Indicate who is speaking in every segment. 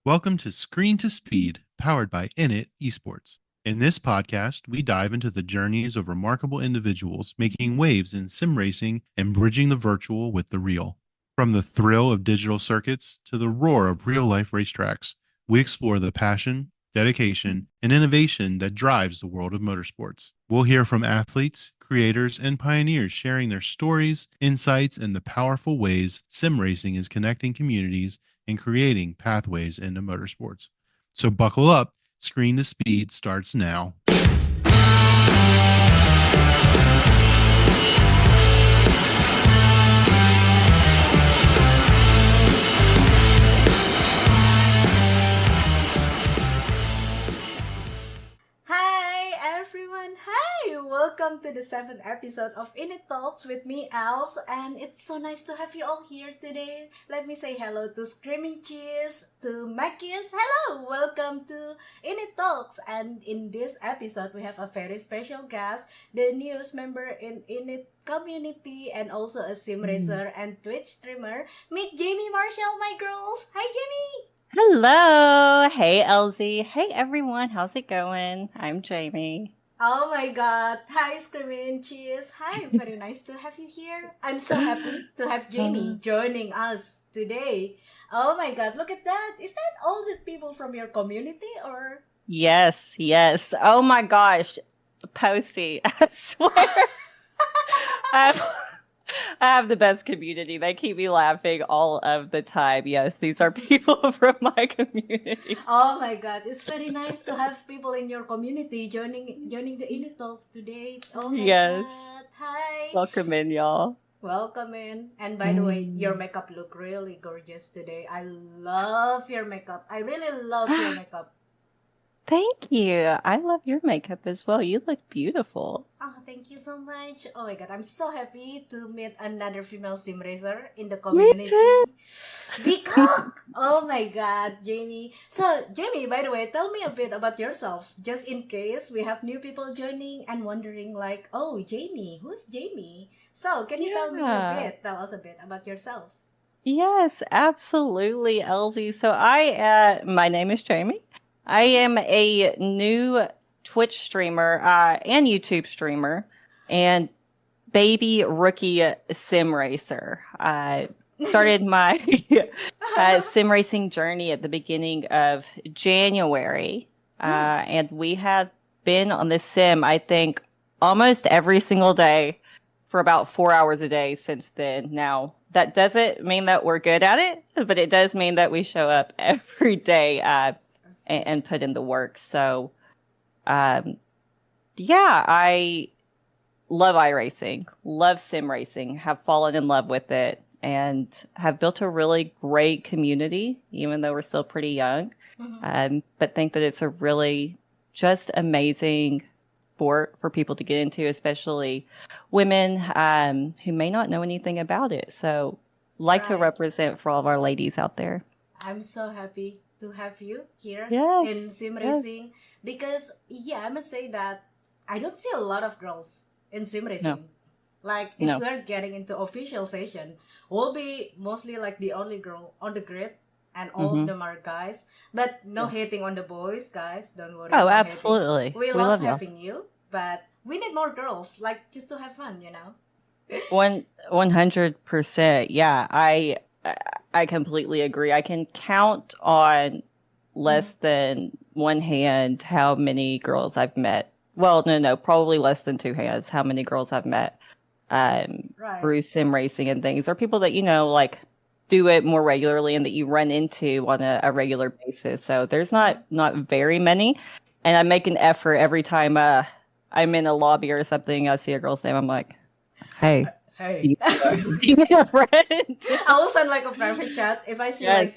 Speaker 1: Welcome to Screen to Speed, powered by INIT Esports. In this podcast, we dive into the journeys of remarkable individuals making waves in sim racing and bridging the virtual with the real. From the thrill of digital circuits to the roar of real life racetracks, we explore the passion, dedication, and innovation that drives the world of motorsports. We'll hear from athletes, creators, and pioneers sharing their stories, insights, and the powerful ways sim racing is connecting communities and creating pathways into motorsports. So buckle up. Screen to Speed starts now.
Speaker 2: Hi everyone! Hi! Welcome to the 7th episode of INIT Talks with me, Elz, and it's so nice to have you all here today. Let me say hello to Screaming Cheese, to Makius. Hello! Welcome to INIT Talks, and in this episode we have a very special guest, the newest member in INIT community and also a sim racer and Twitch streamer. Meet Jayme Marschall, my girls! Hi Jayme!
Speaker 3: Hello. Hey, Elsie. Hey, everyone. How's it going? I'm Jayme.
Speaker 2: Oh my god. Hi, Screaming Cheese. Hi, very nice to have you here. I'm so happy to have Jayme joining us today. Oh my god, look at that. Is that all the people from your community or?
Speaker 3: Yes. Oh my gosh. Posey, I swear. I have the best community. They keep me laughing all of the time. Yes, these are people from my community.
Speaker 2: Oh my god, it's very nice to have people in your community joining the INIT Talks today. Oh my
Speaker 3: Yes.
Speaker 2: god. Hi.
Speaker 3: Welcome in, y'all.
Speaker 2: Welcome in. And by the way, your makeup look really gorgeous today. I love your makeup. I really love your makeup.
Speaker 3: Thank you. I love your makeup as well. You look beautiful.
Speaker 2: Oh, thank you so much. Oh my god, I'm so happy to meet another female sim racer in the
Speaker 3: Me
Speaker 2: community.
Speaker 3: too.
Speaker 2: Peacock! Oh my god, Jayme. So, Jayme, by the way, tell me a bit about yourselves, just in case we have new people joining and wondering like, oh, Jayme, who's Jayme? So, can you tell us a bit about yourself?
Speaker 3: Yes, absolutely, Elsie. So my name is Jayme. I am a new Twitch streamer and YouTube streamer and baby rookie sim racer. I started my sim racing journey at the beginning of January. And we have been on this sim, I think, almost every single day for about 4 hours a day since then. Now, that doesn't mean that we're good at it, but it does mean that we show up every day and put in the work. So, I love iRacing, love sim racing, have fallen in love with it, and have built a really great community, even though we're still pretty young. But think that it's a really just amazing sport for people to get into, especially women who may not know anything about it. So, like to represent for all of our ladies out there.
Speaker 2: I'm so happy to have you here
Speaker 3: Yes,
Speaker 2: in sim racing because I must say that I don't see a lot of girls in sim racing.
Speaker 3: No.
Speaker 2: Like if we're getting into official session, we'll be mostly like the only girl on the grid and all of them are guys. But no hating on the boys, guys. Don't worry.
Speaker 3: Oh,
Speaker 2: no
Speaker 3: absolutely.
Speaker 2: hating. We love having you, but we need more girls, like just to have fun, you know.
Speaker 3: 100%. Yeah, I completely agree. I can count on less than one hand how many girls I've met. Well, no, probably less than two hands how many girls I've met through sim racing and things, or people that like do it more regularly and that you run into on a regular basis. So there's not very many, and I make an effort every time I'm in a lobby or something. I see a girl's name, I'm like, hey.
Speaker 2: Hey.
Speaker 3: A friend.
Speaker 2: I will send like a private chat if I see like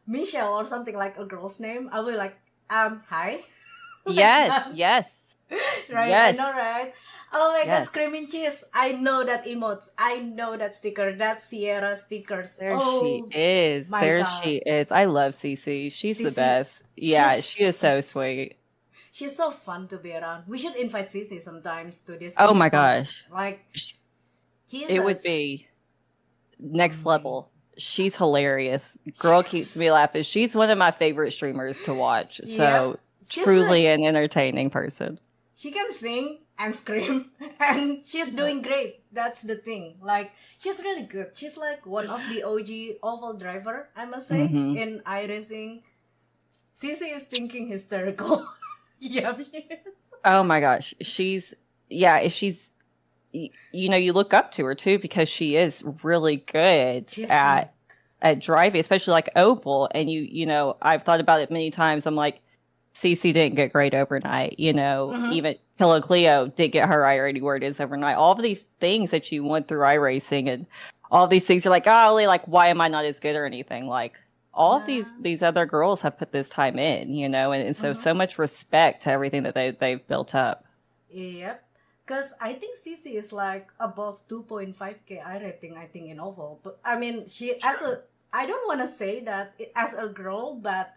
Speaker 2: Michelle or something like a girl's name. I will like hi.
Speaker 3: Yes.
Speaker 2: Right,
Speaker 3: yes.
Speaker 2: I know, right? Oh my god, Screaming Cheese. I know that emotes. I know that sticker. That Sierra stickers.
Speaker 3: There she is. She is. I love Cece. She's the best. Yeah, she is so sweet.
Speaker 2: She's so fun to be around. We should invite Cece sometimes to this.
Speaker 3: My gosh.
Speaker 2: Like, Jesus.
Speaker 3: It would be next level. she's hilarious. Girl keeps me laughing. She's one of my favorite streamers to watch. So
Speaker 2: She's
Speaker 3: truly
Speaker 2: like,
Speaker 3: an entertaining person.
Speaker 2: she can sing and scream, and she's doing great. That's the thing. Like, she's really good. She's like one of the OG oval driver, I must say,
Speaker 3: Mhm.
Speaker 2: in iRacing. Cici is thinking hysterical. Yeah.
Speaker 3: Oh my gosh. She's you look up to her too because she is really good
Speaker 2: She's
Speaker 3: at driving, especially like oval. And I've thought about it many times. I'm like, Cece didn't get great overnight.
Speaker 2: Mhm.
Speaker 3: Even Killa Cleo didn't get her iRating where it is overnight. All of these things that you went through iRacing and all these things, you're like, golly, like, why am I not as good or anything? Like, all of these other girls have put this time in, and so much respect to everything that they've built up.
Speaker 2: Yep. Because I think Cici is like above 2.5K iRating, I think, in oval. But I mean, I don't want to say that as a girl, but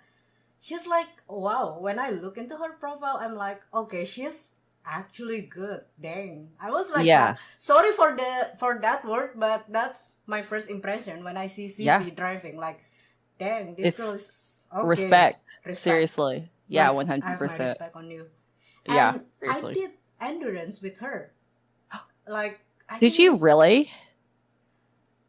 Speaker 2: she's like, wow, when I look into her profile, I'm like, okay, she's actually good. Dang. I was like,
Speaker 3: Yeah.
Speaker 2: sorry for that word, but that's my first impression when I see Cici driving. Like, dang, this girl is okay.
Speaker 3: Respect. Seriously. Yeah,
Speaker 2: like,
Speaker 3: 100%.
Speaker 2: I have my respect on you.
Speaker 3: Yeah,
Speaker 2: And
Speaker 3: seriously.
Speaker 2: I did endurance with her. Like,
Speaker 3: Did you really?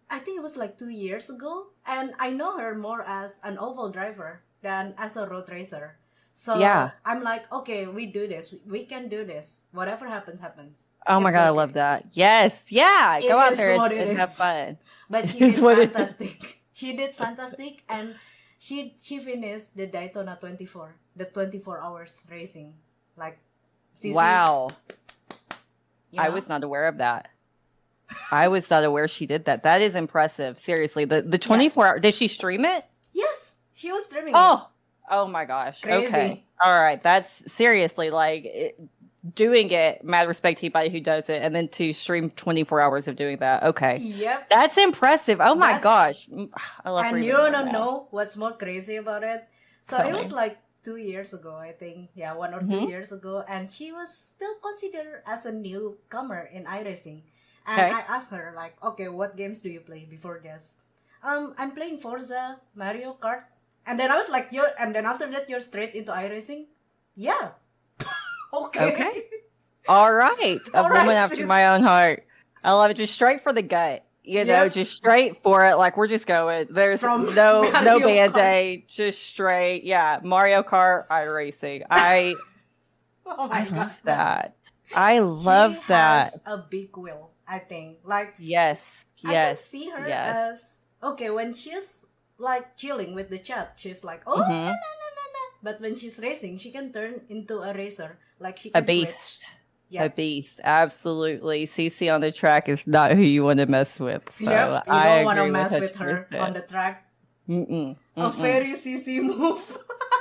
Speaker 2: I think it was like 2 years ago, and I know her more as an oval driver than as a road racer. So
Speaker 3: Yeah.
Speaker 2: I'm like, okay, we do this. We can do this. Whatever happens, happens.
Speaker 3: Oh my
Speaker 2: It's
Speaker 3: God, I
Speaker 2: okay.
Speaker 3: love that. Yes, yeah.
Speaker 2: It
Speaker 3: Go out
Speaker 2: is
Speaker 3: there
Speaker 2: what
Speaker 3: and
Speaker 2: it
Speaker 3: have
Speaker 2: is.
Speaker 3: fun.
Speaker 2: But she
Speaker 3: It's
Speaker 2: did
Speaker 3: what it is.
Speaker 2: fantastic. She did fantastic, and she finished the Daytona 24, the 24 hours racing. Like, CC,
Speaker 3: Wow.
Speaker 2: you
Speaker 3: I
Speaker 2: know?
Speaker 3: was not aware of that. I was not aware she did that. That is impressive. Seriously. The 24 hour, did she stream it?
Speaker 2: Yes, she was streaming it.
Speaker 3: Oh my gosh.
Speaker 2: Crazy.
Speaker 3: Okay. All right. That's seriously like doing it. Mad respect to anybody who does it. And then to stream 24 hours of doing that. Okay.
Speaker 2: Yep.
Speaker 3: That's impressive. Oh my gosh. I love her
Speaker 2: And
Speaker 3: even
Speaker 2: you
Speaker 3: more
Speaker 2: wanna
Speaker 3: now.
Speaker 2: know what's more crazy about it? So
Speaker 3: Tell
Speaker 2: it
Speaker 3: me.
Speaker 2: was like 2 years ago, I think. Yeah, 1 or 2
Speaker 3: Mhm.
Speaker 2: years ago, and she was still considered as a newcomer in iRacing. And
Speaker 3: Okay.
Speaker 2: I asked her like, okay, what games do you play before this? I'm playing Forza, Mario Kart. And then I was like, and then after that you're straight into iRacing? Yeah. Okay.
Speaker 3: Okay. All right. A
Speaker 2: All right,
Speaker 3: woman after
Speaker 2: sis.
Speaker 3: my own heart. I love it. Just straight for the gut.
Speaker 2: Yep.
Speaker 3: Just straight for it. Like, we're just going. There's
Speaker 2: From
Speaker 3: no
Speaker 2: Mario
Speaker 3: Band-Aid. Just straight. Yeah. Mario Kart, iRacing. I
Speaker 2: Oh my God.
Speaker 3: love that. I love
Speaker 2: She
Speaker 3: that.
Speaker 2: has a big will, I think. Like,
Speaker 3: Yes.
Speaker 2: I can
Speaker 3: Yes.
Speaker 2: see her
Speaker 3: Yes.
Speaker 2: as okay when she's like chilling with the chat. She's like, oh,
Speaker 3: Mhm.
Speaker 2: na, na, na, na, na. But when she's racing, she can turn into a racer. Like she
Speaker 3: A
Speaker 2: can switch.
Speaker 3: beast.
Speaker 2: Yeah.
Speaker 3: A beast. Absolutely. CC on the track is not who you want to mess with. So
Speaker 2: Yep. You
Speaker 3: I
Speaker 2: don't want to
Speaker 3: agree
Speaker 2: mess with her
Speaker 3: 100%.
Speaker 2: on the track.
Speaker 3: Mm-mm.
Speaker 2: A
Speaker 3: Mm-mm.
Speaker 2: very CC move.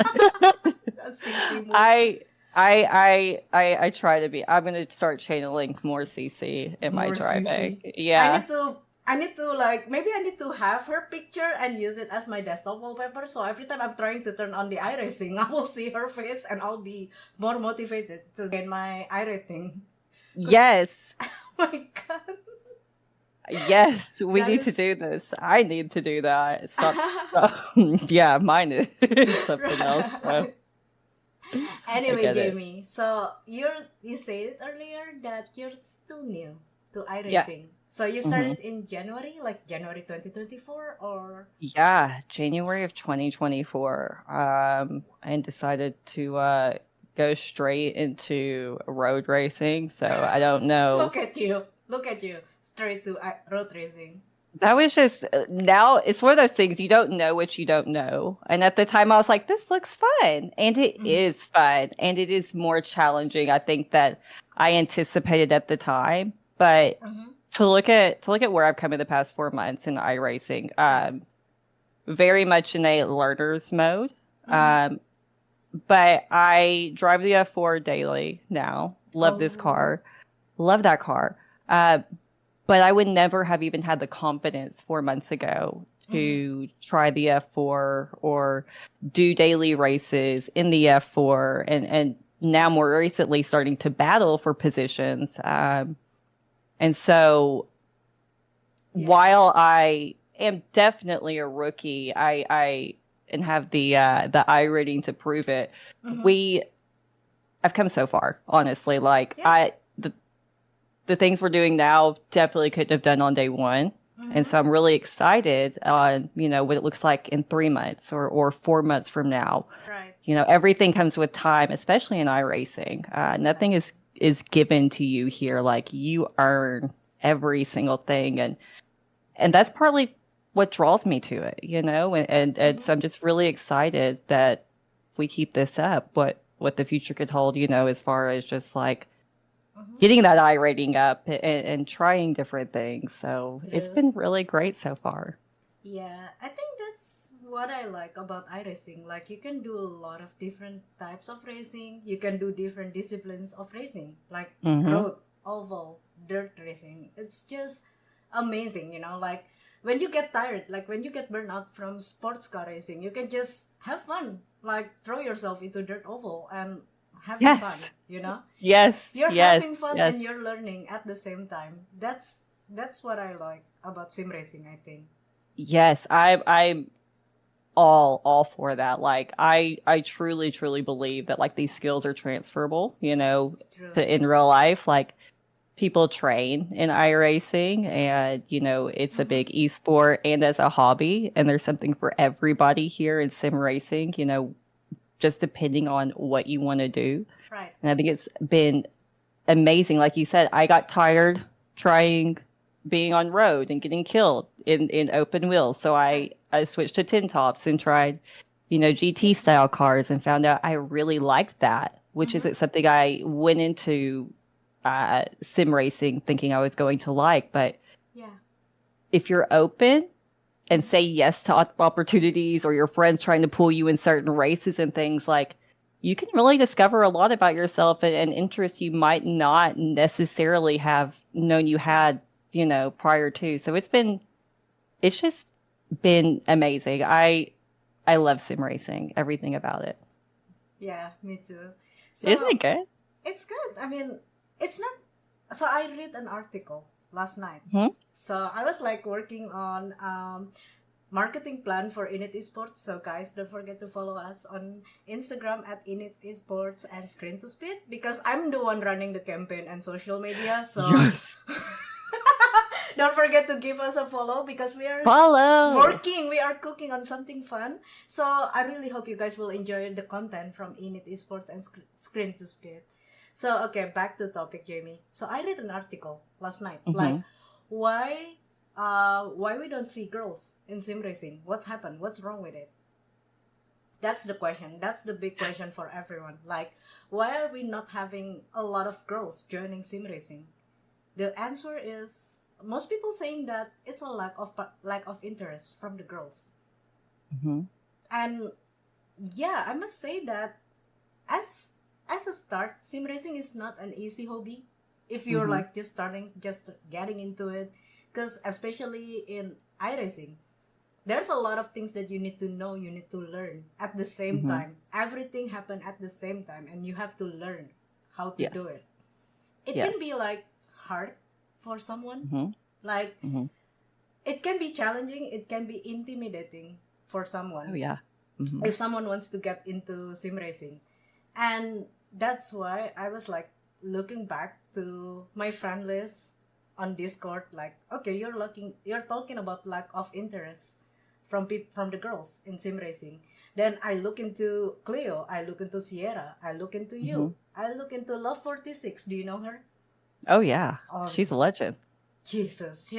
Speaker 2: A CC move.
Speaker 3: I try to be. I'm gonna start channeling more CC in my
Speaker 2: More
Speaker 3: driving.
Speaker 2: CC.
Speaker 3: Yeah.
Speaker 2: I need to like maybe I need to have her picture and use it as my desktop wallpaper. So every time I'm trying to turn on the iRacing, I will see her face and I'll be more motivated to get my iRating.
Speaker 3: Yes.
Speaker 2: Oh my God.
Speaker 3: Yes. We
Speaker 2: That
Speaker 3: need to
Speaker 2: is-
Speaker 3: do this. I need to do that. Stop. Yeah, mine is something else. So.
Speaker 2: Anyway,
Speaker 3: get it.
Speaker 2: Jayme, so you said earlier that you're still new to iRacing.
Speaker 3: Yes.
Speaker 2: So you started in January, like January 2024, or
Speaker 3: Yeah, January of 2024. And decided to go straight into road racing. So I don't know.
Speaker 2: look at you, straight to road racing.
Speaker 3: That was just now it's one of those things you don't know what you don't know. And at the time I was like, this looks fun. And it is fun. And it is more challenging, I think, that I anticipated at the time. But to look at where I've come in the past 4 months in iRacing, very much in a learner's mode. But I drive the F4 daily now. Love this car. Love that car. But I would never have even had the confidence 4 months ago to try the F4 or do daily races in the F4 and now more recently starting to battle for positions. And so while I am definitely a rookie. I and have the I rating to prove it.
Speaker 2: Mm-hmm.
Speaker 3: I've come so far, honestly. Like
Speaker 2: Yeah.
Speaker 3: the things we're doing now definitely couldn't have done on day one. And
Speaker 2: Mm-hmm.
Speaker 3: so I'm really excited on, what it looks like in 3 months or 4 months from now.
Speaker 2: Right.
Speaker 3: Everything comes with time, especially in iRacing. Nothing
Speaker 2: Exactly.
Speaker 3: is given to you here. Like you earn every single thing. And that's partly what draws me to it, and
Speaker 2: Mm-hmm.
Speaker 3: so I'm just really excited that we keep this up, what the future could hold, as far as just like
Speaker 2: Mm-hmm.
Speaker 3: getting that I rating up and trying different things. So it's
Speaker 2: True.
Speaker 3: been really great so far.
Speaker 2: Yeah, I think that's what I like about iRacing. Like you can do a lot of different types of racing. You can do different disciplines of racing, like
Speaker 3: Hmm.
Speaker 2: road, oval, dirt racing. It's just amazing, like when you get tired, like when you get burned out from sports car racing, you can just have fun. Like throw yourself into dirt oval and having fun,
Speaker 3: Yes, yes,
Speaker 2: You're
Speaker 3: yes,
Speaker 2: having fun
Speaker 3: yes,
Speaker 2: and you're learning at the same time. That's what I like about sim racing, I think.
Speaker 3: yes. I'm all for that. Like I truly truly believe that like these skills are transferable,
Speaker 2: It's true.
Speaker 3: to in real life. Like people train in iRacing, and it's a
Speaker 2: Mm-hmm.
Speaker 3: big esport and as a hobby, and there's something for everybody here in sim racing, just depending on what you want to do.
Speaker 2: Right.
Speaker 3: And I think it's been amazing. Like you said, I got tired trying being on road and getting killed in open wheels. So
Speaker 2: Right.
Speaker 3: I switched to tin tops and tried, GT style cars, and found out I really liked that, which
Speaker 2: Mm-hmm.
Speaker 3: isn't something I went into sim racing thinking I was going to like. But
Speaker 2: Yeah.
Speaker 3: if you're open and
Speaker 2: Mm-hmm.
Speaker 3: say yes to opportunities, or your friends trying to pull you in certain races and things, like you can really discover a lot about yourself and interests you might not necessarily have known you
Speaker 2: Right.
Speaker 3: had, prior to. So it's just been amazing. I love sim racing, everything about it.
Speaker 2: Yeah, me too.
Speaker 3: Isn't
Speaker 2: So
Speaker 3: it good?
Speaker 2: it's good. I mean, it's not. So I read an article last night.
Speaker 3: Hmm.
Speaker 2: So I was like working on marketing plan for INIT Esports. So guys, don't forget to follow us on Instagram at INIT Esports and Screen to Speed because I'm the one running the campaign and social media. So
Speaker 3: Yes.
Speaker 2: don't forget to give us a follow because we are
Speaker 3: Follow.
Speaker 2: working, we are cooking on something fun. So I really hope you guys will enjoy the content from INIT Esports and Screen to Speed. So okay, back to topic, Jamie. So I read an article last night, like
Speaker 3: Hmm.
Speaker 2: why why we don't see girls in sim racing? What's happened? What's wrong with it? That's the question. That's the big question for everyone. Like, why are we not having a lot of girls joining sim racing? The answer is most people saying that it's a lack of interest from the girls.
Speaker 3: Hmm.
Speaker 2: And yeah, I must say that as as a start, sim racing is not an easy hobby. If you're
Speaker 3: Hmm.
Speaker 2: like just starting, just getting into it, because especially in iRacing, there's a lot of things that you need to know, you need to learn at the same
Speaker 3: Hmm.
Speaker 2: time. Everything happen at the same time, and you have to learn how to do it.
Speaker 3: Yes.
Speaker 2: It can be
Speaker 3: Yes.
Speaker 2: like hard for someone,
Speaker 3: Hmm.
Speaker 2: like
Speaker 3: Hmm.
Speaker 2: it can be challenging, it can be intimidating for
Speaker 3: Oh
Speaker 2: someone
Speaker 3: yeah. Hmm.
Speaker 2: if someone wants to get into sim racing. And that's why I was like looking back to my friend list on Discord, like, okay, you're talking about lack of interest from the girls in sim racing. Then I look into Cleo, I look into Sierra, I look into
Speaker 3: Hmm.
Speaker 2: you, I look into Love 46. Do you know her?
Speaker 3: Oh yeah.
Speaker 2: Oh,
Speaker 3: She's a legend.
Speaker 2: Jesus,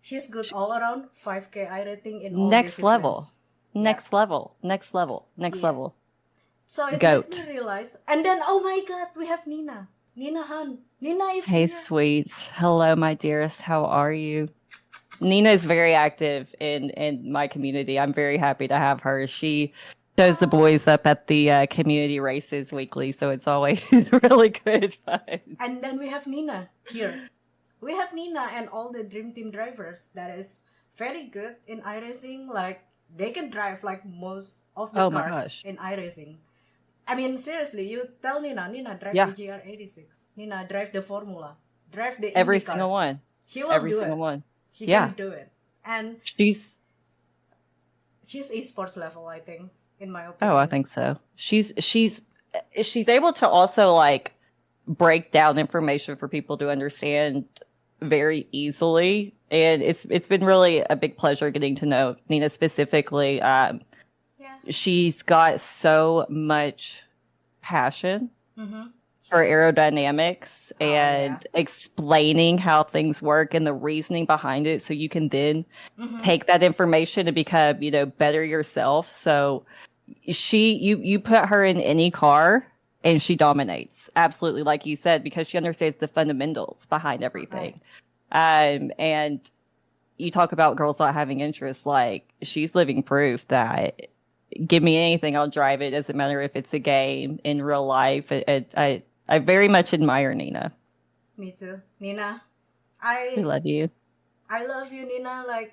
Speaker 2: she's good all around, 5K I rating in all
Speaker 3: Next level.
Speaker 2: disciplines. Yeah.
Speaker 3: Next level. Next level. Next
Speaker 2: Yeah.
Speaker 3: level.
Speaker 2: So it made me
Speaker 3: Goat.
Speaker 2: realize, and then oh my God, we have Nina. Nina Han. Nina is
Speaker 3: Hey,
Speaker 2: here.
Speaker 3: sweets. Hello, my dearest. How are you? Nina is very active in my community. I'm very happy to have her. She shows the
Speaker 2: Oh.
Speaker 3: boys up at the community races weekly, so it's always really good fun.
Speaker 2: And then we have Nina here. We have Nina and all the Dream Team drivers that is very good in iRacing. Like they can drive like most of the
Speaker 3: Oh my
Speaker 2: cars
Speaker 3: gosh.
Speaker 2: in iRacing. I mean, seriously, you tell Nina drive the
Speaker 3: Yeah,
Speaker 2: GR86. Nina drive the Formula. Drive the
Speaker 3: every
Speaker 2: IndyCar.
Speaker 3: single one.
Speaker 2: She will
Speaker 3: Every
Speaker 2: do
Speaker 3: single
Speaker 2: it.
Speaker 3: one.
Speaker 2: She
Speaker 3: Yeah.
Speaker 2: can do it. And
Speaker 3: She's
Speaker 2: she's esports level, I think, in my
Speaker 3: I
Speaker 2: opinion.
Speaker 3: think so. She's able to also like break down information for people to understand very easily, and it's been really a big pleasure getting to know Nina specifically.
Speaker 2: Yeah.
Speaker 3: She's got so much passion
Speaker 2: Mm-hmm.
Speaker 3: for aerodynamics
Speaker 2: Oh yeah.
Speaker 3: and explaining how things work and the reasoning behind it, so you can then
Speaker 2: Mm-hmm.
Speaker 3: take that information and become better yourself. So you put her in any car and she dominates, absolutely, like you said, because she understands the fundamentals behind everything. And you talk about girls not having interest, like she's living proof that give me anything, I'll drive it. Doesn't matter if it's a game in real life. I very much admire Nina.
Speaker 2: Me too, Nina.
Speaker 3: We
Speaker 2: I
Speaker 3: love you.
Speaker 2: I love you, Nina. Like,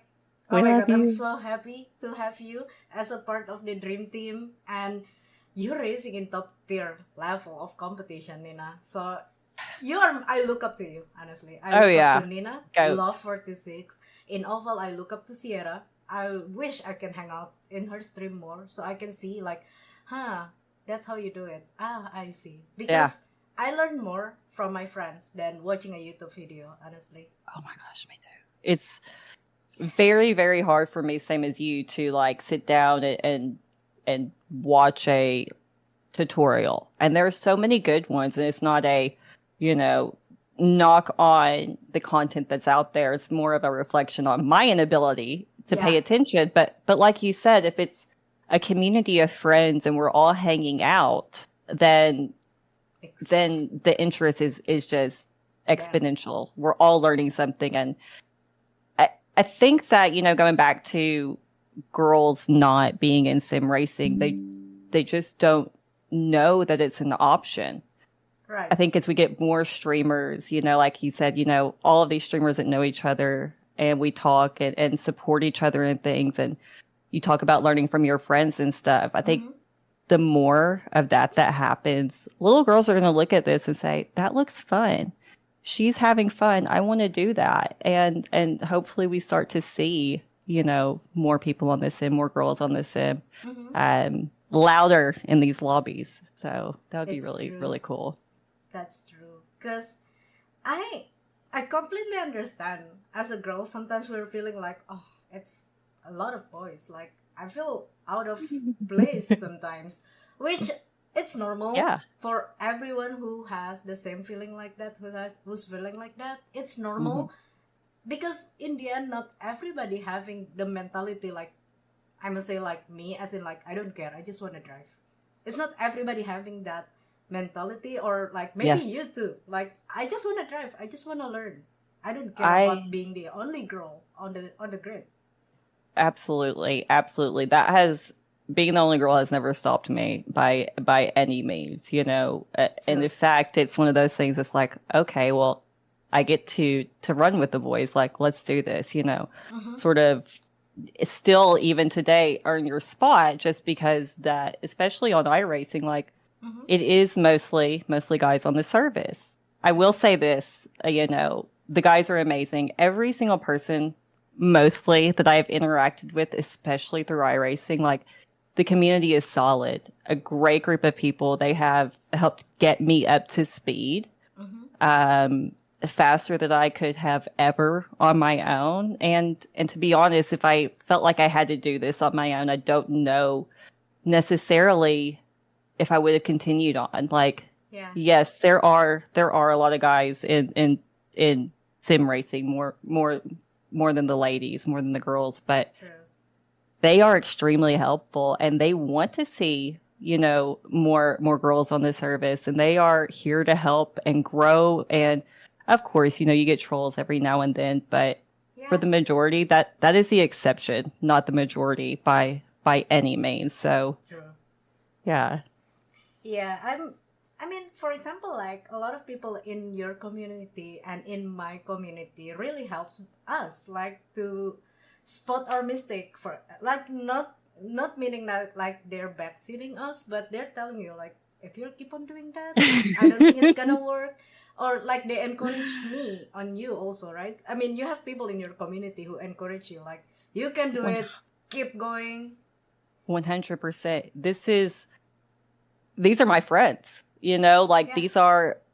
Speaker 2: oh
Speaker 3: We
Speaker 2: my
Speaker 3: love
Speaker 2: God, I'm
Speaker 3: you.
Speaker 2: so happy to have you as a part of the dream team, and you're racing in top tier level of competition, Nina. So I look up to you, honestly. I
Speaker 3: Oh
Speaker 2: look up
Speaker 3: yeah,
Speaker 2: to Nina,
Speaker 3: goat.
Speaker 2: Love 46. In Oval, I look up to Sierra. I wish I can hang out in her stream more so I can see, like, that's how you do it. Ah, I see.
Speaker 3: Yeah.
Speaker 2: Because I learn more from my friends than watching a YouTube video, honestly.
Speaker 3: Oh my gosh, me too. It's very, very hard for me, same as you, to like sit down and watch a tutorial. And there are so many good ones, and it's not a, you know, knock on the content that's out there. It's more of a reflection on my inability to pay
Speaker 2: Yeah.
Speaker 3: attention. But like you said, if it's a community of friends and we're all hanging out, then the interest is just
Speaker 2: There.
Speaker 3: exponential. We're all learning something. And I think that, going back to girls not being in sim racing, they just don't know that it's an option.
Speaker 2: Right.
Speaker 3: I think as we get more streamers, like you said, all of these streamers that know each other and we talk and support each other in things, and you talk about learning from your friends and stuff. I think the more of that happens, little girls are going to look at this and say, that looks fun. She's having fun. I want to do that. And hopefully we start to see, more people on the sim, more girls on the sim, louder in these lobbies. So that would be
Speaker 2: It's
Speaker 3: really,
Speaker 2: true.
Speaker 3: really cool.
Speaker 2: That's true. Because I completely understand. As a girl, sometimes we're feeling like, oh, it's a lot of boys. Like, I feel out of place sometimes. Which, it's normal.
Speaker 3: Yeah.
Speaker 2: For everyone who has the same feeling like that, who's feeling like that. It's normal. Because in the end, not everybody having the mentality like, I must say, like me, as in like, I don't care, I just want to drive. It's not everybody having that mentality, or like maybe
Speaker 3: Yes.
Speaker 2: you too. Like, I just want to drive, I just want to learn. I don't care about being the only girl on the grid.
Speaker 3: Absolutely. Being the only girl has never stopped me by any means, and in fact, it's one of those things that's like, okay, well, I get to run with the boys. Like, let's do this, sort of still even today earn your spot, just because that, especially on iRacing, like it is mostly guys on the service. I will say this, the guys are amazing. Every single person mostly that I've interacted with, especially through iRacing, like the community is solid. A great group of people. They have helped get me up to speed. Faster than I could have ever on my own. And to be honest, if I felt like I had to do this on my own, I don't know necessarily if I would have continued on. Like, yes, there are a lot of guys in sim racing, more than the ladies, more than the girls, but they are extremely helpful, and they want to see more girls on the service, and they are here to help and grow. And of course, you get trolls every now and then, but for the majority, that is the exception, not the majority by any means. So yeah.
Speaker 2: I mean, for example, like a lot of people in your community and in my community really helps us, like, to spot our mistake, for like, not meaning that like they're backseating us, but they're telling you like, if you keep on doing that, I don't think it's gonna work. Or like they encourage me on you also, right? I mean, you have people in your community who encourage you, like, you can do
Speaker 3: One-
Speaker 2: it, keep going.
Speaker 3: 100%. These are my friends, like
Speaker 2: Yeah.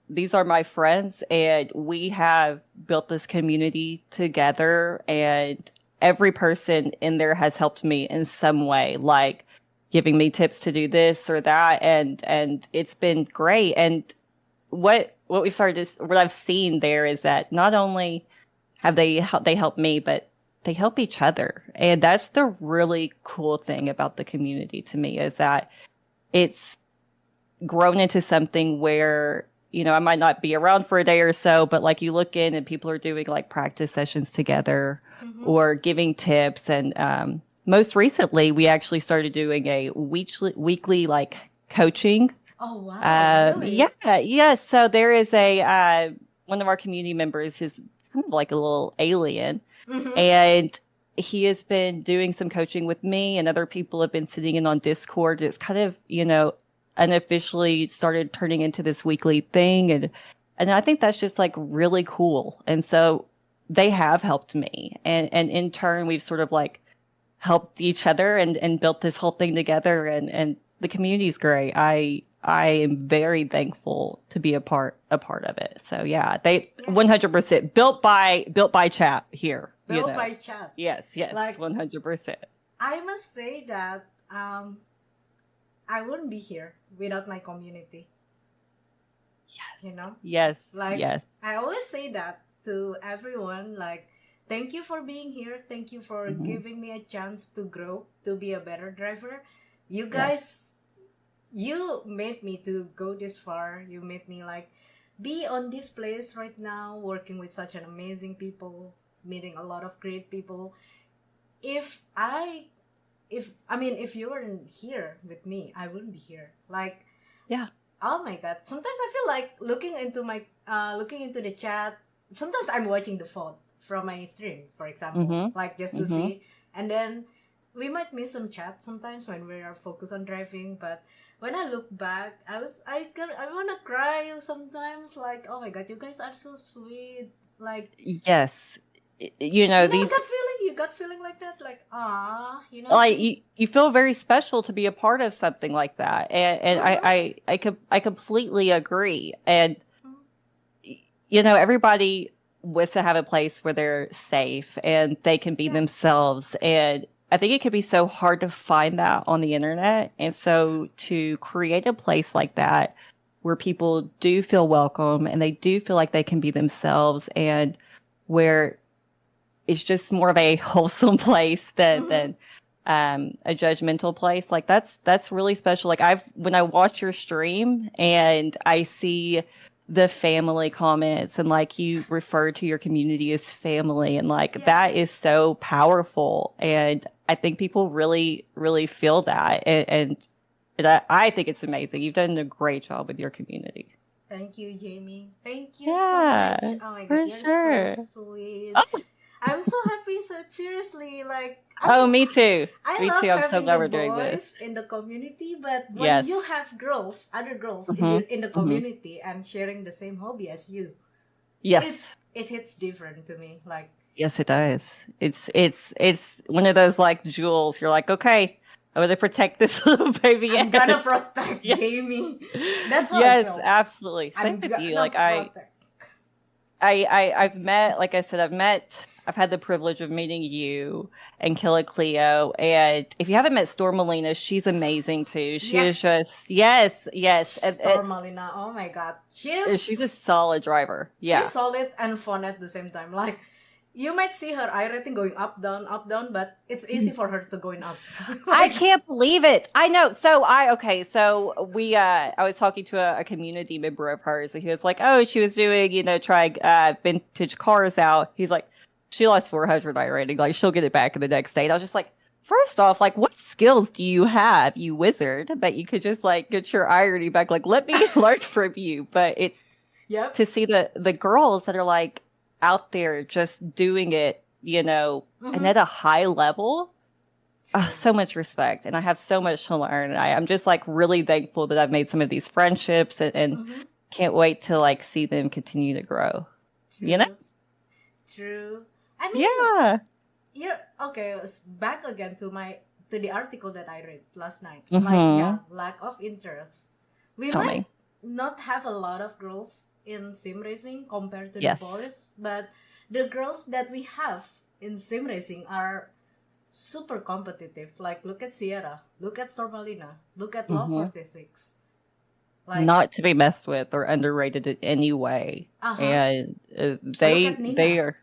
Speaker 3: these are my friends, and we have built this community together, and every person in there has helped me in some way, like giving me tips to do this or that, and it's been great. And what I've seen there is that not only have they helped me, but they help each other. And that's the really cool thing about the community to me, is that it's grown into something where, I might not be around for a day or so, but like you look in and people are doing like practice sessions together
Speaker 2: Mm-hmm.
Speaker 3: or giving tips. And most recently, we actually started doing a weekly like coaching.
Speaker 2: Oh wow, really?
Speaker 3: Yeah. So there is a one of our community members is kind of like a little alien,
Speaker 2: Mm-hmm.
Speaker 3: and he has been doing some coaching with me, and other people have been sitting in on Discord. It's kind of, unofficially started turning into this weekly thing, and I think that's just like really cool. And so they have helped me, and in turn we've sort of like helped each other and built this whole thing together, and the community's great. I am very thankful to be a part of it. So yeah, they
Speaker 2: Yeah.
Speaker 3: 100% built by chat here.
Speaker 2: Built by chat.
Speaker 3: Yes,
Speaker 2: Like,
Speaker 3: 100%.
Speaker 2: I must say that I wouldn't be here without my community.
Speaker 3: Yes,
Speaker 2: Like,
Speaker 3: yes.
Speaker 2: I always say that to everyone, like, thank you for being here. Thank you for
Speaker 3: Mhm.
Speaker 2: giving me a chance to grow, to be a better driver. You
Speaker 3: Yes.
Speaker 2: guys, you made me to go this far. You made me like be on this place right now, working with such an amazing people, meeting a lot of great people. If you weren't here with me, I wouldn't be here. Like,
Speaker 3: Yeah.
Speaker 2: oh my god, sometimes I feel like looking into the chat. Sometimes I'm watching the phone from my stream, for example,
Speaker 3: Mhm.
Speaker 2: like just to
Speaker 3: Mhm.
Speaker 2: see, and then we might miss some chat sometimes when we are focused on driving. But when I look back, I wanna cry sometimes. Like, oh my god, you guys are so sweet. Like,
Speaker 3: Yes. These
Speaker 2: you got feeling like that, like,
Speaker 3: like you feel very special to be a part of something like that, and
Speaker 2: Uh-huh.
Speaker 3: I completely agree. And
Speaker 2: Mhm.
Speaker 3: everybody wants to have a place where they're safe and they can be
Speaker 2: Yeah.
Speaker 3: themselves, and I think it can be so hard to find that on the internet. And so to create a place like that where people do feel welcome and they do feel like they can be themselves, and where it's just more of a wholesome place than
Speaker 2: Mhm.
Speaker 3: a judgmental place. Like that's really special. Like when I watch your stream and I see the family comments, and like you refer to your community as family, and like
Speaker 2: Yeah.
Speaker 3: that is so powerful. And I think people really, really feel that. And I think it's amazing. You've done a great job with your community.
Speaker 2: Thank you, Jamie. Thank you so
Speaker 3: Yeah,
Speaker 2: much. Oh my god,
Speaker 3: for
Speaker 2: you're so
Speaker 3: sure.
Speaker 2: sweet.
Speaker 3: Oh,
Speaker 2: I'm so happy. So seriously, like,
Speaker 3: oh, me too.
Speaker 2: I
Speaker 3: Me
Speaker 2: love
Speaker 3: too. I'm so
Speaker 2: having
Speaker 3: glad
Speaker 2: the
Speaker 3: we're doing this.
Speaker 2: boys in the community, but when
Speaker 3: Yes.
Speaker 2: you have other girls
Speaker 3: Mm-hmm.
Speaker 2: in the
Speaker 3: Mm-hmm.
Speaker 2: community and sharing the same hobby as you,
Speaker 3: Yes.
Speaker 2: it hits different to me. Like,
Speaker 3: Yes, it does. It's one of those like jewels. You're like, okay, I'm gonna protect this little baby.
Speaker 2: I'm gonna protect
Speaker 3: Yeah.
Speaker 2: Jamie. That's how I
Speaker 3: Yes,
Speaker 2: felt.
Speaker 3: absolutely. Same
Speaker 2: I'm
Speaker 3: with you.
Speaker 2: gonna
Speaker 3: Like
Speaker 2: protect.
Speaker 3: I've met, like I said, I've had the privilege of meeting you and Killa Cleo. And if you haven't met Storm Melina, she's amazing too. She
Speaker 2: Yeah,
Speaker 3: is just, yes.
Speaker 2: Storm Malina. Oh my god,
Speaker 3: She's a solid driver. Yeah.
Speaker 2: she's solid and fun at the same time. Like, you might see her eye rating going up, down, but it's easy for her to going up.
Speaker 3: I
Speaker 2: Like,
Speaker 3: can't believe it. I know. So we I was talking to a community member of hers, and he was like, "Oh, she was doing, trying vintage cars out." He's like, "She lost 400 I rating. Like, she'll get it back in the next day." And I was just like, first off, like, what skills do you have, you wizard, that you could just like get your eye rating back? Like, let me learn from you. But it's
Speaker 2: yep.
Speaker 3: to see the girls that are like out there just doing it, and
Speaker 2: Mhm.
Speaker 3: at a high level.
Speaker 2: True.
Speaker 3: so much respect, and I have so much to learn. I'm just like really thankful that I've made some of these friendships, and
Speaker 2: Mm-hmm.
Speaker 3: can't wait to like see them continue to grow. You know?
Speaker 2: True. True. I mean,
Speaker 3: Yeah.
Speaker 2: you're okay. Back again to the article that I read last night. Like,
Speaker 3: Mm-hmm.
Speaker 2: yeah, lack of interest. We
Speaker 3: Tell
Speaker 2: might
Speaker 3: me.
Speaker 2: not have a lot of girls in sim racing compared to the
Speaker 3: Yes.
Speaker 2: boys, but the girls that we have in sim racing are super competitive. Like, look at Sierra, look at Stormalina, look at Love
Speaker 3: Mm-hmm.
Speaker 2: 46. Like,
Speaker 3: Not to be messed with or underrated in any way.
Speaker 2: uh huh.
Speaker 3: And
Speaker 2: Look at
Speaker 3: they
Speaker 2: Nina.
Speaker 3: are.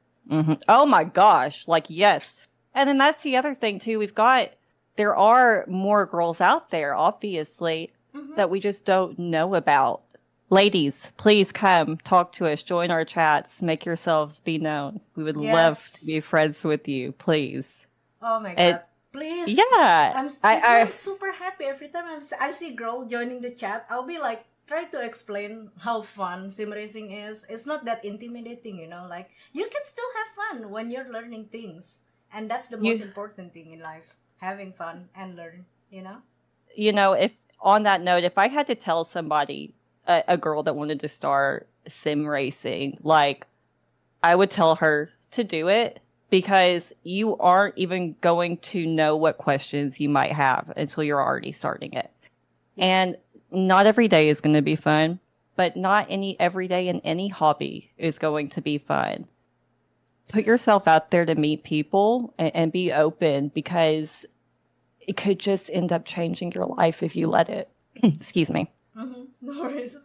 Speaker 3: Oh my gosh! Like yes, and then that's the other thing too. There are more girls out there, obviously,
Speaker 2: Mm-hmm.
Speaker 3: that we just don't know about. Ladies, please come talk to us, join our chats, make yourselves be known. We would love to
Speaker 2: Yes.
Speaker 3: be friends with you, please.
Speaker 2: Oh my
Speaker 3: And
Speaker 2: god. Please.
Speaker 3: yeah,
Speaker 2: I'm
Speaker 3: I
Speaker 2: super happy every time I see girl joining the chat. I'll be like try to explain how fun sim racing is. It's not that intimidating, you know, like you can still have fun when you're learning things. And that's the most
Speaker 3: you
Speaker 2: important thing in life. Having fun and learn, you know?
Speaker 3: you know, if on that note, if I had to tell somebody, a girl that wanted to start sim racing, like I would tell her to do it because you aren't even going to know what questions you might have until you're already starting it.
Speaker 2: Yeah.
Speaker 3: And not every day is going to be fun, but not any every day in any hobby is going to be fun. Put
Speaker 2: True.
Speaker 3: yourself out there to meet people and be open because it could just end up changing your life if you let it. Excuse me.
Speaker 2: Mm-hmm. No worries.
Speaker 3: I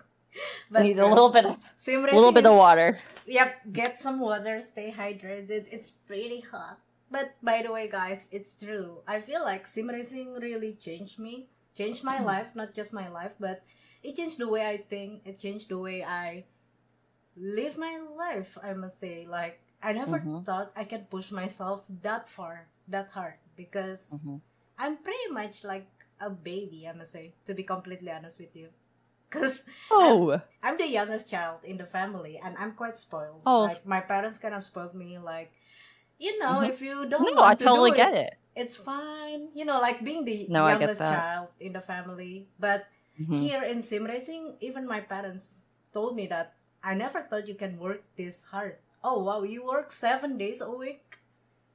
Speaker 2: But
Speaker 3: need a little
Speaker 2: sim
Speaker 3: little
Speaker 2: racing
Speaker 3: bit of
Speaker 2: is
Speaker 3: water.
Speaker 2: yep, get some water, stay hydrated. It's pretty hot. But by the way, guys, it's true. I feel like sim racing really changed me, changed my life, not just my life, but it changed the way I think, it changed the way I live my life, I must say. Like, I never
Speaker 3: Mm-hmm.
Speaker 2: thought I can push myself that far, that hard, because
Speaker 3: Mm-hmm. I'm
Speaker 2: I'm pretty much like a baby, I must say, to be completely honest with you. Because I'm
Speaker 3: Oh,
Speaker 2: I'm the youngest child in the family, and I'm quite spoiled.
Speaker 3: oh,
Speaker 2: Like my parents kind of spoiled me. Like
Speaker 3: hmm
Speaker 2: if you
Speaker 3: no,
Speaker 2: don't
Speaker 3: I
Speaker 2: want to do
Speaker 3: totally get
Speaker 2: it,
Speaker 3: it.
Speaker 2: it's fine. Like being the
Speaker 3: No, I get
Speaker 2: youngest
Speaker 3: that.
Speaker 2: child in the family. But
Speaker 3: Hmm
Speaker 2: here in sim racing, even my parents told me that I never thought you can work this hard. Oh wow, you work 7 days a week?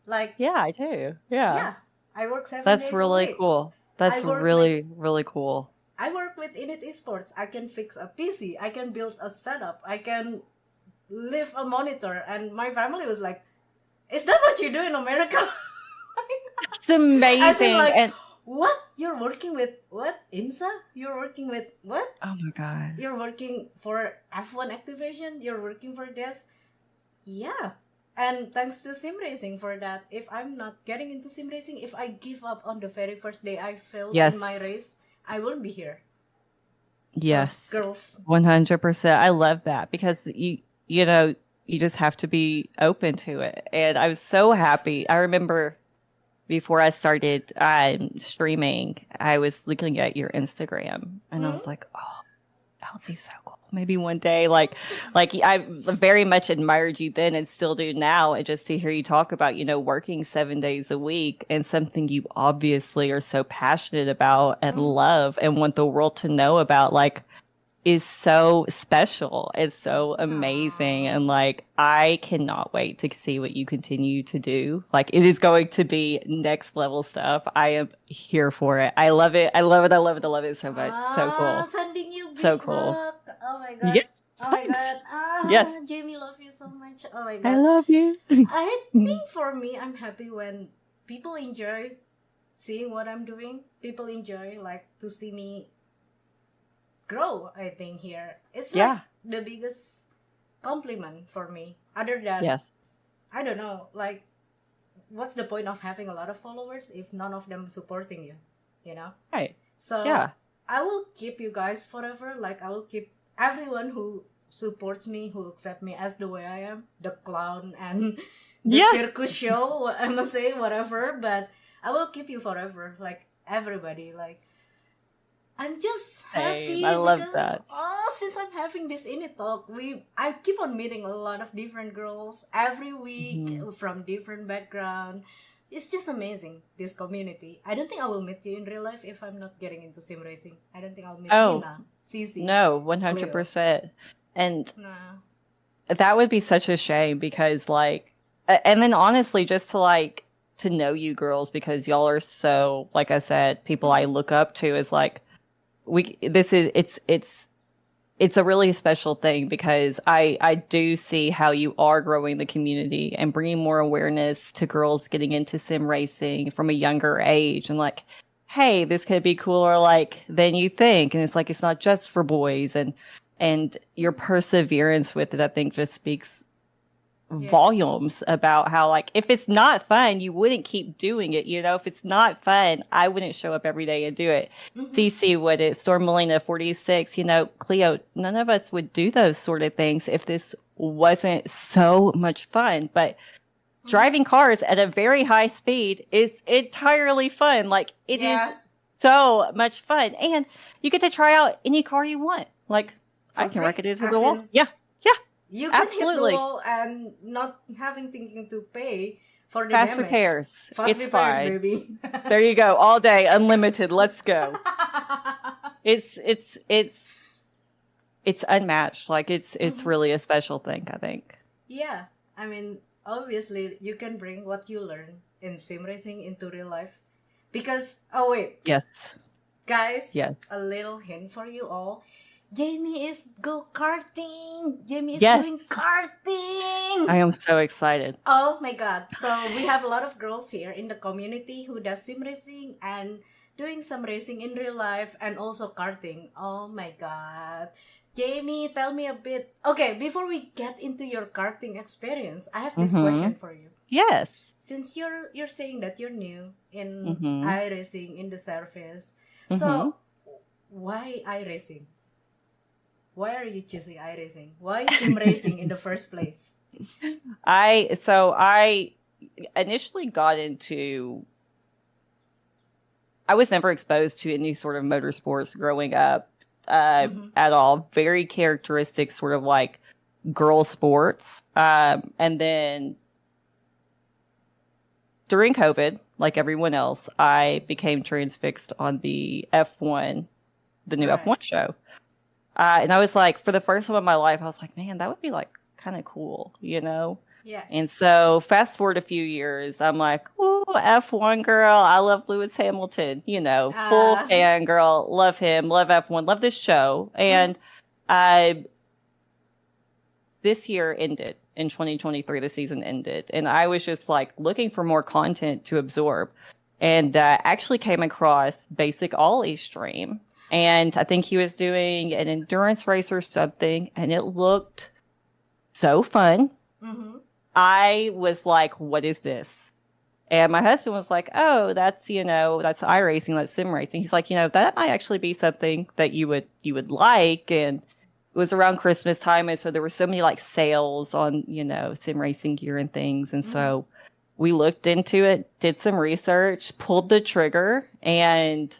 Speaker 2: Like
Speaker 3: Yeah, I do. Yeah,
Speaker 2: yeah, I work seven
Speaker 3: that's
Speaker 2: days a
Speaker 3: really
Speaker 2: week.
Speaker 3: cool.
Speaker 2: I
Speaker 3: That's
Speaker 2: work with
Speaker 3: really, really cool.
Speaker 2: I work with INIT Esports. I can fix a PC. I can build a setup. I can lift a monitor. And my family was like, "Is that what you do in America?"
Speaker 3: It's
Speaker 2: As in,
Speaker 3: amazing.
Speaker 2: like,
Speaker 3: And
Speaker 2: what? You're working with what? IMSA? You're working with what?
Speaker 3: oh my God.
Speaker 2: You're working for F1 activation? You're working for this? Yeah. And thanks to sim racing for that. If I'm not getting into sim racing, if I give up on the very first day I failed in my
Speaker 3: Yes.
Speaker 2: race, I won't be here. So,
Speaker 3: Yes.
Speaker 2: girls,
Speaker 3: 100%. I love that because you know, you just have to be open to it. And I was so happy. I remember before I started streaming, I was looking at your Instagram and I
Speaker 2: hmm?
Speaker 3: was like, oh, Elsie so cool. Maybe one day, like I very much admired you then and still do now. And just to hear you talk about, working 7 days a week and something you obviously are so passionate about and
Speaker 2: Mm-hmm.
Speaker 3: love and want the world to know about, like, is so special. It's so amazing.
Speaker 2: Aww.
Speaker 3: And like, I cannot wait to see what you continue to do. Like, it is going to be next level stuff. I am here for it. I love it. I love it. I love it. I love it so much. So cool.
Speaker 2: Sending you
Speaker 3: So
Speaker 2: big
Speaker 3: cool.
Speaker 2: hug. Oh my
Speaker 3: Yes.
Speaker 2: god. Oh my
Speaker 3: Thanks.
Speaker 2: god.
Speaker 3: Yes.
Speaker 2: Jamie, love you so much. Oh my
Speaker 3: I
Speaker 2: god.
Speaker 3: love you.
Speaker 2: I think for me, I'm happy when people enjoy seeing what I'm doing. People enjoy like to see me grow. I think here it's like
Speaker 3: Yeah.
Speaker 2: the biggest compliment for me. Other than
Speaker 3: Yes.
Speaker 2: I don't know, like what's the point of having a lot of followers if none of them supporting you? You know.
Speaker 3: Right.
Speaker 2: So
Speaker 3: Yeah.
Speaker 2: I will keep you guys forever. Like I will keep everyone who supports me, who accept me as the way I am, the clown and the
Speaker 3: Yeah.
Speaker 2: circus show. I must say whatever, but I will keep you forever. Like everybody, like I'm just
Speaker 3: Same.
Speaker 2: happy
Speaker 3: I love
Speaker 2: because
Speaker 3: that.
Speaker 2: since I'm having this INIT talk, I keep on meeting a lot of different girls every week
Speaker 3: Mhm.
Speaker 2: from different background. it's just amazing, this community. I don't think I will meet you in real life if I'm not getting into sim racing. I don't think I'll meet
Speaker 3: Oh,
Speaker 2: Nina, Cici,
Speaker 3: no,
Speaker 2: Cleo.
Speaker 3: 100%. And
Speaker 2: Nah.
Speaker 3: that would be such a shame because like and then honestly just to like to know you girls because y'all are so like I said, people I look up to is like it's a really special thing because I do see how you are growing the community and bringing more awareness to girls getting into sim racing from a younger age and like, hey, this could be cooler like than you think, and it's like it's not just for boys and your perseverance with it, I think, just speaks
Speaker 2: Yeah.
Speaker 3: volumes about how like if it's not fun you wouldn't keep doing it, you know. If it's not fun I wouldn't show up every day and do it. CC would it, Storm Melina 46, you know, Cleo, none of us would do those sort of things if this wasn't so much fun. But driving cars at a very high speed is entirely fun. Like it is
Speaker 2: Yeah.
Speaker 3: so much fun, and you get to try out any car you want. Like I
Speaker 2: For
Speaker 3: can
Speaker 2: free,
Speaker 3: wreck it into
Speaker 2: as
Speaker 3: the wall.
Speaker 2: in-
Speaker 3: Yeah.
Speaker 2: You can hit the
Speaker 3: Absolutely.
Speaker 2: wall and not having thinking to pay for the
Speaker 3: Fast
Speaker 2: damage.
Speaker 3: repairs.
Speaker 2: Fast
Speaker 3: It's
Speaker 2: repairs,
Speaker 3: fine.
Speaker 2: baby.
Speaker 3: There you go. All day, unlimited. Let's go. It's unmatched. Like it's really a special thing, I think.
Speaker 2: Yeah, I mean, obviously, you can bring what you learn in sim racing into real life. Because, oh wait,
Speaker 3: Yes.
Speaker 2: guys,
Speaker 3: Yes.
Speaker 2: a little hint for you all. Jayme is go-karting. Jayme is
Speaker 3: Yes.
Speaker 2: doing karting.
Speaker 3: I am so excited.
Speaker 2: Oh my god. So we have a lot of girls here in the community who does sim racing and doing some racing in real life and also karting. Oh my god. Jayme, tell me a bit. Okay, before we get into your karting experience, I have this question for you.
Speaker 3: Yes.
Speaker 2: Since you're saying that you're new in
Speaker 3: Mhm.
Speaker 2: iRacing in the service, so why iRacing? Why are you choosing iRacing? Why sim racing in the first place?
Speaker 3: I initially got into I was never exposed to any sort of motorsports growing up at all. Very characteristic sort of like girl sports. And then during COVID, like everyone else, I became transfixed on the F1, the new
Speaker 2: Right.
Speaker 3: F1 show. And I was like, for the first time in my life, I was like, man, that would be like kind of cool, you know?
Speaker 2: Yeah.
Speaker 3: And so fast forward a few years, I'm like, oh, F1 girl. I love Lewis Hamilton, you know, full fan girl. Love him, love F1, love this show. And this year ended in 2023, the season ended. And I was just like looking for more content to absorb. And actually came across Basic Ollie stream. And I think he was doing an endurance race or something. And it looked so fun. I was like, what is this? And my husband was like, oh, that's, you know, that's iRacing, that's sim racing. He's like, you know, that might actually be something that you would like. And it was around Christmas time. And so there were so many like sales on, you know, sim racing gear and things. And so we looked into it, did some research, pulled the trigger. And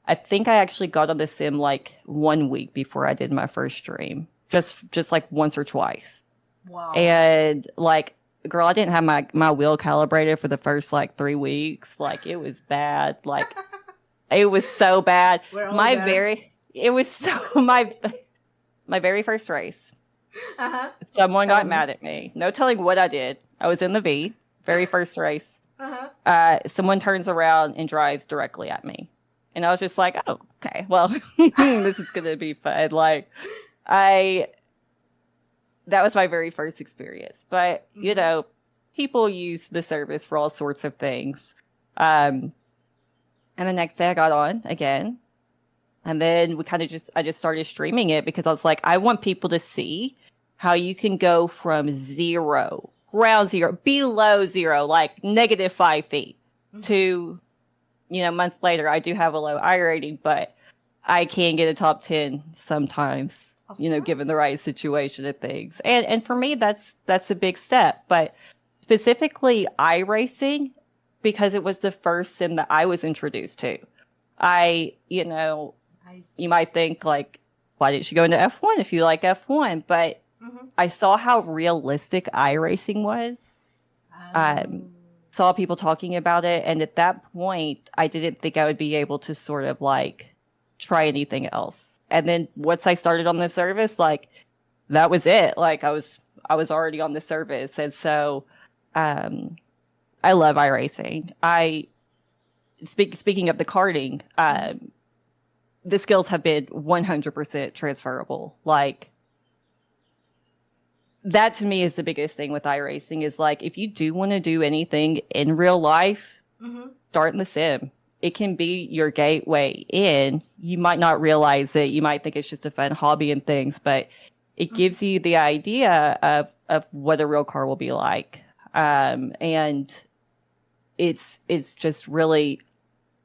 Speaker 3: I think I actually got on the sim like 1 week before I did my first stream, just like once or twice.
Speaker 2: Wow.
Speaker 3: And like, girl, I didn't have my wheel calibrated for the first like 3 weeks. Like it was bad. Like it was so bad.
Speaker 2: We're all there.
Speaker 3: My very first race. Someone got mad at me. No telling what I did. I was in the V, very first race. Someone turns around and drives directly at me. And I was just like, oh, okay, well, this is going to be fun. Like, that was my very first experience. But, you know, people use the service for all sorts of things. And the next day I got on again. And then I just started streaming it because I was like, I want people to see how you can go from zero, ground zero, below zero, like -5 feet to, you know, months later, I do have a low I rating, but I can get a top 10 sometimes, you know, given the right situation and things. And for me, that's a big step. But specifically iRacing, because it was the first sim that I was introduced to. You might think like, why didn't you go into F1 if you like F1? But I saw how realistic iRacing was. saw people talking about it, and at that point, I didn't think I would be able to sort of like try anything else. And then once I started on the service, like that was it. Like I was already on the service, and so I love iRacing. Speaking of the karting, the skills have been 100% transferable. Like that to me is the biggest thing with iRacing is like if you do want to do anything in real life, start in the sim. It can be your gateway in. You might not realize it. You might think it's just a fun hobby and things, but it gives you the idea of what a real car will be like. And it's just really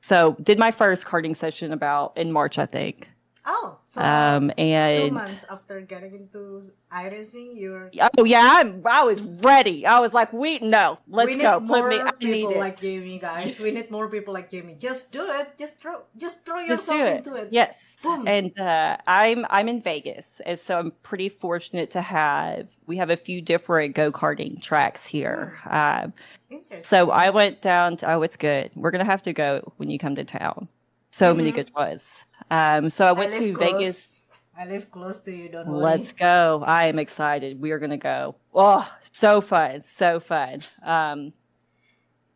Speaker 3: so did my first karting session about in March, I think.
Speaker 2: Oh, so
Speaker 3: And
Speaker 2: 2 months after getting into iRacing, you're
Speaker 3: oh yeah, I was ready. I was like, let's
Speaker 2: we need
Speaker 3: go.
Speaker 2: more
Speaker 3: I need
Speaker 2: people
Speaker 3: it.
Speaker 2: like Jayme, guys. We need more people like Jayme. Just do it. Just throw
Speaker 3: Let's
Speaker 2: yourself
Speaker 3: do it.
Speaker 2: into it.
Speaker 3: Yes.
Speaker 2: Boom.
Speaker 3: And I'm in Vegas, and so I'm pretty fortunate to we have a few different go-karting tracks here.
Speaker 2: Interesting.
Speaker 3: So I went down to, it's good. We're gonna have to go when you come to town. So many good ones. So I went
Speaker 2: live
Speaker 3: to
Speaker 2: close.
Speaker 3: Vegas.
Speaker 2: I live close to you. Don't worry.
Speaker 3: Let's go. I am excited. We are gonna go. Oh, so fun. So fun.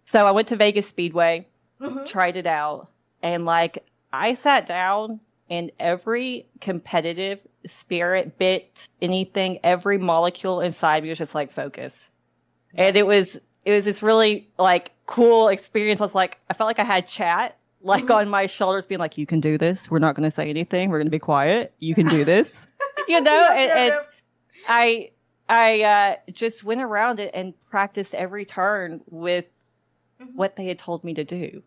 Speaker 3: So I went to Vegas Speedway, tried it out, and like I sat down and every competitive spirit bit anything, every molecule inside me was just like focus. And it was this really like cool experience. I felt like I had chat like on my shoulders being like, you can do this. We're not going to say anything. We're going to be quiet. You can do this. And I just went around it and practiced every turn with what they had told me to do.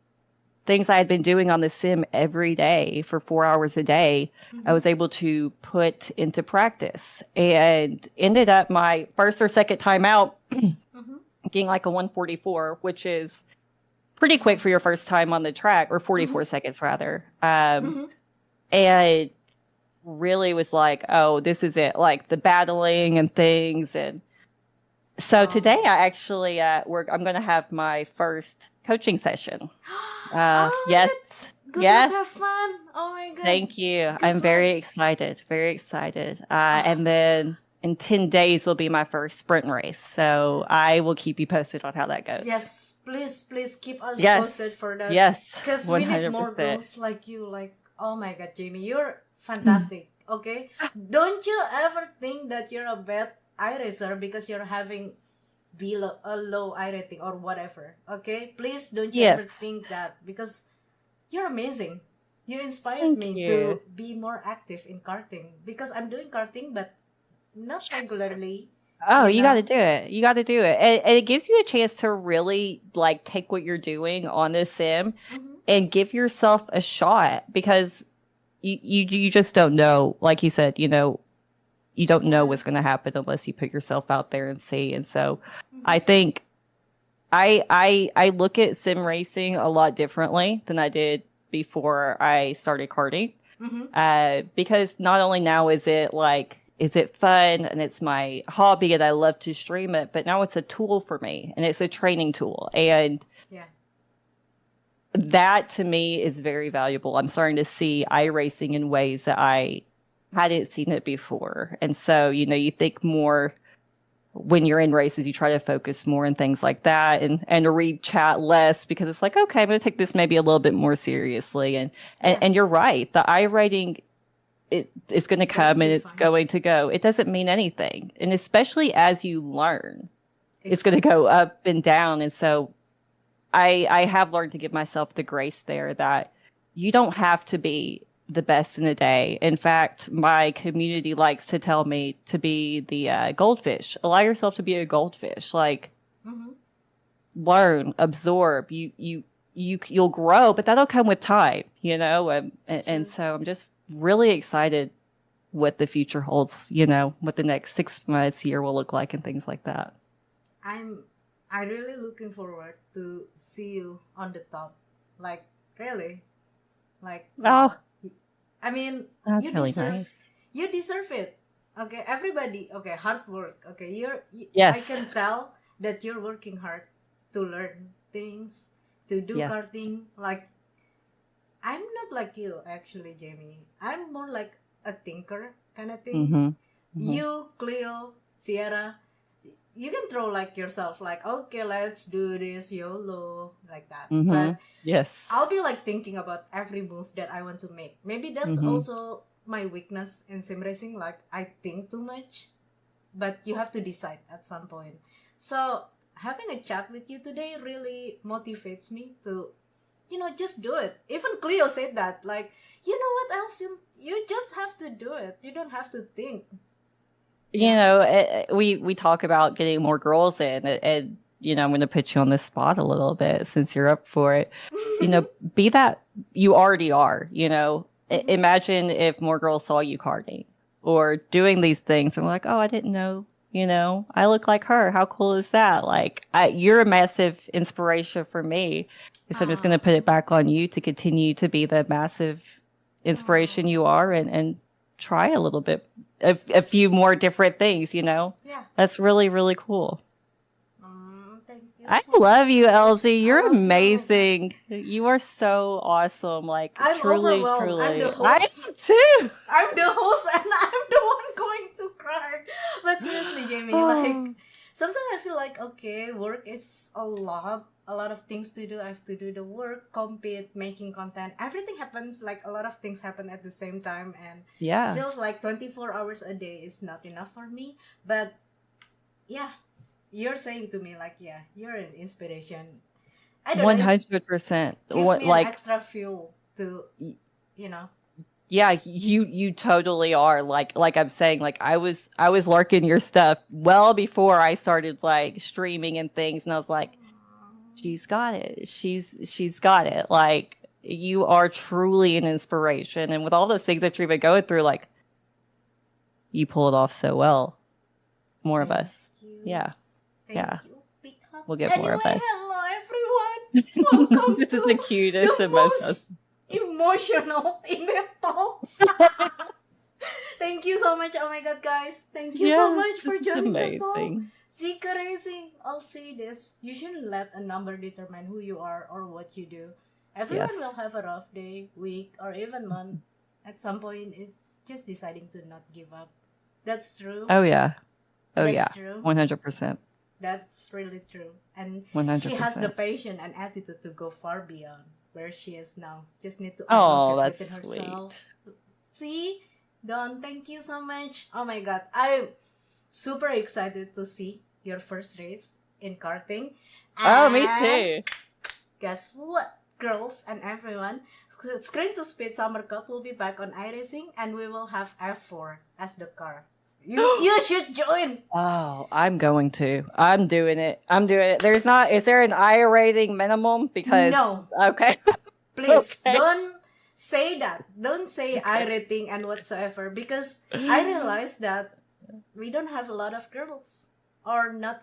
Speaker 3: Things I had been doing on the sim every day for 4 hours a day, I was able to put into practice and ended up my first or second time out getting like a 144, which is pretty quick for your first time on the track, or 44 seconds rather. And really was like, oh, this is it, like the battling and things. And so today I actually, I'm going to have my first coaching session. Yes.
Speaker 2: Good
Speaker 3: Yes.
Speaker 2: luck, have fun. Oh my god.
Speaker 3: Thank you.
Speaker 2: Good
Speaker 3: I'm
Speaker 2: luck.
Speaker 3: very excited. And then in 10 days will be my first sprint race. So I will keep you posted on how that goes.
Speaker 2: Yes, please keep us
Speaker 3: Yes.
Speaker 2: posted for that.
Speaker 3: Yes.
Speaker 2: Because we need more
Speaker 3: 100%.
Speaker 2: girls like you. Like, oh my god, Jayme, you're fantastic. Okay, don't you ever think that you're a bad iRacer because you're having a low I rating or whatever. Okay, please don't you ever
Speaker 3: Yes.
Speaker 2: think that, because you're amazing. You inspired
Speaker 3: Thank
Speaker 2: me
Speaker 3: you.
Speaker 2: to be more active in karting, because I'm doing karting but not regularly.
Speaker 3: Oh,
Speaker 2: You
Speaker 3: you
Speaker 2: know?
Speaker 3: got to do it. You got to do it. And it gives you a chance to really like take what you're doing on this sim and give yourself a shot, because you just don't know. Like you said, you don't know what's going to happen unless you put yourself out there and see. And so I think I look at sim racing a lot differently than I did before I started karting. Because not only now is it fun and it's my hobby and I love to stream it, but now it's a tool for me and it's a training tool. And that to me is very valuable. I'm starting to see iRacing in ways that I hadn't seen it before. And so, you think more when you're in races, you try to focus more on things like that and read chat less, because it's like, okay, I'm going to take this maybe a little bit more seriously. And you're right. The iWriting, it's going to come and it's going to go. It doesn't mean anything. And especially as you learn, it's going to go up and down. And so I have learned to give myself the grace there that you don't have to be the best in the day. In fact, my community likes to tell me to be the goldfish. Allow yourself to be a goldfish. Like, learn, absorb. You'll grow, but that'll come with time, And so I'm just really excited what the future holds, what the next 6 months, year will look like and things like that.
Speaker 2: I'm really looking forward to see you on the top. Like, really. Like,
Speaker 3: oh,
Speaker 2: I mean,
Speaker 3: that's
Speaker 2: you
Speaker 3: really
Speaker 2: deserve
Speaker 3: nice.
Speaker 2: You deserve it. Okay, everybody. Okay, hard work. Okay,
Speaker 3: Yes.
Speaker 2: I can tell that you're working hard to learn things, to do
Speaker 3: Yes.
Speaker 2: karting. Like, I'm not like you, actually, Jamie. I'm more like a thinker kind of thing.
Speaker 3: Mm-hmm. Mm-hmm.
Speaker 2: You, Cleo, Sierra, you can throw like yourself, like, okay, let's do this, YOLO, like that.
Speaker 3: Mm-hmm.
Speaker 2: But
Speaker 3: Yes.
Speaker 2: I'll be like thinking about every move that I want to make. Maybe that's
Speaker 3: Mm-hmm.
Speaker 2: also my weakness in sim racing. Like, I think too much, but you have to decide at some point. So having a chat with you today really motivates me to, just do it. Even Cleo said that, like, you know what else? You just have to do it. You don't have to think.
Speaker 3: You know, we talk about getting more girls in, and I'm going to put you on the spot a little bit since you're up for it. Be that you already are. Imagine if more girls saw you karting or doing these things and like, oh, I didn't know. I look like her. How cool is that? Like, you're a massive inspiration for me. So I'm just going to put it back on you to continue to be the massive inspiration you are, and try a little bit, a few more different things.
Speaker 2: Yeah.
Speaker 3: That's really, really cool.
Speaker 2: Thank you.
Speaker 3: I
Speaker 2: so
Speaker 3: love you,
Speaker 2: much.
Speaker 3: Elsie. You're
Speaker 2: I love you.
Speaker 3: amazing. You are so awesome. Like,
Speaker 2: I'm
Speaker 3: truly,
Speaker 2: overwhelmed. I'm
Speaker 3: truly.
Speaker 2: the host.
Speaker 3: I am too.
Speaker 2: I'm the host and I'm the one going to cry. But seriously, Jamie, like, sometimes I feel like, okay, work is a lot of things to do. I have to do the work, compete, making content. Everything happens, like a lot of things happen at the same time, and
Speaker 3: Yeah.
Speaker 2: feels like 24 hours a day is not enough for me. But yeah, you're saying to me, like, yeah, you're an inspiration. I don't know.
Speaker 3: 100%.
Speaker 2: Give
Speaker 3: What,
Speaker 2: me
Speaker 3: like,
Speaker 2: an extra fuel to,
Speaker 3: yeah, you totally are. Like I'm saying, like I was lurking your stuff well before I started like streaming and things, and I was like, she's got it. She's got it. Like, you are truly an inspiration, and with all those things that you've been going through, like, you pull it off so well. More of us. Yeah.
Speaker 2: Thank
Speaker 3: Yeah.
Speaker 2: you. Big hug.
Speaker 3: We'll get more of
Speaker 2: Anyway,
Speaker 3: us.
Speaker 2: hello everyone. Welcome
Speaker 3: This
Speaker 2: to
Speaker 3: is the cutest
Speaker 2: the
Speaker 3: and most
Speaker 2: most emotional INIT Talks. Thank you so much. Oh my god, guys. Thank you so much for
Speaker 3: this is
Speaker 2: joining the talk.
Speaker 3: amazing.
Speaker 2: Zika Racing, I'll say this. You shouldn't let a number determine who you are or what you do. Everyone
Speaker 3: Yes.
Speaker 2: will have a rough day, week, or even month. At some point, it's just deciding to not give up. That's true.
Speaker 3: Oh yeah. Oh
Speaker 2: That's
Speaker 3: yeah.
Speaker 2: true.
Speaker 3: 100%.
Speaker 2: That's really true. And
Speaker 3: 100%.
Speaker 2: she has the patience and attitude to go far beyond where she is now. Just need to
Speaker 3: Oh,
Speaker 2: unlock it
Speaker 3: that's
Speaker 2: within
Speaker 3: sweet.
Speaker 2: herself. See? Don, thank you so much. Oh my god. I'm super excited to see your first race in karting.
Speaker 3: Oh, me
Speaker 2: And
Speaker 3: too.
Speaker 2: guess what? Girls and everyone, Screen to Speed Summer Cup will be back on iRacing, and we will have F4 as the car. You should join.
Speaker 3: Oh, I'm going to. I'm doing it. Is there an I rating minimum? Because
Speaker 2: No.
Speaker 3: Okay.
Speaker 2: Please
Speaker 3: Okay.
Speaker 2: don't say that. Don't say I rating and whatsoever, because I realized that we don't have a lot of girls, or not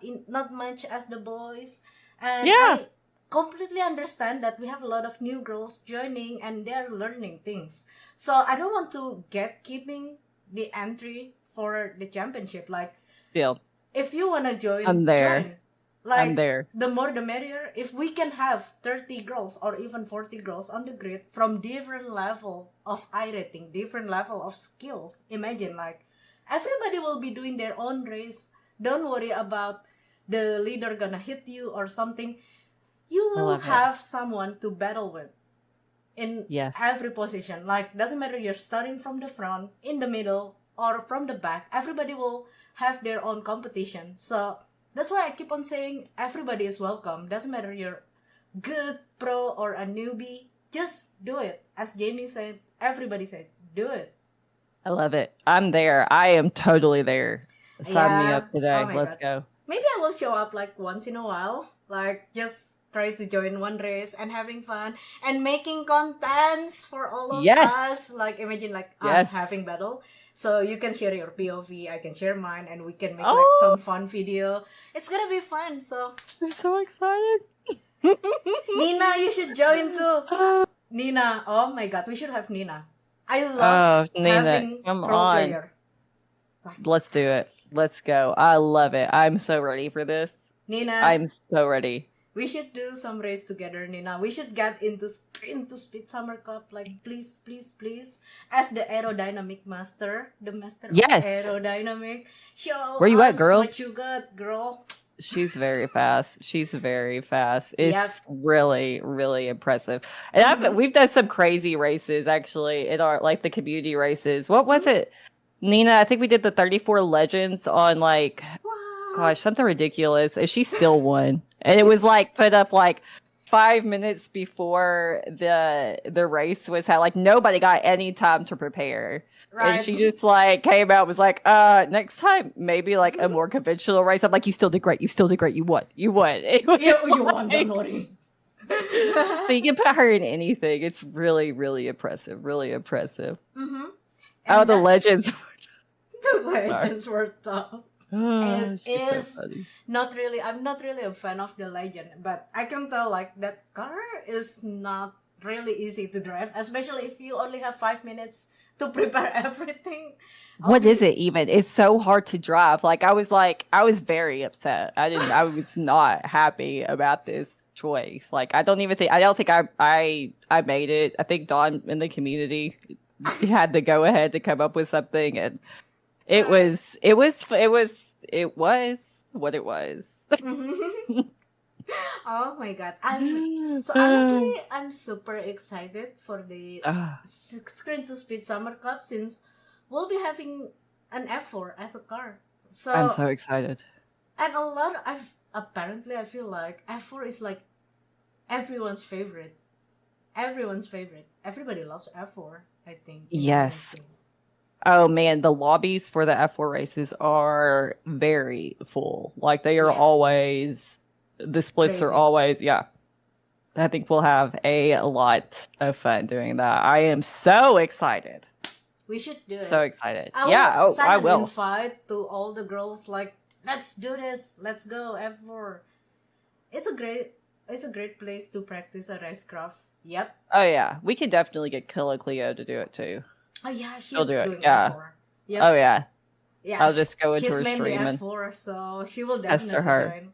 Speaker 2: much as the boys, and
Speaker 3: Yeah.
Speaker 2: I completely understand that we have a lot of new girls joining and they're learning things. So I don't want to get keeping the entry for the championship. Like,
Speaker 3: Deal.
Speaker 2: if you wanna join,
Speaker 3: I'm there.
Speaker 2: join. Like,
Speaker 3: I'm there.
Speaker 2: the more the merrier. If we can have 30 girls or even 40 girls on the grid from different level of iRating, different level of skills, imagine, like, everybody will be doing their own race. Don't worry about the leader gonna hit you or something. You will
Speaker 3: Love it.
Speaker 2: have someone to battle with in
Speaker 3: Yes.
Speaker 2: every position. Like, doesn't matter you're starting from the front, in the middle, or from the back. Everybody will have their own competition. So that's why I keep on saying everybody is welcome. Doesn't matter you're good, pro, or a newbie. Just do it. As Jamie said, everybody said, do it.
Speaker 3: I love it. I'm there. I am totally there. Sign me
Speaker 2: Yeah.
Speaker 3: up today.
Speaker 2: Oh my
Speaker 3: Let's
Speaker 2: God.
Speaker 3: go.
Speaker 2: Maybe I will show up like once in a while. Like, just try to join one race and having fun and making contents for all of
Speaker 3: Yes.
Speaker 2: us. Like, imagine like
Speaker 3: Yes.
Speaker 2: us having battle. So you can share your POV, I can share mine, and we can make
Speaker 3: Oh.
Speaker 2: like some fun video. It's gonna be fun. So
Speaker 3: I'm so excited.
Speaker 2: Nina, you should join too.
Speaker 3: Oh,
Speaker 2: Nina, oh my god, we should have Nina. I love
Speaker 3: Nina,
Speaker 2: having
Speaker 3: come
Speaker 2: pro
Speaker 3: on.
Speaker 2: player.
Speaker 3: Let's do it. Let's go. I love it. I'm so ready for this.
Speaker 2: Nina,
Speaker 3: I'm so ready.
Speaker 2: We should do some race together, Nina. We should get into Screen to Speed Summer Cup. Like, please, please, please. As the aerodynamic master, the master of
Speaker 3: Yes.
Speaker 2: aerodynamic, show
Speaker 3: Where you at,
Speaker 2: us
Speaker 3: girl?
Speaker 2: what you got, girl.
Speaker 3: She's very fast. She's very fast. It's
Speaker 2: Yep.
Speaker 3: really, really impressive. And
Speaker 2: Mhm.
Speaker 3: we've done some crazy races actually in our like the community races. What was it, Nina? I think we did the 34 Legends on like,
Speaker 2: Wow.
Speaker 3: gosh, something ridiculous. And she still won. And it was like put up like 5 minutes before the race was had. Like nobody got any time to prepare.
Speaker 2: Right.
Speaker 3: And she just like came out, was like, next time maybe like a more conventional race. I'm like, you still did great. You still did great. You won. You won. It was
Speaker 2: you won,
Speaker 3: like-
Speaker 2: don't worry.
Speaker 3: so you can put her in anything. It's really, really impressive. Really impressive.
Speaker 2: Mm-hmm.
Speaker 3: Oh, the legends.
Speaker 2: The legends were tough. And
Speaker 3: She's so
Speaker 2: is
Speaker 3: funny.
Speaker 2: I'm not really a fan of the legend, but I can tell like that car is not really easy to drive, especially if you only have 5 minutes to prepare everything.
Speaker 3: What is it even? It's so hard to drive. I was very upset. I was not happy about this choice. Like I don't think I made it. I think Dawn in the community had to go ahead to come up with something, and it was what it was.
Speaker 2: Oh my god. I'm super excited for the Screen to Speed Summer Cup since we'll be having an F4 as a car. So
Speaker 3: I'm so excited.
Speaker 2: and apparently I feel like F4 is like everyone's favorite. Everyone's favorite. Everybody loves F4, I think.
Speaker 3: Yes. Oh man, the lobbies for the F4 races are very full. Like they are always, the splits are
Speaker 2: Crazy.
Speaker 3: always, yeah. I think we'll have a lot of fun doing that. I am so excited.
Speaker 2: We should do it.
Speaker 3: So excited.
Speaker 2: I
Speaker 3: I will.
Speaker 2: invite to all the girls like, let's do this. Let's go F4. It's a great place to practice a racecraft. Yep.
Speaker 3: Oh yeah, we can definitely get Killa Cleo to do it too.
Speaker 2: Oh yeah, she's
Speaker 3: She'll do it,
Speaker 2: doing
Speaker 3: yeah.
Speaker 2: F4. Yep.
Speaker 3: Oh yeah,
Speaker 2: Yeah,
Speaker 3: I'll just go into
Speaker 2: she's
Speaker 3: her
Speaker 2: mainly
Speaker 3: stream and
Speaker 2: F4, so she will
Speaker 3: Test
Speaker 2: definitely
Speaker 3: her.
Speaker 2: join.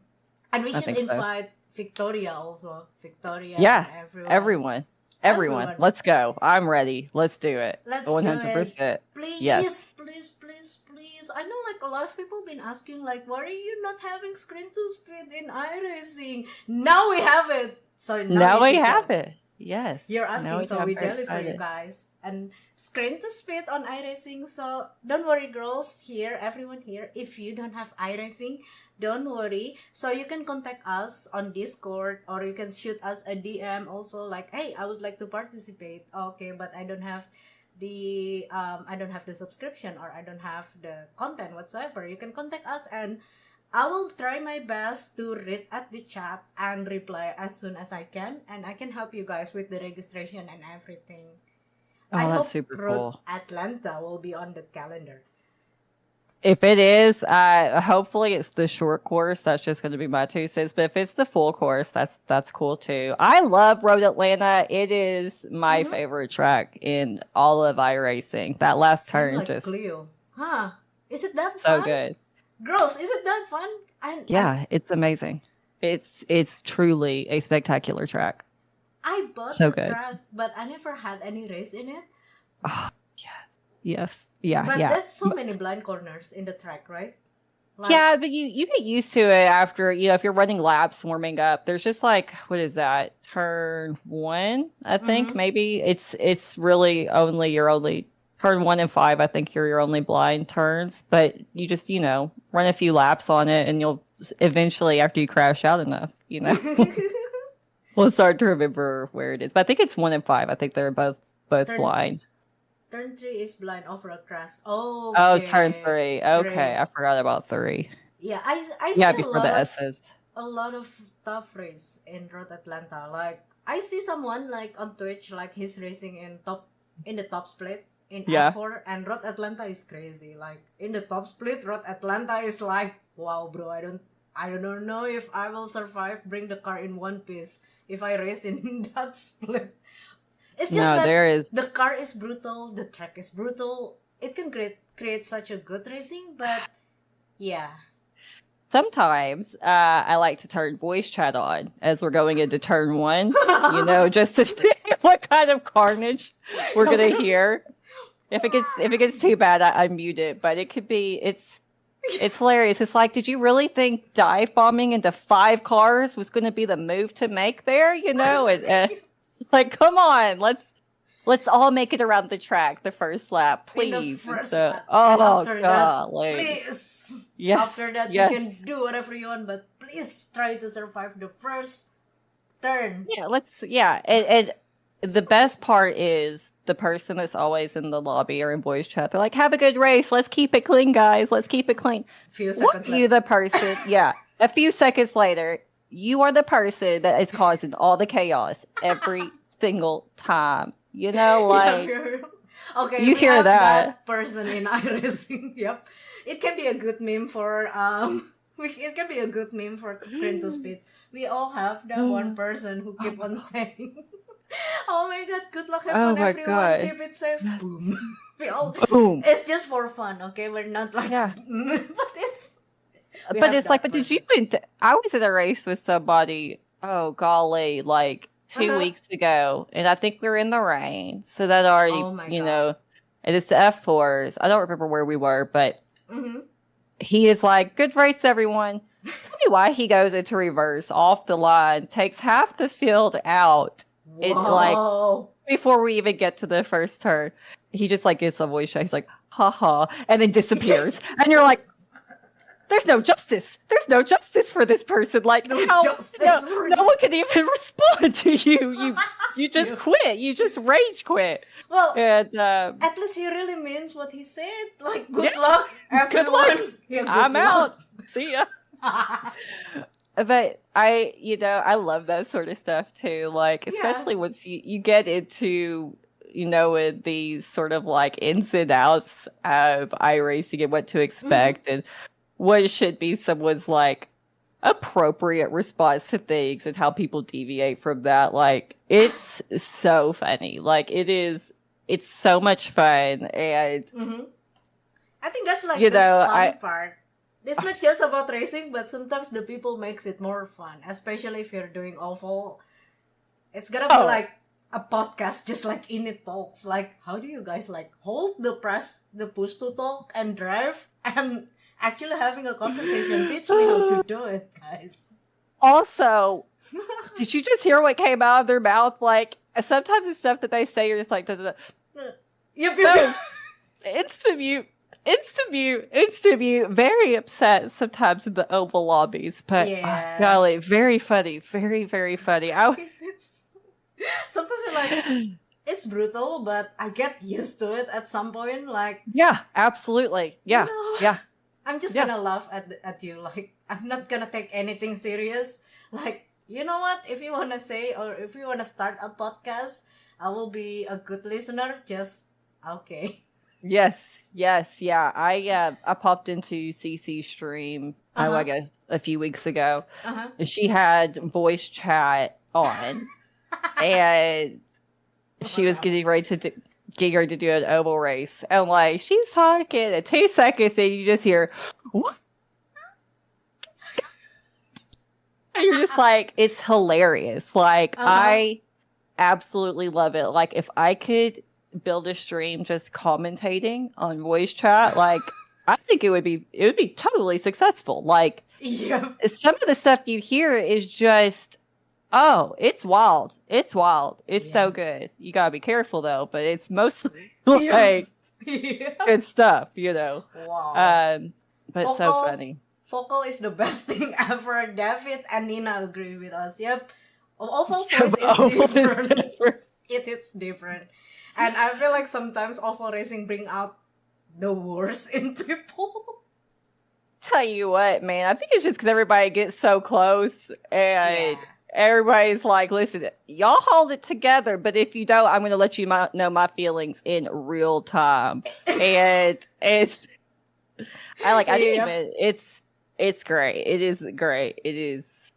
Speaker 2: And we
Speaker 3: I
Speaker 2: should
Speaker 3: think so.
Speaker 2: invite Victoria also. Victoria.
Speaker 3: Yeah,
Speaker 2: And
Speaker 3: everyone.
Speaker 2: Everyone.
Speaker 3: Let's go. I'm ready. Let's do it.
Speaker 2: Let's do
Speaker 3: 100%.
Speaker 2: Please,
Speaker 3: Yes.
Speaker 2: please, please, please. I know like a lot of people been asking like, why are you not having Screen to Speed in iRacing? Now we have it. So
Speaker 3: Now
Speaker 2: you
Speaker 3: we
Speaker 2: should
Speaker 3: have
Speaker 2: go.
Speaker 3: it. Yes.
Speaker 2: You're
Speaker 3: Now
Speaker 2: asking, so
Speaker 3: I'm
Speaker 2: we
Speaker 3: very
Speaker 2: deliver you
Speaker 3: excited.
Speaker 2: guys. And Screen to Speed on iRacing. So don't worry, girls here, everyone here. If you don't have iRacing, don't worry. So you can contact us on Discord, or you can shoot us a DM also like, hey, I would like to participate. Okay, but I don't have the subscription, or I don't have the content whatsoever. You can contact us, and I will try my best to read at the chat and reply as soon as I can, and I can help you guys with the registration and everything.
Speaker 3: Oh,
Speaker 2: I
Speaker 3: that's
Speaker 2: hope
Speaker 3: super
Speaker 2: Road
Speaker 3: cool.
Speaker 2: Atlanta will be on the calendar.
Speaker 3: If it is, hopefully it's the short course. That's just going to be my 2 cents. But if it's the full course, that's cool too. I love Road Atlanta. It is my favorite track in all of iRacing. That last
Speaker 2: Seem
Speaker 3: turn
Speaker 2: like
Speaker 3: just
Speaker 2: Cleo. Huh? Is it that
Speaker 3: so
Speaker 2: fun?
Speaker 3: good.
Speaker 2: Girls, is it that fun?
Speaker 3: Yeah, it's amazing. It's truly a spectacular track.
Speaker 2: I bought
Speaker 3: So
Speaker 2: the
Speaker 3: good.
Speaker 2: track, but I never had any race in it.
Speaker 3: Oh, yes. Yeah,
Speaker 2: But
Speaker 3: yeah.
Speaker 2: there's so many blind corners in the track, right? Like,
Speaker 3: Yeah, but you get used to it after, if you're running laps, warming up. There's just like, what is that? Turn 1, I think, maybe. It's really only turn 1 and 5, I think you're your only blind turns. But you just, run a few laps on it, and you'll eventually, after you crash out enough, we'll start to remember where it is. But I think it's 1 and 5. I think they're both blind.
Speaker 2: Turn 3 is blind over a crash. Oh,
Speaker 3: Oh, turn 3. Okay, I forgot about 3.
Speaker 2: Yeah, I
Speaker 3: Yeah,
Speaker 2: see
Speaker 3: before the S's.
Speaker 2: a lot of tough race in Road Atlanta. Like I see someone like on Twitch, like he's racing in the top split in F4, and Road Atlanta is crazy. Like in the top split, Road Atlanta is like, wow, bro, I don't know if I will survive. Bring the car in one piece if I race in that split. It's just that the car is brutal, the track is brutal. It can create such a good racing, but yeah.
Speaker 3: sometimes I like to turn voice chat on as we're going into turn 1, just to see what kind of carnage we're gonna hear. If it gets too bad, I mute it. But it could be it's hilarious. It's like, did you really think dive bombing into 5 cars was going to be the move to make there? Like, come on, let's all make it around the track the first lap, please.
Speaker 2: After that,
Speaker 3: golly.
Speaker 2: please.
Speaker 3: Yes.
Speaker 2: After that, you can do whatever you want, but please try to survive the first turn.
Speaker 3: Yeah, and the best part is the person that's always in the lobby or in voice chat. They're like, "Have a good race. Let's keep it clean, guys. Let's keep it clean."
Speaker 2: Few seconds
Speaker 3: you the person? Yeah, a few seconds later, you are the person that is causing all the chaos every single time. Like
Speaker 2: okay,
Speaker 3: you hear that
Speaker 2: person in iRacing. Yep, it can be a good meme for It can be a good meme for Screen to Speed. We all have that one person who keep on saying, "Oh my god, good luck, have fun, everyone.
Speaker 3: God.
Speaker 2: Keep it safe." Boom. We all.
Speaker 3: Boom.
Speaker 2: It's just for fun, okay? We're not like.
Speaker 3: Yeah.
Speaker 2: But it's.
Speaker 3: But did you? I was in a race with somebody. Oh golly, like 2 weeks ago, and I think we were in the rain, so that already, and it's the F4s. I don't remember where we were, but he is like, "Good race, everyone." Tell me why he goes into reverse off the line, takes half the field out. It before we even get to the first turn, he just like gets a voice shot. He's like, "Ha ha," and then disappears, and you're like, "There's no justice. There's no justice for this person. Like, no one can even respond to you. You just quit. You just rage quit."
Speaker 2: Well,
Speaker 3: and
Speaker 2: at least he really means what he said. Like, good luck, everyone.
Speaker 3: Good luck.
Speaker 2: Yeah,
Speaker 3: I'm out. See ya. But I love that sort of stuff too. Like, especially once you get into, with these sort of like ins and outs of iRacing and what to expect and what should be someone's like appropriate response to things and how people deviate from that. Like, it's so funny. Like, it's so much fun. And
Speaker 2: I think that's like the fun part. It's not just about racing, but sometimes the people makes it more fun, especially if you're doing awful. It's gonna be like a podcast, just like INIT Talks. Like, how do you guys like hold the push to talk and drive and actually having a conversation? Teach me how to do it, guys.
Speaker 3: Also, did you just hear what came out of their mouth? Like, sometimes the stuff that they say, you're just like,
Speaker 2: Yep.
Speaker 3: Insta-mute. Very upset sometimes in the oval lobbies, but golly, very funny, very, very funny.
Speaker 2: Sometimes you're like, it's brutal, but I get used to it at some point. Like,
Speaker 3: yeah, absolutely, yeah, yeah.
Speaker 2: I'm just gonna laugh at you. Like, I'm not gonna take anything serious. Like, you know what? If you wanna say or if you wanna start a podcast, I will be a good listener. Just okay.
Speaker 3: Yes, yeah. I popped into CC's stream, I guess a few weeks ago, and she had voice chat on, and she was getting ready to do an oval race, and like she's talking, in 2 seconds, and you just hear, "What?" And you're just like, it's hilarious. Like, I absolutely love it. Like, if I could build a stream just commentating on voice chat, like, I think it would be totally successful. Like, some of the stuff you hear is just, it's wild. It's so good. You gotta be careful though, but it's mostly like good stuff,
Speaker 2: Wow.
Speaker 3: But Focal, so funny.
Speaker 2: Focal is the best thing ever. David and Nina agree with us. Yep. Oval voice is different. It's different. And I feel like sometimes oval racing bring out the worst in people.
Speaker 3: Tell you what, man, I think it's just because everybody gets so close and everybody's like, "Listen, y'all hold it together, but if you don't, I'm going to let you know my feelings in real time." And it's great. It is great. It's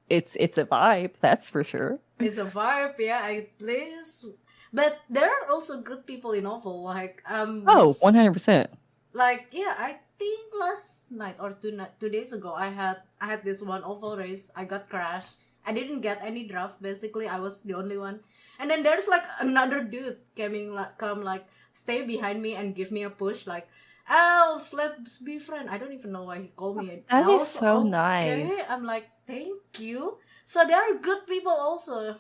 Speaker 3: a vibe, that's for sure.
Speaker 2: It's a vibe, at least. But there are also good people in oval, like
Speaker 3: 100%.
Speaker 2: Like, yeah, I think last night or 2 days ago, I had this one oval race. I got crashed. I didn't get any draft. Basically, I was the only one. And then there's like another dude come like stay behind me and give me a push. Like, Elz, let's be friend. I don't even know why he called me
Speaker 3: That is
Speaker 2: Elz.
Speaker 3: so nice.
Speaker 2: Okay, I'm like, thank you. So there are good people also.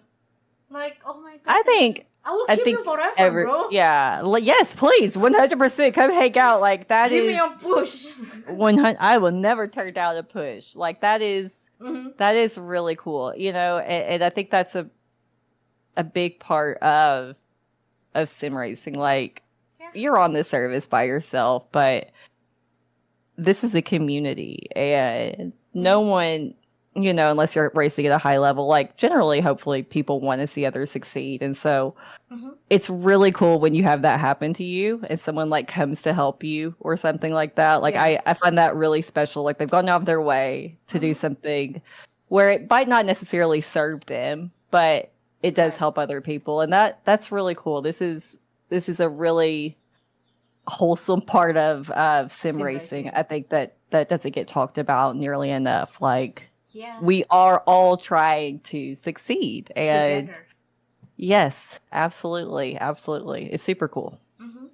Speaker 2: Like, oh my god.
Speaker 3: I think
Speaker 2: I will keep you forever, bro.
Speaker 3: yeah, yes, please, 100% come hang out. Like that
Speaker 2: Give
Speaker 3: is
Speaker 2: me a push.
Speaker 3: 100. I will never turn down a push. Like that is
Speaker 2: Mhm.
Speaker 3: that is really cool, and I think that's a big part of sim racing. Like
Speaker 2: Yeah.
Speaker 3: you're on this service by yourself, but this is a community, and no one, unless you're racing at a high level, like generally, hopefully, people want to see others succeed, and so
Speaker 2: Mhm.
Speaker 3: it's really cool when you have that happen to you and someone like comes to help you or something like that. Like
Speaker 2: Yeah.
Speaker 3: I find that really special. Like they've gone out of their way to do
Speaker 2: Mhm.
Speaker 3: something where it might not necessarily serve them, but it does
Speaker 2: Right.
Speaker 3: help other people, and that's really cool. This is a really wholesome part of sim
Speaker 2: Sim
Speaker 3: racing.
Speaker 2: racing.
Speaker 3: I think that doesn't get talked about nearly enough. Like
Speaker 2: Yeah.
Speaker 3: we are all trying to succeed, and
Speaker 2: Together.
Speaker 3: yes, absolutely, it's super cool.
Speaker 2: Mm-hmm.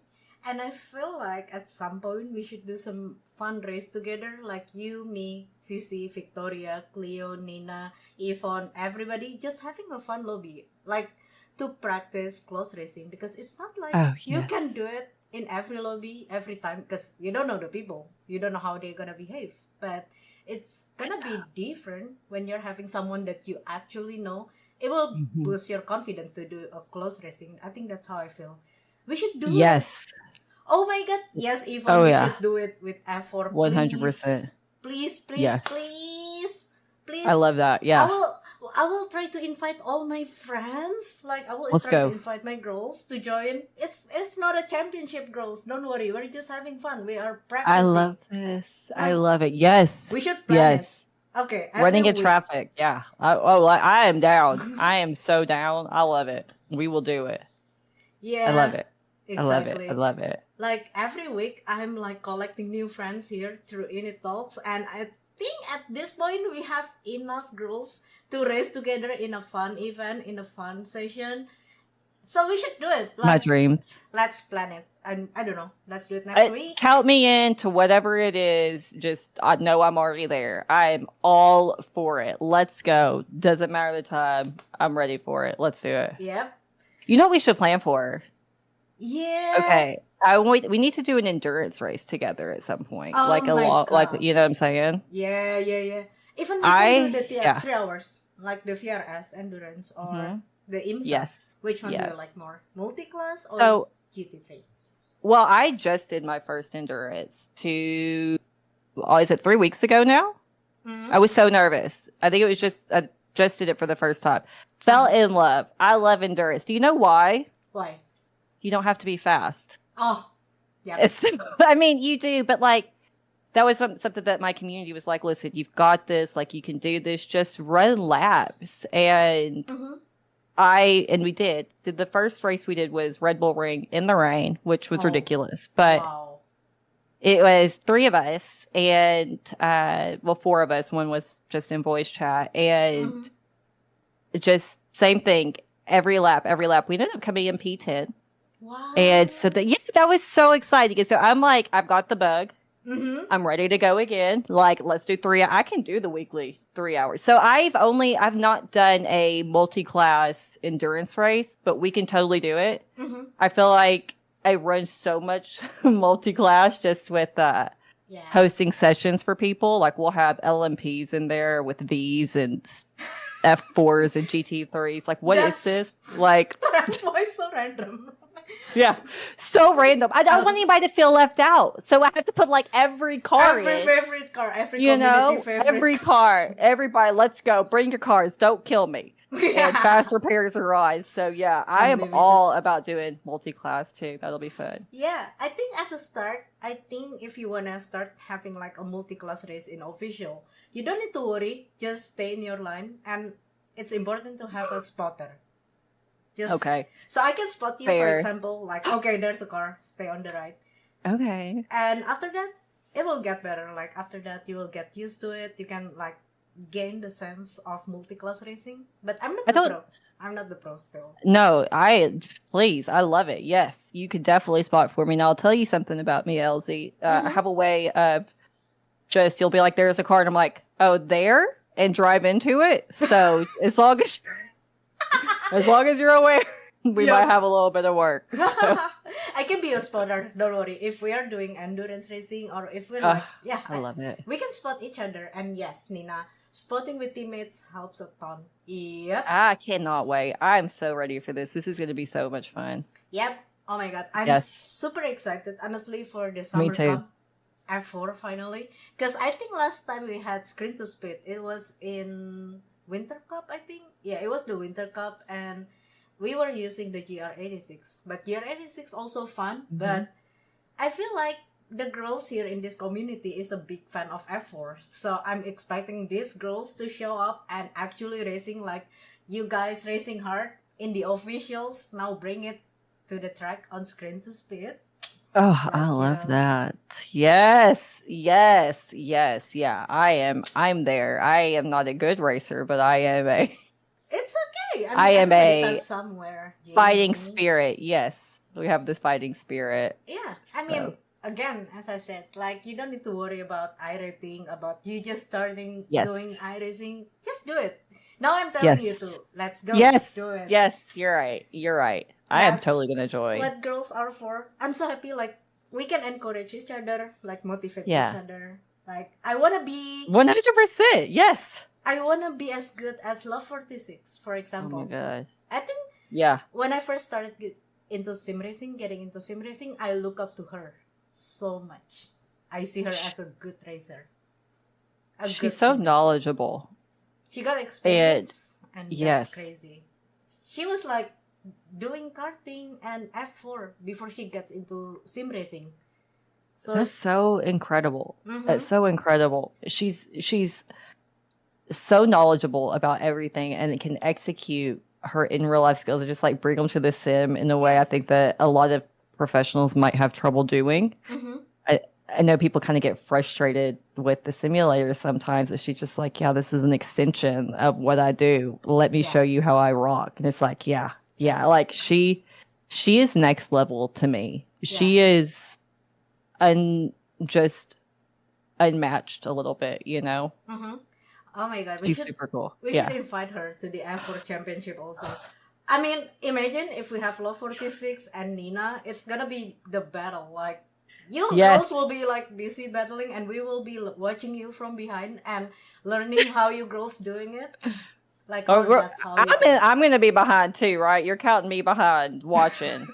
Speaker 2: And I feel like at some point we should do some fun race together, like you, me, Sisi, Victoria, Cleo, Nina, Yvonne, everybody, just having a fun lobby, like to practice close racing, because it's not like
Speaker 3: Oh
Speaker 2: you
Speaker 3: yes.
Speaker 2: can do it in every lobby every time, because you don't know the people, you don't know how they're gonna behave, but it's gonna be different when you're having someone that you actually know. It will
Speaker 3: Mhm.
Speaker 2: boost your confidence to do a close racing. I think that's how I feel. We should do it.
Speaker 3: Yes.
Speaker 2: Oh my god, yes, Yvonne,
Speaker 3: Oh
Speaker 2: we
Speaker 3: yeah.
Speaker 2: should do it with F4,
Speaker 3: 100%.
Speaker 2: please, please,
Speaker 3: Yes.
Speaker 2: please, please.
Speaker 3: I love that. Yeah.
Speaker 2: I will try to invite all my friends. Like I will
Speaker 3: Let's
Speaker 2: try to
Speaker 3: go.
Speaker 2: invite my girls to join. It's not a championship, girls. Don't worry, we're just having fun. We are practicing.
Speaker 3: I love this. I
Speaker 2: Like,
Speaker 3: love it. Yes.
Speaker 2: we should plan it.
Speaker 3: Yes.
Speaker 2: Okay,
Speaker 3: Running
Speaker 2: every
Speaker 3: in
Speaker 2: week.
Speaker 3: traffic. Yeah. I am down. I am so down. I love it. We will do it.
Speaker 2: Yeah,
Speaker 3: I love it.
Speaker 2: exactly.
Speaker 3: I love it.
Speaker 2: Like every week, I'm like collecting new friends here through INIT Talks, and I think at this point we have enough girls to race together in a fun event, in a fun session. So we should do it.
Speaker 3: My
Speaker 2: Like,
Speaker 3: dreams.
Speaker 2: let's plan it. I don't know. Let's do it next week.
Speaker 3: Count me in to whatever it is. Just I know I'm already there. I'm all for it. Let's go. Doesn't matter the time. I'm ready for it. Let's do it.
Speaker 2: Yep.
Speaker 3: You know what we should plan for?
Speaker 2: Yeah.
Speaker 3: Okay. We need to do an endurance race together at some point.
Speaker 2: Oh
Speaker 3: like a
Speaker 2: my
Speaker 3: long, like
Speaker 2: God.
Speaker 3: you know what I'm saying?
Speaker 2: Yeah. Even we can do the
Speaker 3: yeah.
Speaker 2: 3 hours, like the VRS endurance or
Speaker 3: Mhm.
Speaker 2: the IMSA.
Speaker 3: Yes.
Speaker 2: Which one do
Speaker 3: Yes.
Speaker 2: you like more? Multi-class or
Speaker 3: So,
Speaker 2: GT3?
Speaker 3: well, I just did my first endurance is it 3 weeks ago now?
Speaker 2: Mhm.
Speaker 3: I was so nervous. I think it was I just did it for the first time. Fell in love. I love endurance. Do you know why?
Speaker 2: Why?
Speaker 3: You don't have to be fast.
Speaker 2: Oh, yeah.
Speaker 3: I mean, you do, but like that was something that my community was like, listen, you've got this, like you can do this, just run laps. And
Speaker 2: Mhm.
Speaker 3: we did. The first race we did was Red Bull Ring in the rain, which was
Speaker 2: Oh,
Speaker 3: ridiculous. But
Speaker 2: wow.
Speaker 3: it was 3 of us and 4 of us. One was just in voice chat, and
Speaker 2: Mhm.
Speaker 3: just same thing every lap. We ended up coming in P10.
Speaker 2: Wow.
Speaker 3: And so that was so exciting. And so I'm like, I've got the bug.
Speaker 2: Mhm.
Speaker 3: I'm ready to go again. Like, let's do 3. I can do the weekly 3 hours. So I've not done a multi-class endurance race, but we can totally do it.
Speaker 2: Mhm.
Speaker 3: I feel like I run so much multi-class just with
Speaker 2: Yeah.
Speaker 3: hosting sessions for people. Like we'll have LMPs in there with Vs and F4s and GT3s. Like, what is this? Like,
Speaker 2: Why so random?
Speaker 3: yeah, so random. I don't want anybody to feel left out, so I have to put like every car
Speaker 2: Every
Speaker 3: in.
Speaker 2: favorite car, every
Speaker 3: You
Speaker 2: community
Speaker 3: know,
Speaker 2: favorite.
Speaker 3: every car, everybody. Let's go. Bring your cars. Don't kill me.
Speaker 2: Yeah.
Speaker 3: And fast repairs arise. So yeah, I am
Speaker 2: Unlimited.
Speaker 3: all about doing multi-class too. That'll be fun.
Speaker 2: Yeah, I think as a start, I think if you wanna start having like a multi-class race in official, you don't need to worry. Just stay in your line, and it's important to have a spotter. Just
Speaker 3: Okay.
Speaker 2: So I can spot you, for
Speaker 3: Fair.
Speaker 2: example, like, okay, there's a car, stay on the right.
Speaker 3: Okay.
Speaker 2: And after that, it will get better. Like after that, you will get used to it. You can like gain the sense of multi-class racing. But I'm not
Speaker 3: I
Speaker 2: the
Speaker 3: don't.
Speaker 2: pro. I'm not the pro still.
Speaker 3: No, please, I love it. Yes, you could definitely spot for me. Now, I'll tell you something about me, LZ. I
Speaker 2: Mm-hmm.
Speaker 3: have a way of just, you'll be like, there's a car, and I'm like, oh, there? And drive into it. So as long as you're aware, we
Speaker 2: Yeah.
Speaker 3: might have a little bit of work. So,
Speaker 2: I can be your spotter. Don't worry. If we are doing endurance racing or if we're like, yeah,
Speaker 3: I love it.
Speaker 2: we can spot each other. And yes, Nina, spotting with teammates helps a ton. Yep.
Speaker 3: I cannot wait. I'm so ready for this. This is going to be so much fun.
Speaker 2: Yep. Oh my god. I'm
Speaker 3: Yes.
Speaker 2: super excited, honestly, for the
Speaker 3: Me
Speaker 2: Summer
Speaker 3: too.
Speaker 2: Cup F4 finally. Because I think last time we had Screen to Speed, it was in Winter Cup, I think. Yeah, it was the Winter Cup. And we were using the GR86. But GR86 also fun.
Speaker 3: Mhm.
Speaker 2: But I feel like the girls here in this community is a big fan of F4. So I'm expecting these girls to show up and actually racing like you guys racing hard in the officials. Now bring it to the track on Screen to Speed.
Speaker 3: Oh,
Speaker 2: But,
Speaker 3: I
Speaker 2: you
Speaker 3: love
Speaker 2: know.
Speaker 3: that. Yes, yes, yes. Yeah, I'm there. I am not a good racer, but I am a
Speaker 2: It's okay.
Speaker 3: I am
Speaker 2: everybody
Speaker 3: a
Speaker 2: starts somewhere.
Speaker 3: fighting
Speaker 2: Jamie.
Speaker 3: spirit. Yes, we have this fighting spirit.
Speaker 2: Yeah, I mean, again, as I said, like you don't need to worry about iRacing, about you just starting
Speaker 3: Yes.
Speaker 2: doing iRacing. Just do it. Now I'm telling you
Speaker 3: Yes.
Speaker 2: to. Let's go.
Speaker 3: Yes,
Speaker 2: Do it.
Speaker 3: yes, you're right. You're right. I am
Speaker 2: That's
Speaker 3: totally gonna join.
Speaker 2: what girls are for. I'm so happy. Like we can encourage each other, like motivate
Speaker 3: Yeah.
Speaker 2: each other. Like I wanna be,
Speaker 3: 100%. Yes.
Speaker 2: I wanna be as good as Love 46, for
Speaker 3: Oh
Speaker 2: example.
Speaker 3: my god.
Speaker 2: I think
Speaker 3: Yeah.
Speaker 2: when I first started into sim racing, getting into sim racing, I look up to her so much. I see her as a good racer. A good
Speaker 3: She's so
Speaker 2: sim racer.
Speaker 3: knowledgeable.
Speaker 2: She got experience, and
Speaker 3: yes.
Speaker 2: that's crazy. She was like doing karting and F4 before she gets into sim racing. So
Speaker 3: That's so incredible.
Speaker 2: Mhm.
Speaker 3: That's so incredible. She's so knowledgeable about everything and can execute her in real life skills and just like bring them to the sim in a way I think that a lot of professionals might have trouble doing.
Speaker 2: Mhm.
Speaker 3: I know people kind of get frustrated with the simulators sometimes. That she's just like, yeah, this is an extension of what I do. Let me
Speaker 2: Yeah.
Speaker 3: show you how I rock. And it's like, yeah,
Speaker 2: Yes.
Speaker 3: like she is next level to me. She is just unmatched a little bit, you know?
Speaker 2: Mhm. Oh my god,
Speaker 3: She's super cool.
Speaker 2: we
Speaker 3: Yeah.
Speaker 2: should invite her to the F4 championship also. I mean, imagine if we have Love 46 and Nina, it's gonna be the battle. Like, you
Speaker 3: Yes.
Speaker 2: girls will be like busy battling, and we will be watching you from behind and learning how you girls doing it. Like,
Speaker 3: Oh,
Speaker 2: that's how you do it.
Speaker 3: I'm gonna be behind too, right? You're counting me behind, watching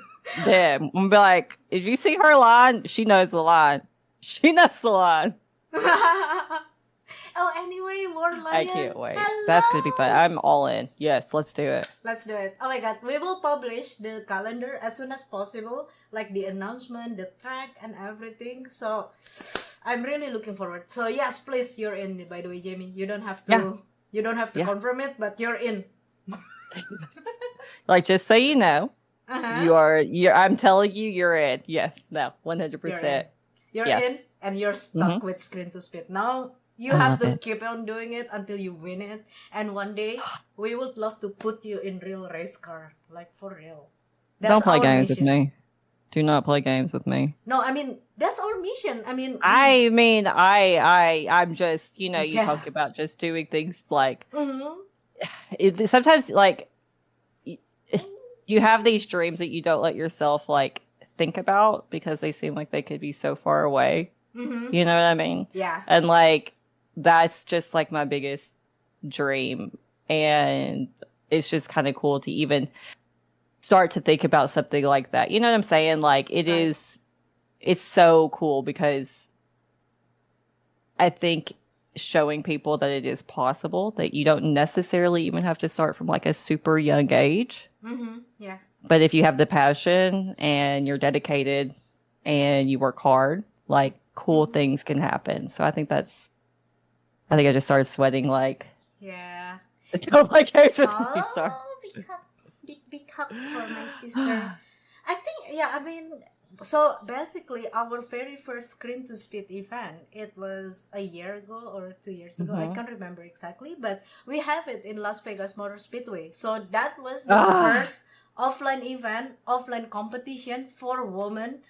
Speaker 3: them. I'm gonna be like, did you see her line? She knows the line. She knows the line.
Speaker 2: Oh, anyway, more lion.
Speaker 3: I can't wait.
Speaker 2: Hello!
Speaker 3: That's gonna be fun. I'm all in. Yes, let's do it.
Speaker 2: Let's do it. Oh my god, we will publish the calendar as soon as possible, like the announcement, the track, and everything. So I'm really looking forward. So yes, please, you're in. By the way, Jamie, you don't have to.
Speaker 3: Yeah.
Speaker 2: You don't have to
Speaker 3: Yeah.
Speaker 2: confirm it, but you're in.
Speaker 3: Like, just so you know,
Speaker 2: Uh-huh.
Speaker 3: you're. I'm telling you, you're in. Yes, no, 100%.
Speaker 2: You're
Speaker 3: Yes.
Speaker 2: in, and you're stuck
Speaker 3: Mhm.
Speaker 2: with Screen to Speed. Now you
Speaker 3: I
Speaker 2: have
Speaker 3: love
Speaker 2: to
Speaker 3: it.
Speaker 2: keep on doing it until you win it. And one day we would love to put you in real race car, like for real.
Speaker 3: Don't play
Speaker 2: our
Speaker 3: games with
Speaker 2: mission.
Speaker 3: me. Do not play games with me.
Speaker 2: No, I mean that's our mission. I mean,
Speaker 3: I mean, I'm just, you
Speaker 2: Yeah.
Speaker 3: talk about just doing things like
Speaker 2: Mhm.
Speaker 3: sometimes like you have these dreams that you don't let yourself like think about because they seem like they could be so far away.
Speaker 2: Mhm.
Speaker 3: You know what I mean?
Speaker 2: Yeah.
Speaker 3: And like that's just like my biggest dream, and it's just kind of cool to even start to think about something like that. You know what I'm saying? Like
Speaker 2: Right.
Speaker 3: it's so cool because I think showing people that it is possible, that you don't necessarily even have to start from like a super young age.
Speaker 2: Mhm. Yeah.
Speaker 3: But if you have the passion and you're dedicated and you work hard, like cool
Speaker 2: Mhm.
Speaker 3: things can happen. So I think I just started sweating like
Speaker 2: Yeah.
Speaker 3: don't like games with me. Sorry.
Speaker 2: Oh, big hug for my sister. I think, yeah, I mean, So basically, our very first Screen to Speed event, it was a year ago or 2 years ago. I
Speaker 3: Mm-hmm.
Speaker 2: can't remember exactly, but we have it in Las Vegas Motor Speedway. So that was the
Speaker 3: Ah,
Speaker 2: first offline event, offline competition for women.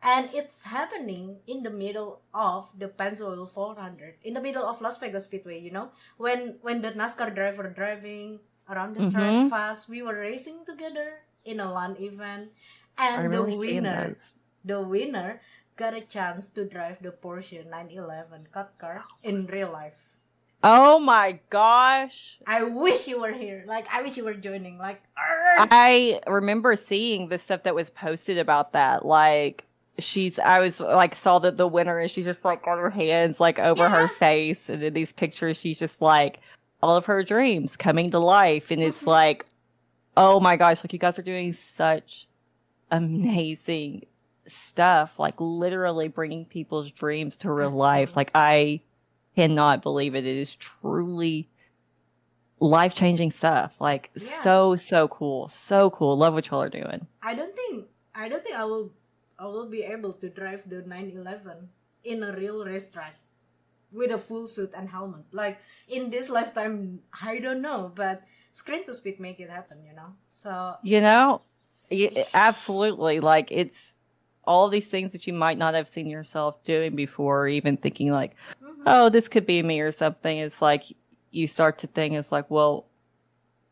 Speaker 2: And it's happening in the middle of the Pennzoil 400, in the middle of Las Vegas Speedway, when the NASCAR driver driving around the track
Speaker 3: mm-hmm.
Speaker 2: fast, we were racing together in a LAN event.
Speaker 3: I
Speaker 2: And the
Speaker 3: remember seeing
Speaker 2: winner
Speaker 3: those.
Speaker 2: the winner got a chance to drive the Porsche 911 Cup car in real life.
Speaker 3: Oh my gosh.
Speaker 2: I wish you were here. Like, I wish you were joining. Like, arr!
Speaker 3: I remember seeing the stuff that was posted about that. Like, I was like, saw that the winner and she just like got her hands like over her
Speaker 2: Yeah.
Speaker 3: face. And in these pictures, she's just like, all of her dreams coming to life. And it's like, oh my gosh, like, you guys are doing such amazing stuff. Like, literally bringing people's dreams to real life. Like, I cannot believe it. It is truly life-changing stuff. Like,
Speaker 2: Yeah.
Speaker 3: so cool. So cool. Love what y'all are doing.
Speaker 2: I don't think I will be able to drive the 911 in a real racetrack with a full suit and helmet. Like, in this lifetime, I don't know, but Screen to Speed make it happen. So
Speaker 3: You know? Absolutely. Like, it's all these things that you might not have seen yourself doing before, or even thinking like, oh, this could be me or something. It's like you start to think, it's like, well,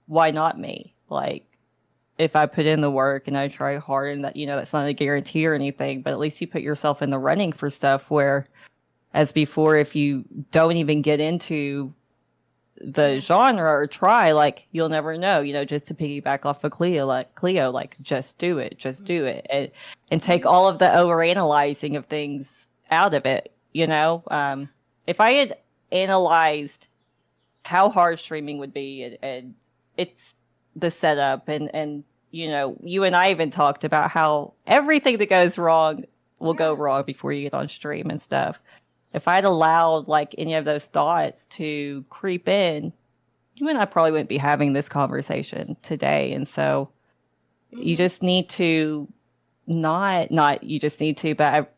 Speaker 3: why not me? Like, if I put in the work and I try hard, and that's not a guarantee or anything, but at least you put yourself in the running for stuff where, as before, if you don't even get into the genre or try, like, you'll never know, just to piggyback off of Cleo, like, just do it, and take all of the overanalyzing of things out of it. If I had analyzed how hard streaming would be, and it's the setup, and you and I even talked about how everything that goes wrong will go wrong before you get on stream and stuff. If I'd allowed like any of those thoughts to creep in, you and I probably wouldn't be having this conversation today. And so you just need to not you just need to, but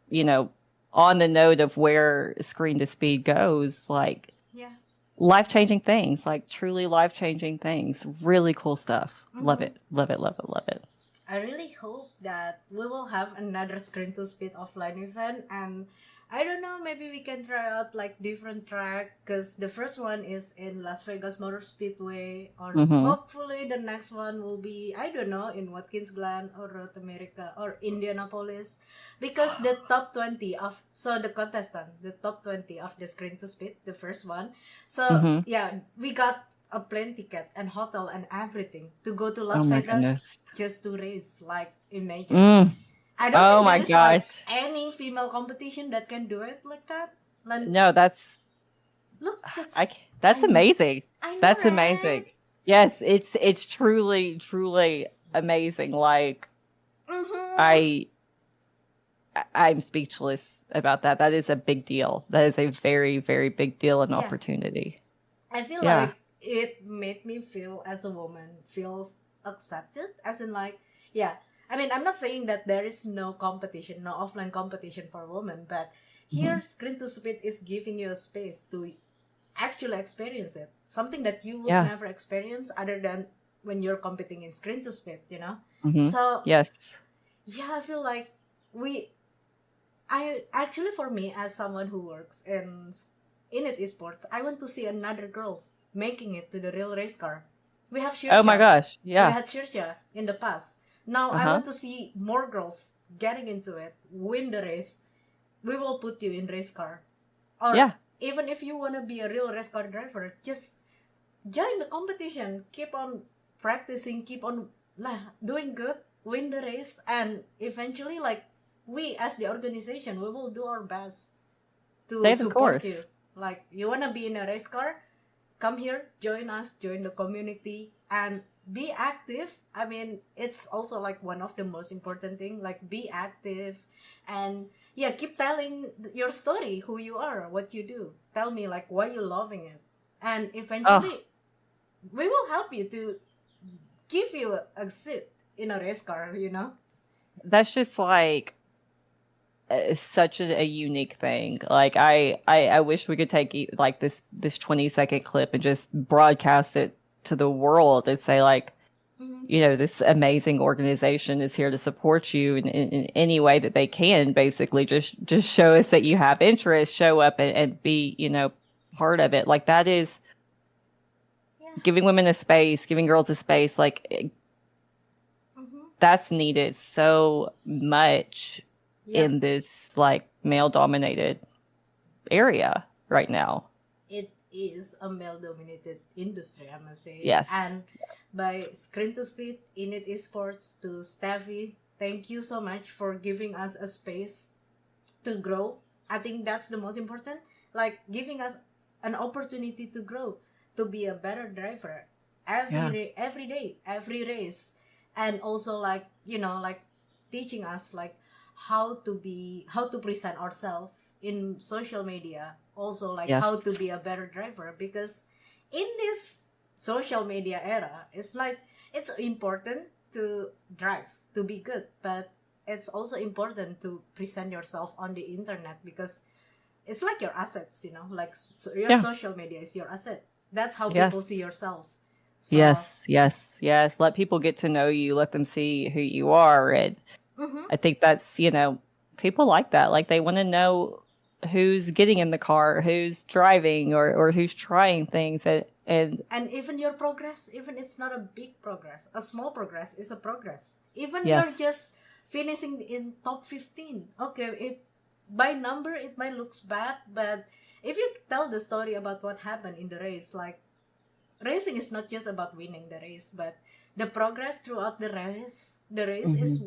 Speaker 3: on the note of where Screen to Speed goes, like,
Speaker 2: yeah.
Speaker 3: life-changing things, like truly life-changing things. Really cool stuff. Love it. Love it, love it, love it.
Speaker 2: I really hope that we will have another Screen to Speed offline event, and I don't know, maybe we can try out like different track, because the first one is in Las Vegas Motor Speedway, or hopefully the next one will be, I don't know, in Watkins Glen or Road America or Indianapolis, because the top 20 of the top 20 of the Screen to Speed, the first one. So yeah, we got a plane ticket and hotel and everything to go to Las Vegas
Speaker 3: goodness.
Speaker 2: just to race. Like, imagine. I don't think there's like any female competition that can do it like that. Like,
Speaker 3: no, that's amazing.
Speaker 2: I know,
Speaker 3: That's
Speaker 2: right?
Speaker 3: amazing. Yes, it's truly amazing. Like, I'm speechless about that. That is a big deal. That is a very, very big deal and opportunity.
Speaker 2: I feel like it made me feel, as a woman, feel accepted, as in like, I mean, I'm not saying that there is no competition, no offline competition for women, but here Screen to Speed is giving you a space to actually experience it. Something that you would never experience other than when you're competing in Screen to Speed, So,
Speaker 3: yes.
Speaker 2: Yeah, I feel like for me, as someone who works in INIT Esports, I want to see another girl making it to the real race car. We have Shirsha.
Speaker 3: Oh my gosh, yeah.
Speaker 2: We had Shirsha in the past. Now I want to see more girls getting into it, win the race. We will put you in race car. Or even if you want to be a real race car driver, just join the competition. Keep on practicing, keep on doing good, win the race, and eventually, like, we as the organization, we will do our best to support you. Like, you want to be in a race car? Come here, join us, join the community, and be active. I mean, it's also like one of the most important thing, like, be active, and keep telling your story, who you are, what you do. Tell me like why you're loving it, and eventually we will help you to give you a seat in a race car.
Speaker 3: That's just like such a unique thing. Like I wish we could take like this 20-second clip and just broadcast it to the world and say like,
Speaker 2: Mm-hmm.
Speaker 3: this amazing organization is here to support you in any way that they can. Basically, just show us that you have interest, show up and be, part of it. Like that is
Speaker 2: Yeah.
Speaker 3: giving women a space, giving girls a space. Like
Speaker 2: Mm-hmm.
Speaker 3: that's needed so much
Speaker 2: Yeah.
Speaker 3: in this like male dominated area right now.
Speaker 2: It is a male-dominated industry, I must say.
Speaker 3: Yes.
Speaker 2: And by Screen to Speed, INIT Esports, to Steffi, thank you so much for giving us a space to grow. I think that's the most important. Like giving us an opportunity to grow, to be a better driver every day, every race, and also like like teaching us like how to present ourselves in social media, also like
Speaker 3: Yes.
Speaker 2: how to be a better driver, because in this social media era it's like it's important to drive to be good, but it's also important to present yourself on the internet, because it's like your assets, like your
Speaker 3: Yeah.
Speaker 2: social media is your asset. That's how
Speaker 3: Yes.
Speaker 2: people see yourself. So,
Speaker 3: Yes. Let people get to know you, let them see who you are. And
Speaker 2: mhm.
Speaker 3: I think that's, people like that. Like they want to know who's getting in the car, who's driving or who's trying things. And
Speaker 2: And even your progress, even it's not a big progress, a small progress is a progress. Even
Speaker 3: Yes.
Speaker 2: you're just finishing in top 15. Okay, it by number it might looks bad, but if you tell the story about what happened in the race, like racing is not just about winning the race, but the progress throughout the race. The race is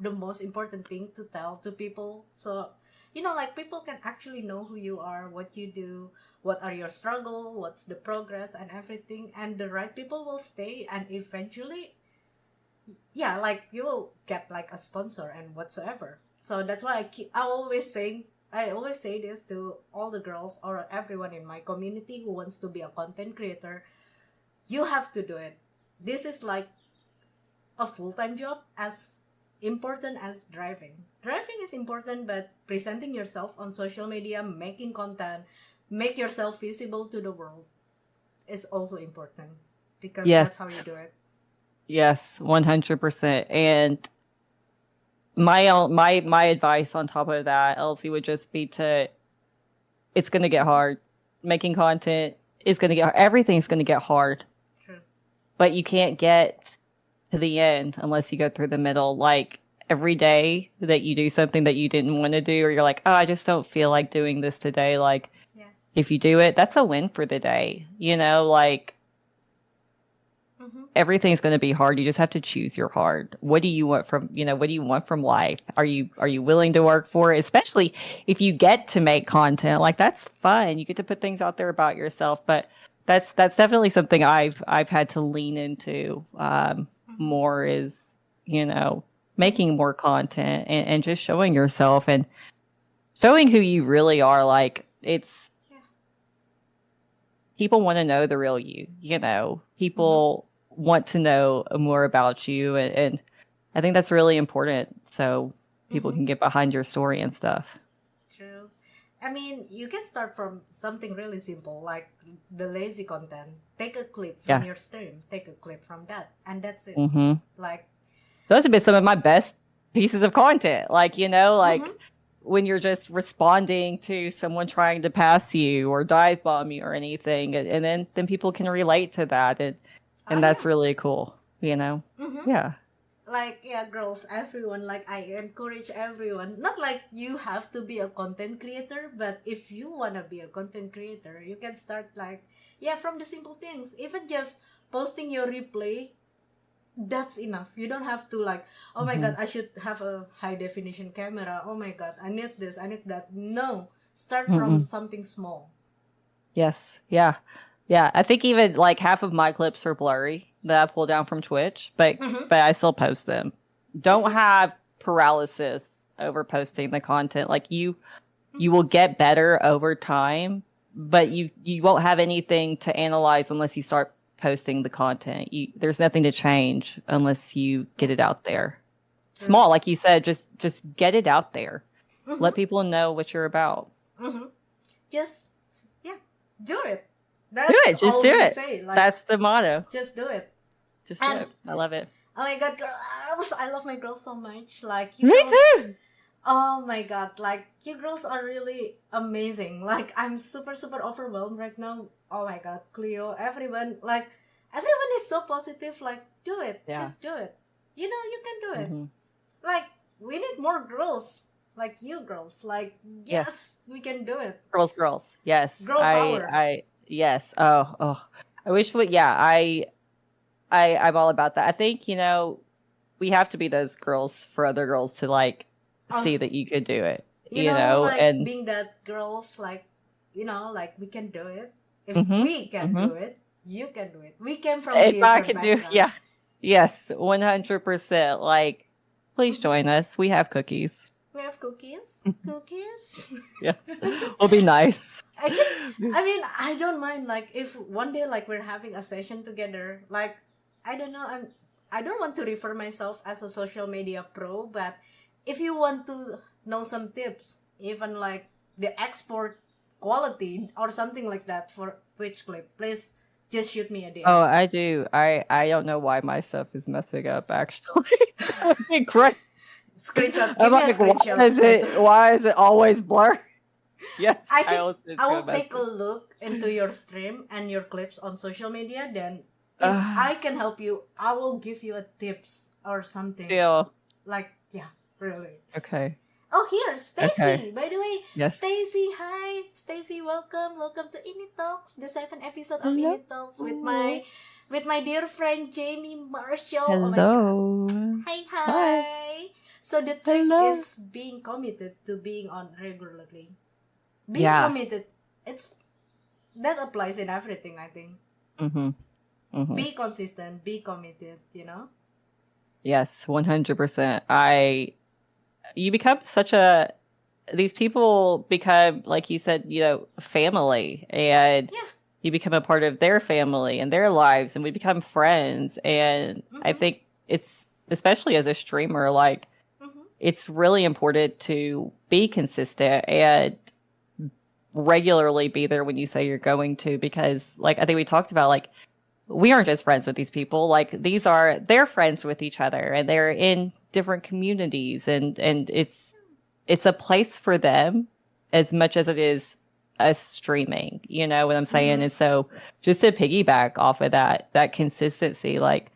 Speaker 2: the most important thing to tell to people. So, like people can actually know who you are, what you do, what are your struggle, what's the progress and everything. And the right people will stay, and eventually, yeah, like you will get like a sponsor and whatsoever. So that's why I always say this to all the girls or everyone in my community who wants to be a content creator. You have to do it. This is like a full-time job, as important as driving. Driving is important, but presenting yourself on social media, making content, make yourself visible to the world is also important, because
Speaker 3: Yes.
Speaker 2: that's how you do it.
Speaker 3: yes, 100%. And my advice on top of that, Elsie, would just be it's going to get hard. Making content is going to everything's going to get hard.
Speaker 2: True.
Speaker 3: But you can't get to the end unless you go through the middle. Like every day that you do something that you didn't want to do, or you're like, oh, I just don't feel like doing this today. Like
Speaker 2: Yeah.
Speaker 3: if you do it, that's a win for the day. Like
Speaker 2: Mm-hmm.
Speaker 3: everything's going to be hard. You just have to choose your hard. What do you want from life? Are you willing to work for it? Especially if you get to make content, like that's fun. You get to put things out there about yourself, but that's definitely something I've had to lean into more is, making more content and just showing yourself and showing who you really are. Like it's people want to know the real you, people want to know more about you. And I think that's really important. So people can get behind your story and stuff.
Speaker 2: True. I mean, you can start from something really simple, like the lazy content. Take a clip from your stream, take a clip from that, and that's it.
Speaker 3: Mm-hmm.
Speaker 2: Like,
Speaker 3: those have been some of my best pieces of content. Like, when you're just responding to someone trying to pass you or dive bomb you or anything, and then people can relate to that, and that's really cool,
Speaker 2: Mm-hmm.
Speaker 3: Yeah.
Speaker 2: Like, yeah, girls, everyone, like, I encourage everyone, not like you have to be a content creator, but if you want to be a content creator, you can start like, from the simple things. Even just posting your replay, that's enough. You don't have to like, oh my god, I should have a high definition camera. Oh my god, I need this, I need that. No, start from something small.
Speaker 3: Yes. Yeah. I think even like half of my clips are blurry that I pull down from Twitch, but I still post them. Don't have paralysis over posting the content. Like you will get better over time, but you won't have anything to analyze unless you start posting the content. There's nothing to change unless you get it out there.
Speaker 2: True.
Speaker 3: Small, like you said, just get it out there. Let people know what you're about.
Speaker 2: Mm-hmm. Just, yeah, do it.
Speaker 3: Do
Speaker 2: That's
Speaker 3: it. Just
Speaker 2: all
Speaker 3: do
Speaker 2: we
Speaker 3: it.
Speaker 2: say. Like,
Speaker 3: That's the motto.
Speaker 2: just do it.
Speaker 3: Just do
Speaker 2: And
Speaker 3: it. I love it.
Speaker 2: oh my god, girls! I love my girls so much. Like, you
Speaker 3: Me
Speaker 2: girls,
Speaker 3: too.
Speaker 2: oh my god, like, you girls are really amazing. Like, I'm super, super overwhelmed right now. Oh my god, Cleo, everyone is so positive. Like, do it.
Speaker 3: Yeah.
Speaker 2: Just do it. You know, you can do it.
Speaker 3: Mhm.
Speaker 2: Like, we need more girls. Like you girls. Like, yes, we can do it.
Speaker 3: Girls. Yes.
Speaker 2: Girl power.
Speaker 3: Yes. Oh. I wish I'm all about that. I think, we have to be those girls for other girls to like see that you could do it.
Speaker 2: You know, like
Speaker 3: and
Speaker 2: being that girls, like, like we can do it. If
Speaker 3: Mhm,
Speaker 2: we can
Speaker 3: mhm.
Speaker 2: do it, you can do it. We came from
Speaker 3: If I
Speaker 2: different
Speaker 3: could do,
Speaker 2: backgrounds.
Speaker 3: yeah. Yes, 100%. Like, please join us. We have cookies.
Speaker 2: We have cookies. Cookies.
Speaker 3: Yes. We'll be nice.
Speaker 2: I mean, I don't mind. Like, if one day, like, we're having a session together. Like, I don't know. I don't want to refer myself as a social media pro, but if you want to know some tips, even like the export quality or something like that for Twitch clip, please just shoot me a DM.
Speaker 3: Oh, I do. I don't know why my stuff is messing up, actually. That would be great.
Speaker 2: Screenshot. Give
Speaker 3: I'm
Speaker 2: me a
Speaker 3: like,
Speaker 2: screenshot.
Speaker 3: why is it always blurred? Yes,
Speaker 2: I
Speaker 3: always
Speaker 2: will
Speaker 3: go
Speaker 2: take a
Speaker 3: messy.
Speaker 2: look into your stream and your clips on social media. Then, if
Speaker 3: Ah.
Speaker 2: I can help you, I will give you a tips or something.
Speaker 3: Deal.
Speaker 2: Like, yeah, really.
Speaker 3: Okay.
Speaker 2: Oh, here, Stacy.
Speaker 3: Okay.
Speaker 2: By the way,
Speaker 3: Yes.
Speaker 2: Stacy, hi. Stacy, welcome. Welcome to INIT Talks, the 7th episode of
Speaker 3: Hello.
Speaker 2: INIT Talks with my dear friend Jayme Marschall. Oh my god.
Speaker 3: Hello.
Speaker 2: Hi. So the trick
Speaker 3: Hello.
Speaker 2: is being committed to being on regularly. Being
Speaker 3: Yeah.
Speaker 2: committed. That applies in everything, I think.
Speaker 3: Mm-hmm. Mm-hmm.
Speaker 2: Be consistent, be committed,
Speaker 3: Yes, 100%. You become these people become, like you said, family, and
Speaker 2: Yeah.
Speaker 3: you become a part of their family and their lives, and we become friends. And I
Speaker 2: Mhm.
Speaker 3: think it's, especially as a streamer, like,
Speaker 2: Mhm.
Speaker 3: it's really important to be consistent and regularly be there when you say you're going to, because, like, I think we talked about, like, we aren't just friends with these people. Like, they're friends with each other, and they're in different communities, and it's a place for them as much as it is us streaming. You know what I'm saying?
Speaker 2: Mhm.
Speaker 3: And so, just to piggyback off of that consistency, like,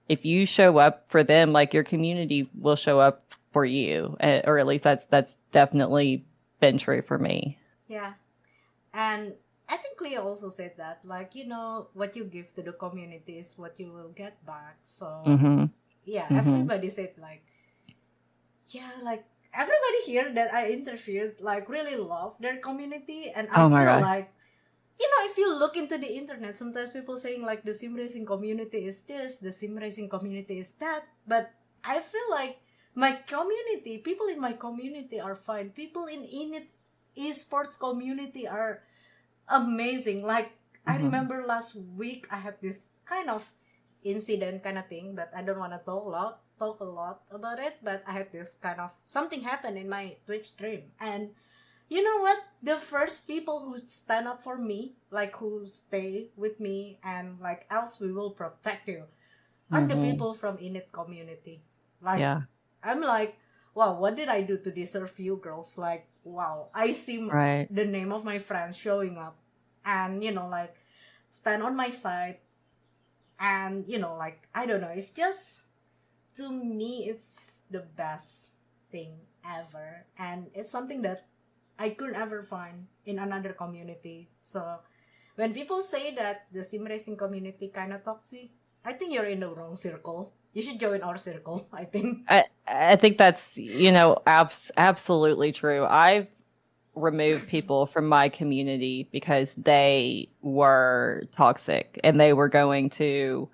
Speaker 3: if you show up for them, like, your community will show up for you, or at least that's definitely been true for me.
Speaker 2: Yeah. And I think Leah also said that, like, what you give to the community is what you will get back. So,
Speaker 3: Mm-hmm.
Speaker 2: yeah,
Speaker 3: Mhm.
Speaker 2: everybody said, like, yeah, like, everybody here that I interviewed, like, really love their community. And I
Speaker 3: Oh my
Speaker 2: feel
Speaker 3: God.
Speaker 2: like, if you look into the internet, sometimes people saying, like, the sim racing community is this, the sim racing community is that. But I feel like people in my community are fine. People in INIT esports community are amazing. Like, I
Speaker 3: Mhm.
Speaker 2: remember last week I had this kind of incident kind of thing, but I don't want to talk a lot about it. But I had this kind of something happen in my Twitch stream, and you know what? The first people who stand up for me, like, who stay with me and, like, else we will protect you, are the
Speaker 3: Mhm.
Speaker 2: people from INIT community. Like,
Speaker 3: Yeah.
Speaker 2: I'm like, wow, what did I do to deserve you girls? Like, wow, I see
Speaker 3: Right.
Speaker 2: the name of my friends showing up and, like, stand on my side. And, like, I don't know, it's just, to me, it's the best thing ever. And it's something that I couldn't ever find in another community. So when people say that the sim racing community kind of toxic, I think you're in the wrong circle. You should join our circle, I think.
Speaker 3: I think that's, absolutely true. I've removed people from my community because they were toxic, and they were going to.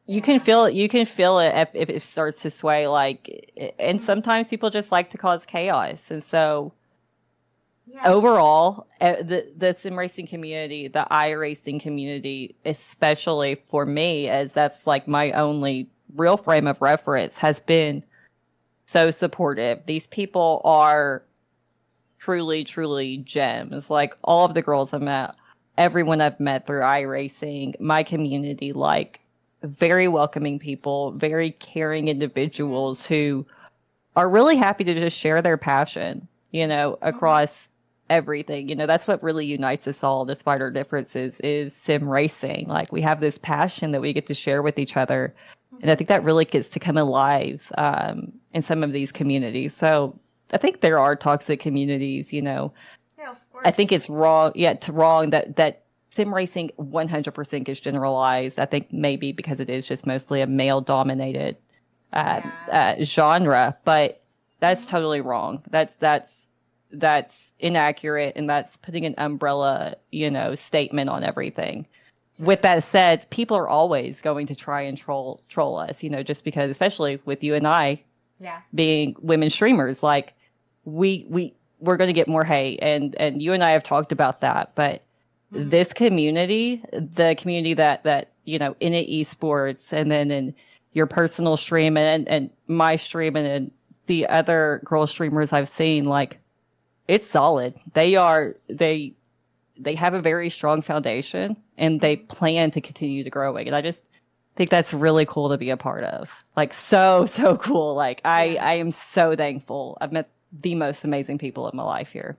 Speaker 3: You can feel it. You can feel it if it starts to sway. Like, and sometimes people just like to cause chaos, and so.
Speaker 2: Yeah.
Speaker 3: Overall, the sim racing community, the iRacing community, especially for me, as that's like my only real frame of reference, has been so supportive. These people are truly, truly gems. Like all of the girls I've met, everyone I've met through iRacing, my community, like very welcoming people, very caring individuals who are really happy to just share their passion, across everything. That's what really unites us all, despite our differences, is sim racing. Like we have this passion that we get to share with each other. And I think that really gets to come alive in some of these communities. So I think there are toxic communities,
Speaker 2: Yeah, of course.
Speaker 3: I think it's wrong. Yeah, it's wrong that sim racing 100% gets generalized. I think maybe because it is just mostly a male dominated genre, but that's totally wrong. That's inaccurate, and that's putting an umbrella, statement on everything. With that said, people are always going to try and troll us, just because, especially with you and I being women streamers, like we're going to get more hate, and you and I have talked about that. But this community, the community that INIT Esports, and then in your personal stream and my stream and the other girl streamers I've seen, like it's solid. They have a very strong foundation, and they plan to continue to growing. And I just think that's really cool to be a part of. Like so cool. Like I am so thankful. I've met the most amazing people in my life here.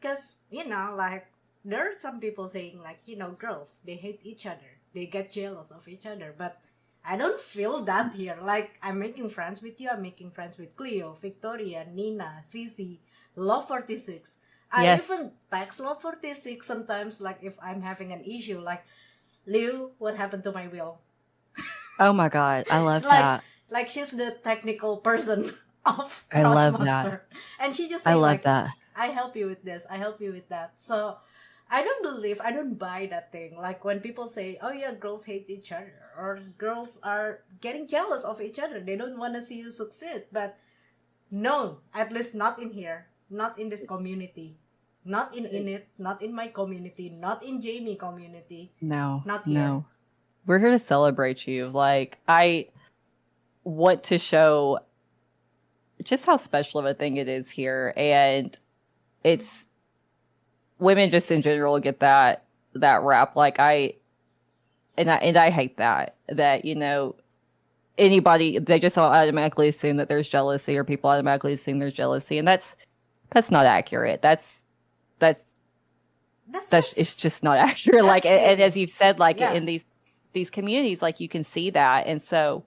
Speaker 2: Because like there are some people saying like girls, they hate each other, they get jealous of each other, but I don't feel that here. Like I'm making friends with you, I'm making friends with Cleo, Victoria, Nina, Cici, Love 46. I even text Love 46 sometimes, like if I'm having an issue, like, Liu, what happened to my wheel?
Speaker 3: Oh my god, I love
Speaker 2: that. Like she's the technical person of
Speaker 3: I love
Speaker 2: Crossmaster.
Speaker 3: that.
Speaker 2: And she just
Speaker 3: I
Speaker 2: say
Speaker 3: love
Speaker 2: like,
Speaker 3: that.
Speaker 2: I help you with this, I help you with that. So I don't buy that thing. Like when people say, oh yeah, girls hate each other, or girls are getting jealous of each other, they don't want to see you succeed. But no, at least not in here, not in this community, not in INIT, not in my community, not in Jayme community.
Speaker 3: No,
Speaker 2: not here.
Speaker 3: No. We're here to celebrate you. Like I want to show just how special of a thing it is here, and it's women just in general get that rap. Like I hate that anybody, they just automatically assume that there's jealousy, or people automatically assume there's jealousy, and that's not accurate. That's it's just not accurate. Like and as you've said, like in these communities, like you can see that. And so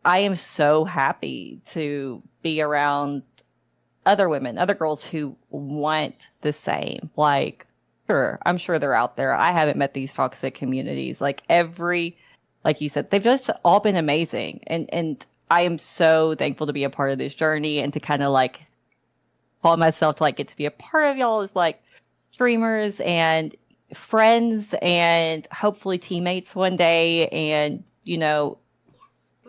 Speaker 3: I am so happy to be around other women, other girls who want the same. Like, sure, I'm sure they're out there. I haven't met these toxic communities. Like like you said, they've just all been amazing. And I am so thankful to be a part of this journey, and to kind of like call myself to like get to be a part of y'all as like streamers and friends, and hopefully teammates one day. And,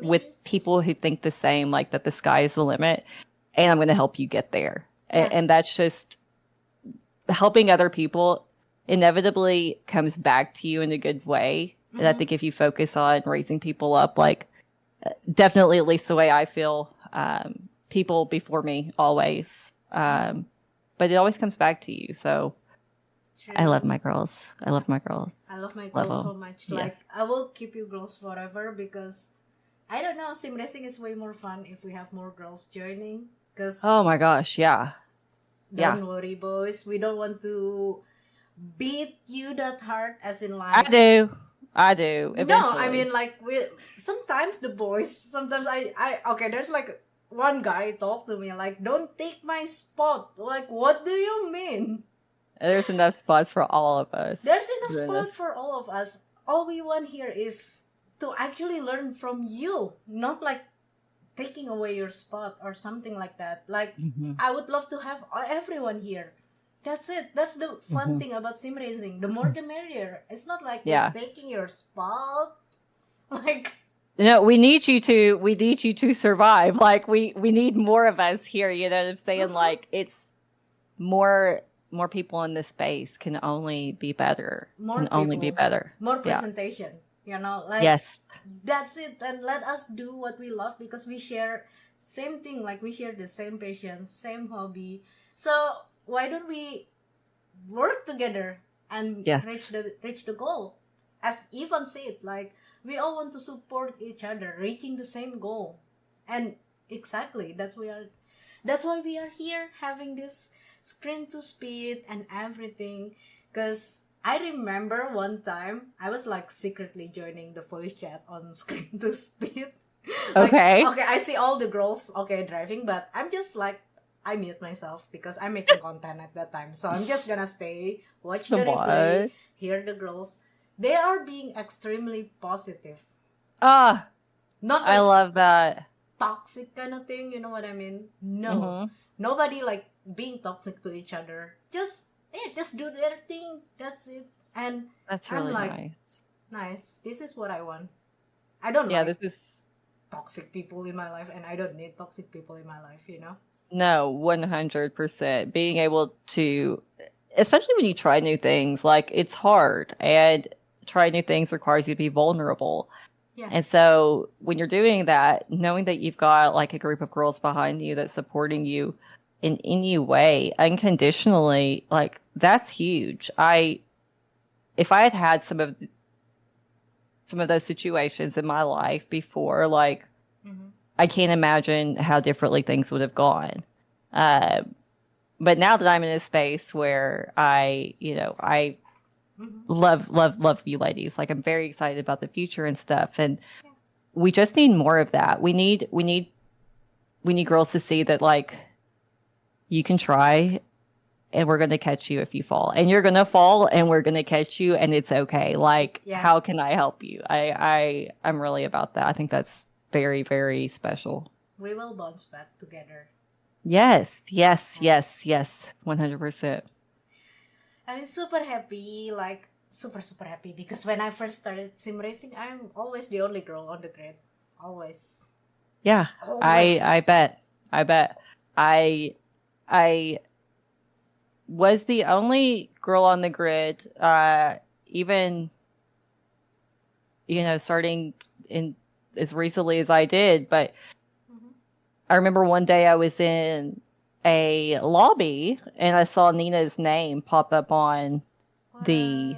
Speaker 3: with people who think the same, like that the sky is the limit, and I'm going to help you get there. And that's just helping other people inevitably comes back to you in a good way. And I think if you focus on raising people up, like definitely, at least the way I feel, people before me always, but it always comes back to you. So
Speaker 2: True.
Speaker 3: I love my girls. I love my girls.
Speaker 2: I love my girls so much.
Speaker 3: Yeah.
Speaker 2: Like I will keep you girls forever, because I don't know, sim racing is way more fun if we have more girls joining. Cause
Speaker 3: oh my gosh, yeah.
Speaker 2: Don't worry, boys. We don't want to beat you that hard, as in like
Speaker 3: I do. Eventually.
Speaker 2: No, I mean like sometimes the boys. Sometimes I okay. There's like one guy talked to me like, "Don't take my spot." Like, what do you mean?
Speaker 3: There's enough spots for all of us.
Speaker 2: There's enough spot for all of us. All we want here is to actually learn from you, not like taking away your spot or something like that. Like, I would love to have everyone here. That's it. That's the fun thing about sim racing. The more the merrier. It's not like we're taking your spot. Like,
Speaker 3: no, we need you to survive. Like we need more of us here, you know what I'm saying? Like it's more people in this space can only be better. Only be better.
Speaker 2: More presentation. Like
Speaker 3: yes.
Speaker 2: That's it. And let us do what we love, because we share same thing, like we share the same passion, same hobby. So why don't we work together and
Speaker 3: Yes.
Speaker 2: reach the goal? As Ivan said, like we all want to support each other, reaching the same goal. And exactly, that's why we are here having this screen to speed and everything. Because I remember one time I was like secretly joining the voice chat on screen to speed. Like,
Speaker 3: Okay.
Speaker 2: okay, I see all the girls, okay, driving, but I'm just like, I mute myself because I'm making content at that time. So I'm just gonna stay, watch the replay,
Speaker 3: What?
Speaker 2: hear the girls. They are being extremely positive.
Speaker 3: Ah,
Speaker 2: Not
Speaker 3: I
Speaker 2: like
Speaker 3: love that.
Speaker 2: toxic kind of thing, you know what I mean? No.
Speaker 3: Hmm.
Speaker 2: Nobody like being toxic to each other. Just do their thing. That's it. And
Speaker 3: That's
Speaker 2: I'm
Speaker 3: really
Speaker 2: like,
Speaker 3: nice.
Speaker 2: nice. This is what I want. I don't
Speaker 3: Yeah,
Speaker 2: like
Speaker 3: this is
Speaker 2: toxic people in my life, and I don't need toxic people in my life, you know?
Speaker 3: no 100%. Being able to, especially when you try new things, like it's hard, and trying new things requires you to be vulnerable.
Speaker 2: Yeah.
Speaker 3: And so when you're doing that, knowing that you've got like a group of girls behind you that's supporting you in any way, unconditionally, like that's huge. If I had had some of those situations in my life before, like
Speaker 2: Mm-hmm.
Speaker 3: I can't imagine how differently things would have gone. Uh, but now that I'm in a space where I
Speaker 2: Mm-hmm.
Speaker 3: love you ladies. Like I'm very excited about the future and stuff. And
Speaker 2: Yeah.
Speaker 3: we just need more of that. We need girls to see that like you can try and we're gonna catch you if you fall. And you're gonna fall and we're gonna catch you and it's okay. Like
Speaker 2: Yeah.
Speaker 3: how can I help you? I'm really about that. I think that's very, very special.
Speaker 2: We will bounce back together.
Speaker 3: Yes, yes, yes, yes. 100%.
Speaker 2: I'm super happy, like super happy because when I first started sim racing, I'm always the only girl on the grid. Always.
Speaker 3: Yeah.
Speaker 2: Always.
Speaker 3: I bet. I bet. I was the only girl on the grid, even, starting in as recently as I did. But
Speaker 2: Mhm.
Speaker 3: I remember one day I was in a lobby and I saw Nina's name pop up on the,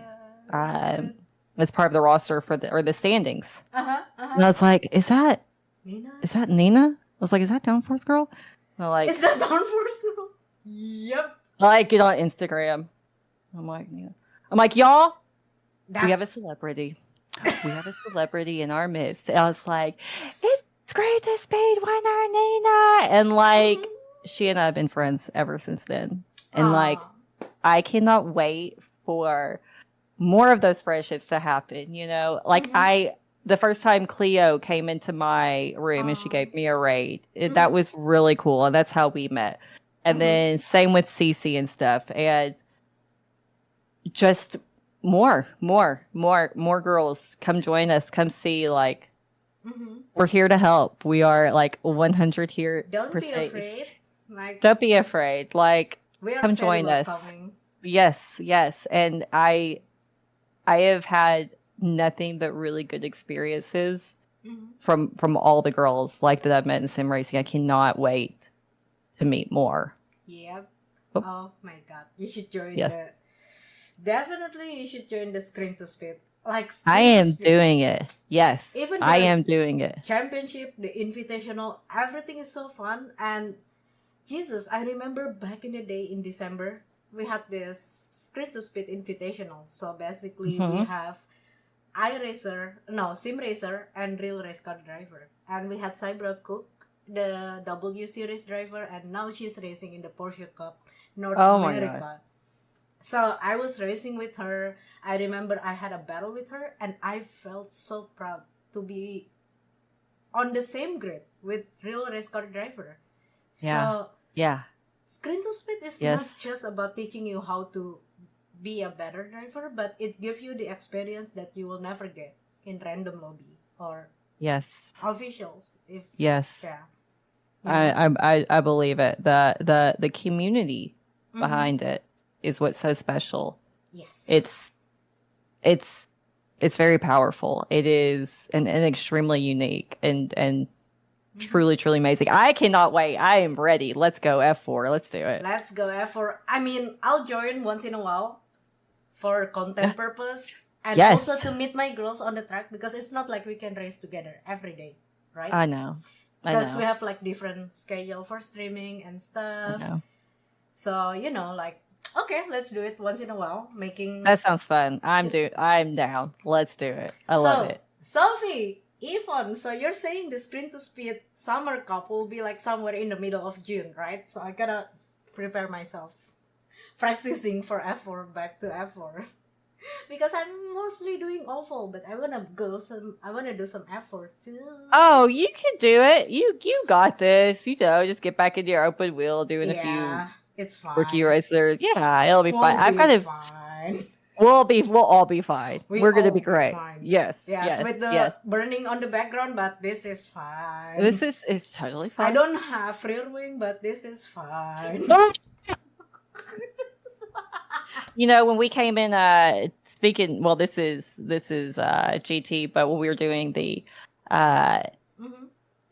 Speaker 2: What?
Speaker 3: as part of the roster or the standings.
Speaker 2: Uh-huh.
Speaker 3: And I was like, is that
Speaker 2: Nina?
Speaker 3: Nina? I was like, is that Downforce girl? And I'm like,
Speaker 2: Is that downforce? Yep.
Speaker 3: like get on Instagram. I'm like, Nina. I'm like, y'all, we have a
Speaker 2: That's
Speaker 3: celebrity. We have a celebrity in our midst. And I was like, it's great to speed winner Nina. And like, she and I have been friends ever since then. And like,
Speaker 2: Aw.
Speaker 3: I cannot wait for more of those friendships to happen. Like
Speaker 2: Mhm.
Speaker 3: the first time Cleo came into my room and she
Speaker 2: Aw.
Speaker 3: gave me a raid, that
Speaker 2: Mhm.
Speaker 3: was really cool. And that's how we met. And
Speaker 2: Mhm.
Speaker 3: then same with Cece and stuff. And just more girls come join us, come see, like
Speaker 2: Mhm.
Speaker 3: we're here to help. We are like 100 here
Speaker 2: Don't
Speaker 3: per
Speaker 2: be
Speaker 3: se.
Speaker 2: afraid. Like
Speaker 3: Don't be afraid. Like
Speaker 2: we are
Speaker 3: come
Speaker 2: very
Speaker 3: join us.
Speaker 2: welcoming.
Speaker 3: Yes. And I have had nothing but really good experiences
Speaker 2: Mhm.
Speaker 3: from all the girls like that I've met in sim racing. I cannot wait to meet more.
Speaker 2: Yep.
Speaker 3: Oh.
Speaker 2: Oh my god. You should join
Speaker 3: Yes.
Speaker 2: Definitely you should join the screen to speed. Like
Speaker 3: I
Speaker 2: screen to
Speaker 3: am
Speaker 2: speed.
Speaker 3: doing it. Yes.
Speaker 2: Even
Speaker 3: I
Speaker 2: the
Speaker 3: am doing it.
Speaker 2: championship, the invitational, everything is so fun. And Jesus, I remember back in the day in December, we had this screen to speed invitational. So basically we
Speaker 3: Mhm.
Speaker 2: have Sim Racer and Real Race Car Driver. And we had Cybra Cook, the W Series driver, and now she's racing in the Porsche Cup North
Speaker 3: Oh my
Speaker 2: America.
Speaker 3: God.
Speaker 2: So I was racing with her. I remember I had a battle with her, and I felt so proud to be on the same grid with Real Race Car Driver.
Speaker 3: Yeah.
Speaker 2: So
Speaker 3: Yeah.
Speaker 2: screen to speed is
Speaker 3: Yes.
Speaker 2: not just about teaching you how to be a better driver, but it gives you the experience that you will never get in random lobby or
Speaker 3: Yes.
Speaker 2: officials. If
Speaker 3: Yes.
Speaker 2: yeah, you know.
Speaker 3: I believe it. The community
Speaker 2: Mhm.
Speaker 3: behind it is what's so special.
Speaker 2: Yes.
Speaker 3: It's very powerful. It is and extremely unique and truly, truly amazing. I cannot wait. I am ready. Let's go F4. Let's do it.
Speaker 2: Let's go for. I mean, I'll join once in a while for content purpose and
Speaker 3: Yes.
Speaker 2: also to meet my girls on the track because it's not like we can race together every day, right?
Speaker 3: I know.
Speaker 2: Because we have like different schedule for streaming and
Speaker 3: I
Speaker 2: stuff.
Speaker 3: know.
Speaker 2: So like, okay, let's do it once in a while. Making
Speaker 3: That sounds fun. I'm down. Let's do it. I love it.
Speaker 2: Sophie, Yvonne, so you're saying the Screen to Speed Summer Cup will be like somewhere in the middle of June, right? So I gotta prepare myself, practicing for F4 back to F4. Because I'm mostly doing oval, but I wanna do some F4 too.
Speaker 3: Oh, you can do it. You got this. Just get back into your open wheel, doing a few
Speaker 2: it's fine.
Speaker 3: rookie racers. Yeah, it'll be fine. I've got to.
Speaker 2: Fine.
Speaker 3: We'll all be fine. We're gonna be great.
Speaker 2: Fine.
Speaker 3: Yes.
Speaker 2: With the burning on the background, but this is fine.
Speaker 3: It's totally fine.
Speaker 2: I don't have rear wing, but this is fine.
Speaker 3: When we came in, speaking, well, this is GT, but when we were doing the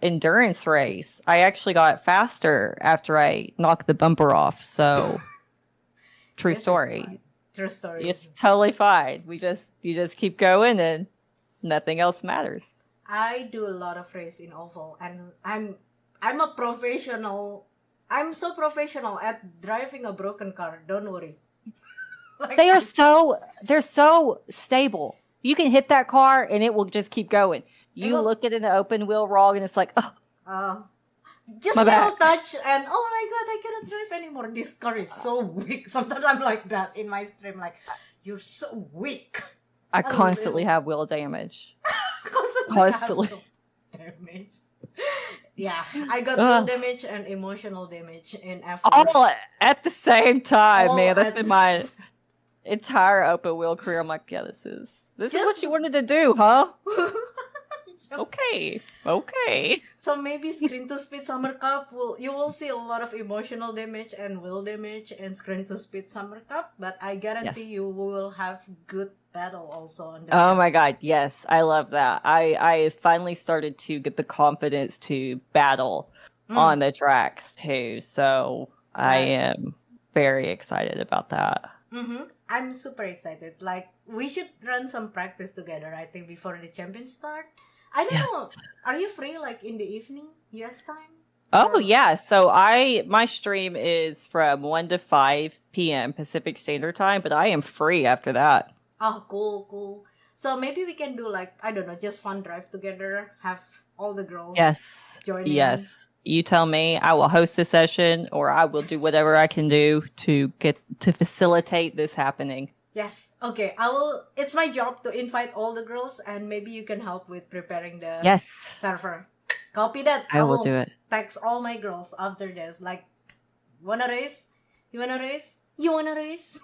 Speaker 3: endurance race, I actually got faster after I knocked the bumper off. So, true story.
Speaker 2: True story.
Speaker 3: It's totally fine. You just keep going, and nothing else matters.
Speaker 2: I do a lot of race in oval, and I'm a professional. I'm so professional at driving a broken car. Don't worry.
Speaker 3: They're so stable. You can hit that car and it will just keep going. You look at an open wheel wrong and it's like,
Speaker 2: just a little touch and oh my god, I cannot drive anymore. This car is so weak. Sometimes I'm like that in my stream, like, you're so weak.
Speaker 3: I constantly have wheel damage. Constantly.
Speaker 2: Damage. Yeah, I got wheel damage and emotional damage in F4.
Speaker 3: All at the same time, man. That's been my entire open wheel career. I'm like, yeah, this is what you wanted to do, huh? Okay.
Speaker 2: So maybe Screen to Speed Summer Cup you will see a lot of emotional damage and wheel damage in Screen to Speed Summer Cup, but I guarantee you will have good battle also on the
Speaker 3: Oh my god, yes. I love that. I finally started to get the confidence to battle on the tracks too. So I am very excited about that.
Speaker 2: I'm super excited. Like, we should run some practice together, I think, before the champion start. I don't know. Are you free like in the evening, US time?
Speaker 3: Oh yeah. So my stream is from 1 to 5 p.m. Pacific Standard Time, but I am free after that.
Speaker 2: Oh, cool. So maybe we can do like, I don't know, just fun drive together, have all the girls join in. Yes.
Speaker 3: You tell me. I will host a session or I will do whatever I can do to facilitate this happening.
Speaker 2: Yes. Okay. It's my job to invite all the girls and maybe you can help with preparing the server. Copy that.
Speaker 3: I will do it.
Speaker 2: Text all my girls after this. Like, wanna race? You wanna race? You wanna race?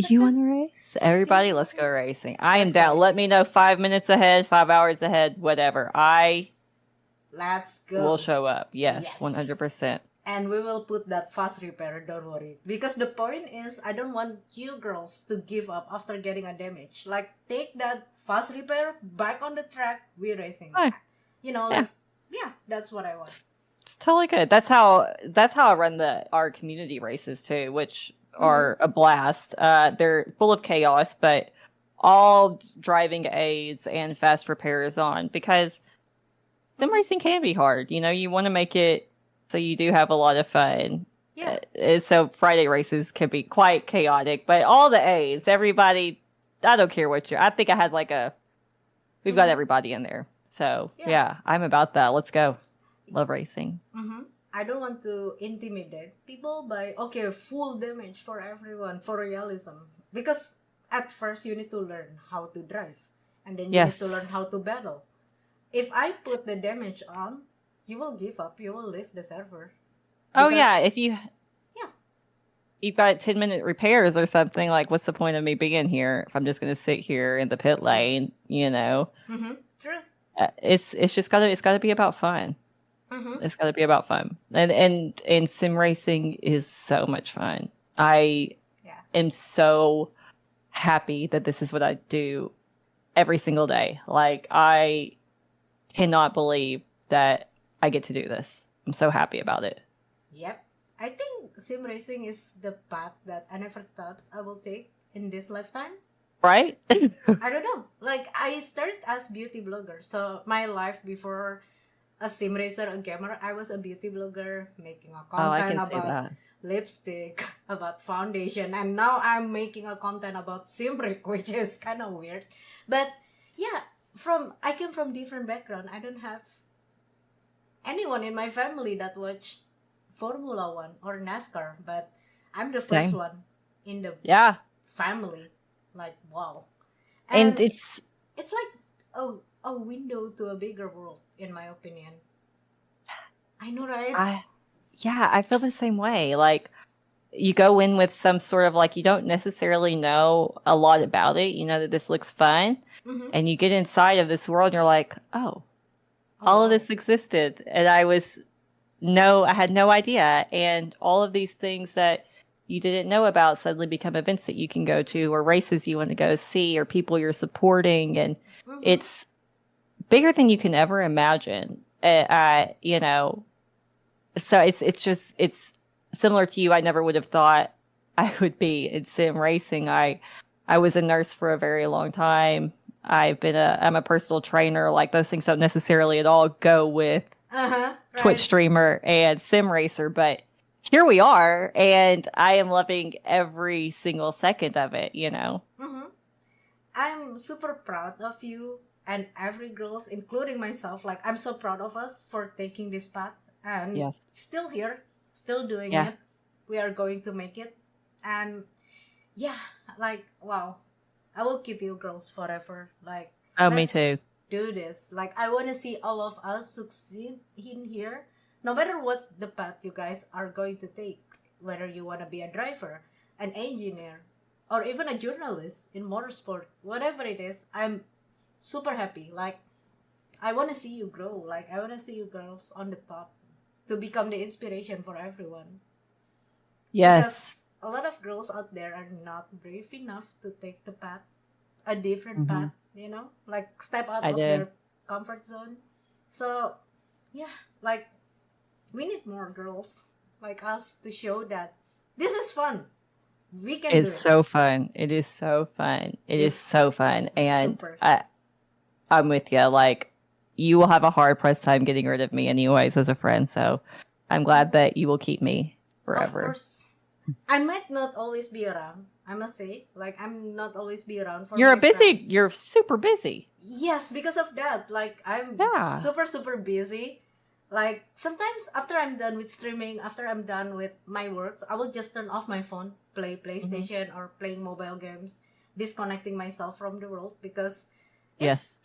Speaker 3: You wanna race? Everybody, let's go racing. I am down. Let me know 5 minutes ahead, 5 hours ahead, whatever.
Speaker 2: Let's go.
Speaker 3: We'll show up. Yes. 100%.
Speaker 2: And we will put that fast repair, don't worry. Because the point is, I don't want you girls to give up after getting a damage. Like, take that fast repair back on the track, we're racing.
Speaker 3: Right.
Speaker 2: That's what I want.
Speaker 3: It's totally good. That's how I run our community races too, which are a blast. They're full of chaos, but all driving aids and fast repairs on because sim racing can be hard. You want to make it so you do have a lot of fun.
Speaker 2: Yeah.
Speaker 3: So Friday races can be quite chaotic, but all the aids, everybody, I don't care what I think I had we've got everybody in there. So yeah, I'm about that. Let's go. Love racing.
Speaker 2: I don't want to intimidate people by, full damage for everyone, for realism. Because at first you need to learn how to drive. And then you need to learn how to battle. If I put the damage on, you will give up. You will leave the server.
Speaker 3: If you've got 10-minute repairs or something, like what's the point of me being here if I'm just going to sit here in the pit lane,
Speaker 2: True.
Speaker 3: It's got to be about fun. It's got to be about fun. And sim racing is so much fun. I am so happy that this is what I do every single day. Like, I cannot believe that I get to do this. I'm so happy about it.
Speaker 2: Yep. I think sim racing is the path that I never thought I will take in this lifetime.
Speaker 3: Right?
Speaker 2: I don't know. Like, I started as beauty blogger. So my life before a sim racer, a gamer, I was a beauty blogger making a
Speaker 3: Oh, I
Speaker 2: content
Speaker 3: can see
Speaker 2: about
Speaker 3: that.
Speaker 2: lipstick, about foundation, and now I'm making a content about sim rig, which is kind of weird. But yeah, I came from different background. I don't have anyone in my family that watch Formula One or NASCAR, but I'm the first
Speaker 3: Same.
Speaker 2: one in the
Speaker 3: Yeah.
Speaker 2: family. Like, wow.
Speaker 3: And
Speaker 2: And
Speaker 3: it's
Speaker 2: it's like a window to a bigger world, in my opinion. I know, right?
Speaker 3: I feel the same way. Like, you go in with some sort of like, you don't necessarily know a lot about it. You know that this looks fun,
Speaker 2: Mm-hmm.
Speaker 3: and you get inside of this world and you're like, oh, all of
Speaker 2: wow.
Speaker 3: this existed. And I had no idea. And all of these things that you didn't know about suddenly become events that you can go to, or races you want to go see, or people you're supporting. And
Speaker 2: Mm-hmm.
Speaker 3: it's bigger than you can ever imagine. You know, so it's similar to you. I never would have thought I would be in sim racing. I was a nurse for a very long time. I'm a personal trainer. Like, those things don't necessarily at all go with Twitch
Speaker 2: Right.
Speaker 3: streamer and sim racer, but here we are, and I am loving every single second of it, you know.
Speaker 2: Mm-hmm. I'm super proud of you and every girls, including myself. Like, I'm so proud of us for taking this path and
Speaker 3: Yes.
Speaker 2: still here, still doing
Speaker 3: Yeah.
Speaker 2: it. We are going to make it. And yeah, like, wow. I will keep you girls forever. Like,
Speaker 3: Oh, me too.
Speaker 2: do this. Like, I want to see all of us succeed in here, no matter what the path you guys are going to take. Whether you want to be a driver, an engineer, or even a journalist in motorsport, whatever it is, I'm super happy. Like, I want to see you grow. Like, I want to see you girls on the top to become the inspiration for everyone.
Speaker 3: Yes.
Speaker 2: Because a lot of girls out there are not brave enough to take the path, a different
Speaker 3: Mhm.
Speaker 2: path, like step out
Speaker 3: I
Speaker 2: of
Speaker 3: do.
Speaker 2: their comfort zone. So, yeah, like, we need more girls like us to show that this is fun. We can do
Speaker 3: It's
Speaker 2: it.
Speaker 3: so fun. It is so fun. It is
Speaker 2: It's
Speaker 3: so fun. And
Speaker 2: super.
Speaker 3: I'm with you. Like, you will have a hard pressed time getting rid of me anyways as a friend. So I'm glad that you will keep me
Speaker 2: Of
Speaker 3: forever.
Speaker 2: course, I might not always be around. I must say, like, I'm not always be around for
Speaker 3: You're
Speaker 2: my
Speaker 3: busy.
Speaker 2: friends.
Speaker 3: You're super busy.
Speaker 2: Yes, because of that. Like, I'm
Speaker 3: Yeah.
Speaker 2: super busy. Like, sometimes after I'm done with streaming, after I'm done with my works, I will just turn off my phone, play PlayStation or playing mobile games, disconnecting myself from the world, because
Speaker 3: Yes.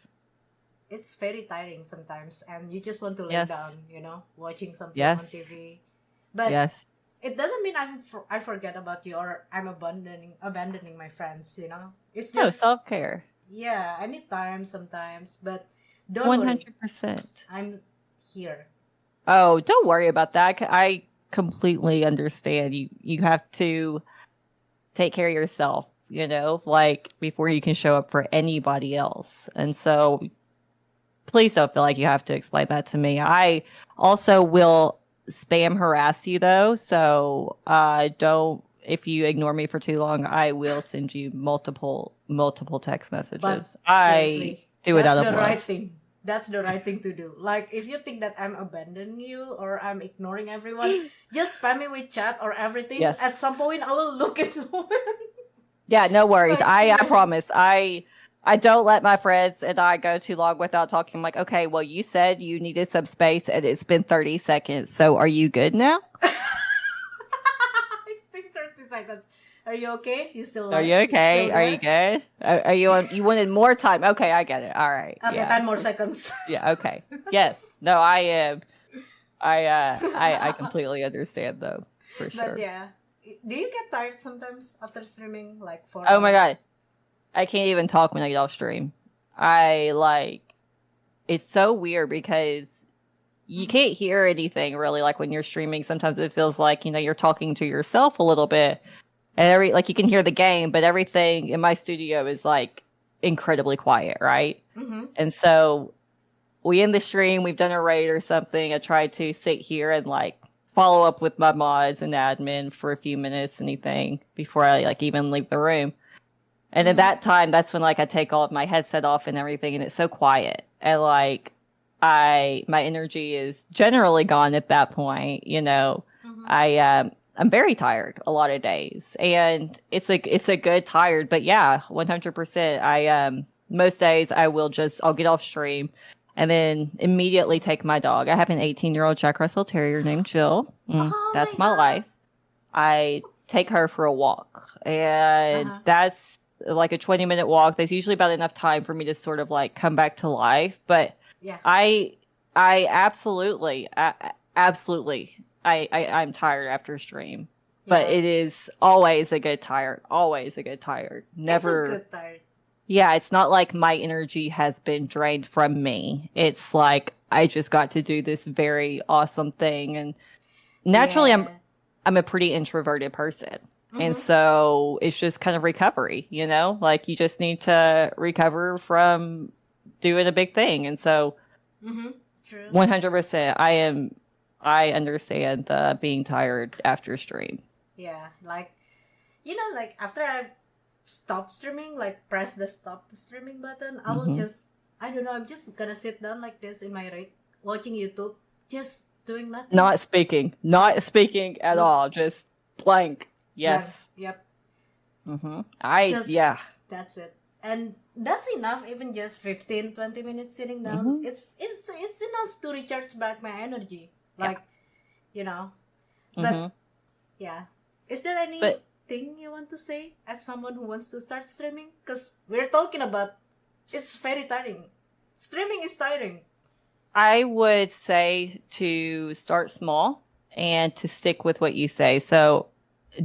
Speaker 2: it's very tiring sometimes, and you just want to lay
Speaker 3: Yes.
Speaker 2: down, watching something
Speaker 3: Yes.
Speaker 2: on TV. But
Speaker 3: Yes.
Speaker 2: it doesn't mean I forget about you, or I'm abandoning my friends. It's
Speaker 3: No,
Speaker 2: just
Speaker 3: self-care.
Speaker 2: yeah, I need time sometimes, but don't worry,
Speaker 3: 100%.
Speaker 2: I'm here.
Speaker 3: Oh, don't worry about that. I completely understand. You have to take care of yourself, like, before you can show up for anybody else. And so please don't feel like you have to explain that to me. I also will spam harass you, though. So don't, if you ignore me for too long, I will send you multiple text messages.
Speaker 2: But
Speaker 3: I
Speaker 2: seriously,
Speaker 3: do it
Speaker 2: that's
Speaker 3: out of
Speaker 2: the right
Speaker 3: love.
Speaker 2: thing. That's the right thing to do. Like, if you think that I'm abandoning you or I'm ignoring everyone, just spam me with chat or everything.
Speaker 3: Yes.
Speaker 2: At some point, I will look into it.
Speaker 3: Yeah, no worries.
Speaker 2: Like,
Speaker 3: I promise. I don't let my friends and I go too long without talking. I'm like, okay, well, you said you needed some space and it's been 30 seconds. So are you good now?
Speaker 2: It's been 30 seconds. Are you okay? You still
Speaker 3: Are
Speaker 2: alive?
Speaker 3: you okay?
Speaker 2: Still
Speaker 3: Are you
Speaker 2: there?
Speaker 3: good? Are you on? You wanted more time? Okay, I get it. All right.
Speaker 2: Okay,
Speaker 3: Yeah.
Speaker 2: 10 more seconds.
Speaker 3: Yeah. Okay. Yes. No, I am. I completely understand, though, for sure.
Speaker 2: But yeah, do you get tired sometimes after streaming like 4
Speaker 3: Oh my
Speaker 2: hours?
Speaker 3: God, I can't even talk when I get off stream. It's so weird because you can't hear anything really. Like, when you're streaming, sometimes it feels like, you're talking to yourself a little bit. And you can hear the game, but everything in my studio is like incredibly quiet, right?
Speaker 2: Mm-hmm.
Speaker 3: And so we end the stream, we've done a raid or something. I try to sit here and like follow up with my mods and admin for a few minutes, anything before I like even leave the room. And at that time, that's when like I take all of my headset off and everything, and it's so quiet. And like my energy is generally gone at that point. I'm very tired a lot of days, and it's a good tired. But yeah, 100%. Most days I'll get off stream, and then immediately take my dog. I have an 18-year-old Jack Russell Terrier named Jill.
Speaker 2: Oh
Speaker 3: That's
Speaker 2: my
Speaker 3: my
Speaker 2: God.
Speaker 3: life. I take her for a walk, and that's like a 20-minute walk. There's usually about enough time for me to sort of like come back to life. But
Speaker 2: Yeah.
Speaker 3: I absolutely, I'm tired after stream. But
Speaker 2: Yeah.
Speaker 3: it is always a good tired. Always a good tired. Never.
Speaker 2: It's a good tired.
Speaker 3: Yeah, it's not like my energy has been drained from me. It's like I just got to do this very awesome thing, and naturally
Speaker 2: Yeah.
Speaker 3: I'm a pretty introverted person. And so it's just kind of recovery, like you just need to recover from doing a big thing. And so
Speaker 2: True.
Speaker 3: 100% I understand the being tired after stream.
Speaker 2: Yeah, like like after I stop streaming, like press the stop the streaming button, I will just I don't know, I'm just gonna sit down like this in my rig, watching YouTube, just doing nothing.
Speaker 3: Not speaking at all, just blank. Yes.
Speaker 2: Yep.
Speaker 3: That's
Speaker 2: it. And that's enough, even just 15-20 minutes sitting down. It's enough to recharge back my energy. Like, But yeah. Is there anything you want to say as someone who wants to start streaming? Because we're talking about it's very tiring. Streaming is tiring.
Speaker 3: I would say to start small and to stick with what you say. So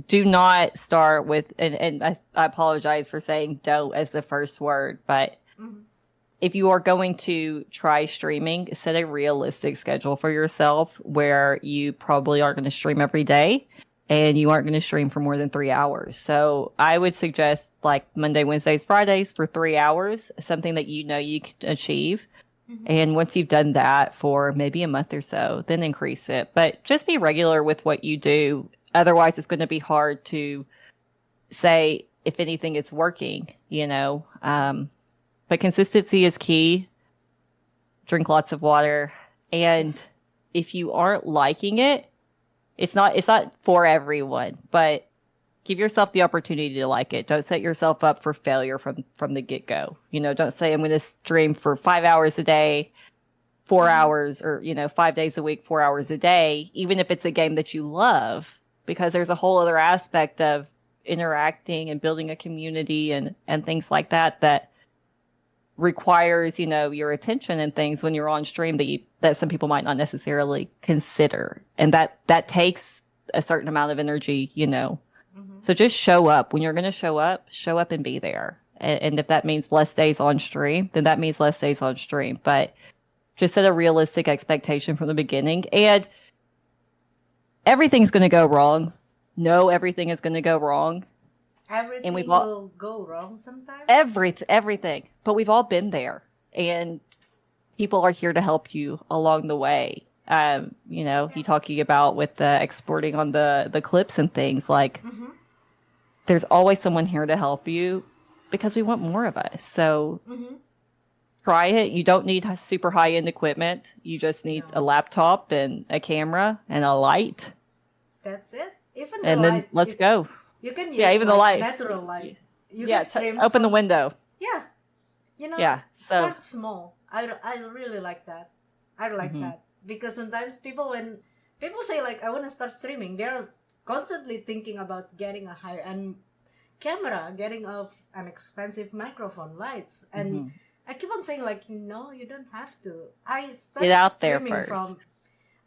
Speaker 3: do not start with, and I apologize for saying don't as the first word, but if you are going to try streaming, set a realistic schedule for yourself where you probably aren't going to stream every day and you aren't going to stream for more than 3 hours. So I would suggest like Monday, Wednesdays, Fridays for 3 hours, something that you can achieve. And once you've done that for maybe a month or so, then increase it. But just be regular with what you do. Otherwise, it's going to be hard to say if anything is working, But consistency is key. Drink lots of water. And if you aren't liking it, it's not for everyone, but give yourself the opportunity to like it. Don't set yourself up for failure from the get-go. Don't say I'm going to stream for 5 hours a day, 4 hours, or 5 days a week, 4 hours a day, even if it's a game that you love, because there's a whole other aspect of interacting and building a community and things like that requires, your attention and things when you're on stream that some people might not necessarily consider. And that takes a certain amount of energy, So just show up. When you're going to show up and be there. And if that means less days on stream, then that means less days on stream. But just set a realistic expectation from the beginning. And everything's going to go wrong. No, everything is going to go wrong.
Speaker 2: Everything will go wrong sometimes.
Speaker 3: Everything. But we've all been there. And people are here to help you along the way. You talking about with the exporting on the clips and things, like there's always someone here to help you because we want more of us. So try it. You don't need super high-end equipment. You just need a laptop and a camera and a light.
Speaker 2: That's it. Even
Speaker 3: and
Speaker 2: the
Speaker 3: then
Speaker 2: light,
Speaker 3: let's go.
Speaker 2: You can use
Speaker 3: even the light.
Speaker 2: Natural light. You
Speaker 3: can
Speaker 2: stream
Speaker 3: open the window.
Speaker 2: Yeah. Start small. I really like that. I like that. Because sometimes when people say like I want to start streaming, they're constantly thinking about getting a high-end camera, getting an expensive microphone, lights, and I keep on saying like, no, you don't have to. I started
Speaker 3: Get out there
Speaker 2: streaming
Speaker 3: first.
Speaker 2: from,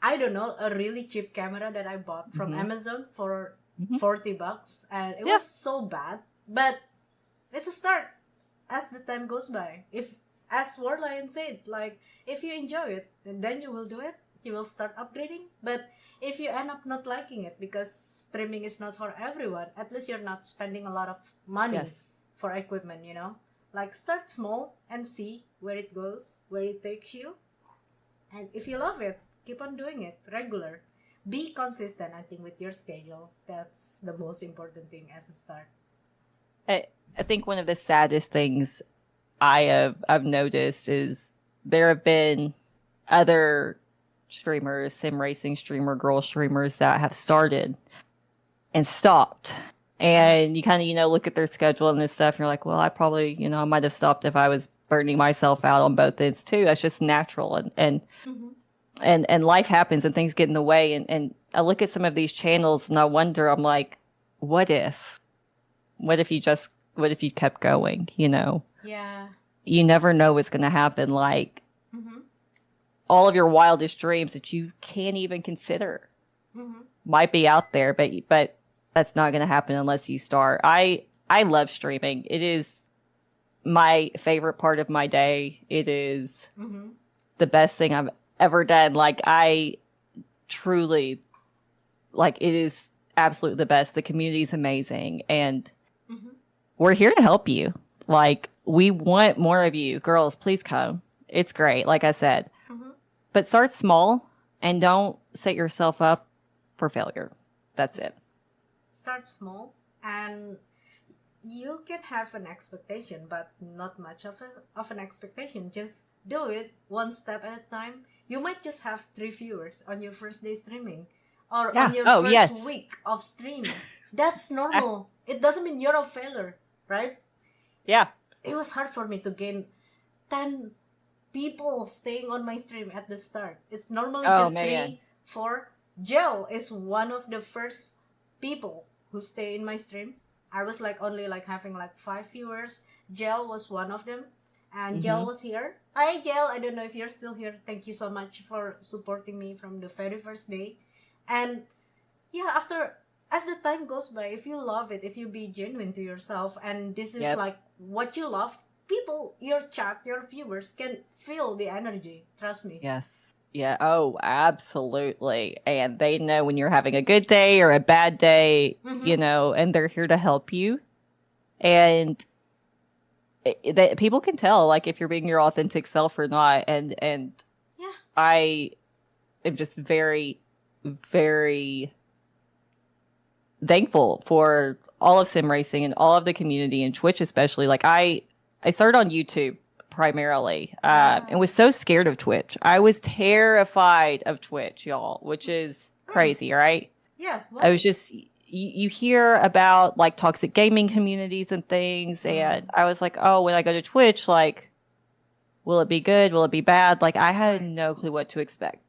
Speaker 2: I don't know, a really cheap camera that I bought from Amazon for $40, and it was so bad, but it's a start. As the time goes by, as Warlion said, like, if you enjoy it, then you will do it. You will start upgrading. But if you end up not liking it because streaming is not for everyone, at least you're not spending a lot of money for equipment, Like, start small and see where it goes, where it takes you. And if you love it, keep on doing it regular. Be consistent, I think, with your schedule. That's the most important thing as a start.
Speaker 3: I think one of the saddest things I've noticed is there have been other streamers, sim racing streamer, girl streamers that have started and stopped. And you kind of, look at their schedule and this stuff, and you're like, well, I probably, I might have stopped if I was burning myself out on both ends too. That's just natural.
Speaker 2: Mm-hmm.
Speaker 3: And life happens and things get in the way. And I look at some of these channels and I wonder, I'm like, what if you kept going,
Speaker 2: Yeah.
Speaker 3: You never know what's going to happen. Like
Speaker 2: Mm-hmm.
Speaker 3: all of your wildest dreams that you can't even consider
Speaker 2: Mm-hmm.
Speaker 3: might be out there, but that's not going to happen unless you start. I love streaming. It is my favorite part of my day. It is
Speaker 2: Mm-hmm.
Speaker 3: the best thing I've ever done. Like I truly like it is absolutely the best. The community is amazing and
Speaker 2: Mm-hmm.
Speaker 3: we're here to help you. Like we want more of you. Girls, please come. It's great, like I said.
Speaker 2: Mm-hmm.
Speaker 3: But start small and don't set yourself up for failure. That's it.
Speaker 2: Start small, and you can have an expectation, but not much of an expectation. Just do it one step at a time. You might just have 3 viewers on your first day streaming, or
Speaker 3: Yeah.
Speaker 2: on your
Speaker 3: Oh,
Speaker 2: first
Speaker 3: yes.
Speaker 2: week of streaming. That's normal. It doesn't mean you're a failure, right?
Speaker 3: Yeah.
Speaker 2: It was hard for me to gain 10 people staying on my stream at the start. It's normally
Speaker 3: Oh,
Speaker 2: just
Speaker 3: man.
Speaker 2: 3, 4. Gel is one of the first people who stay in my stream. I was like only like having like 5 viewers. Gel was one of them, and Gel was here. Hi Gel, I don't know if you're still here. Thank you so much for supporting me from the very first day. And yeah, after as the time goes by, if you love it, if you be genuine to yourself, and this is
Speaker 3: Yep.
Speaker 2: like what you love, people, your chat, your viewers can feel the energy. Trust me.
Speaker 3: Yes. Yeah. Oh, absolutely. And they know when you're having a good day or a bad day,
Speaker 2: Mhm.
Speaker 3: and they're here to help you. And people can tell, like, if you're being your authentic self or not. And
Speaker 2: Yeah.
Speaker 3: I am just very, very thankful for all of sim racing and all of the community and Twitch especially. Like I started on YouTube primarily and was so scared of Twitch. I was terrified of Twitch, y'all, which is crazy, right?
Speaker 2: Yeah.
Speaker 3: I was just you hear about like toxic gaming communities and things, and I was like, oh, when I go to Twitch, like, will it be good? Will it be bad? Like, I had no clue what to expect.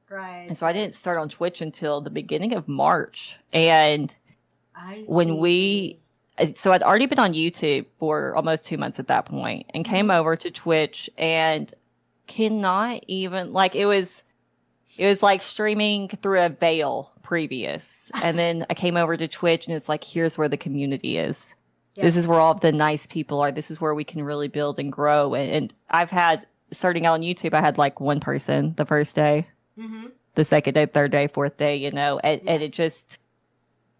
Speaker 2: Right.
Speaker 3: And so I didn't start on Twitch until the beginning of March. And so I'd already been on YouTube for almost 2 months at that point and came over to Twitch and cannot even, like, it was like streaming through a veil previous. And then I came over to Twitch and it's like, here's where the community is.
Speaker 2: Yeah.
Speaker 3: This is where all the nice people are. This is where we can really build and grow. And I've had, starting out on YouTube, I had like one person the first day. The second day, third day, fourth day, and it just,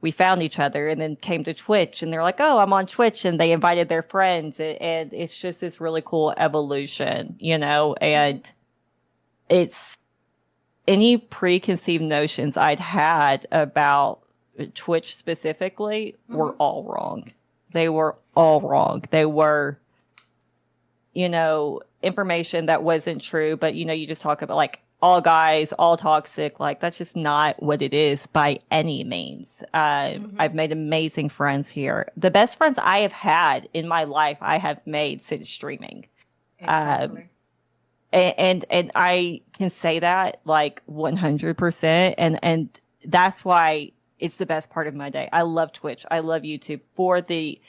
Speaker 3: we found each other and then came to Twitch and they're like, oh, I'm on Twitch, and they invited their friends, and it's just this really cool evolution, and it's any preconceived notions I'd had about Twitch specifically were all wrong. They were all wrong. They were, information that wasn't true, but you just talk about like, all guys, all toxic. Like, that's just not what it is by any means. I've made amazing friends here. The best friends I have had in my life, I have made since streaming.
Speaker 2: Exactly.
Speaker 3: And I can say that like 100%. And that's why it's the best part of my day. I love Twitch. I love YouTube for the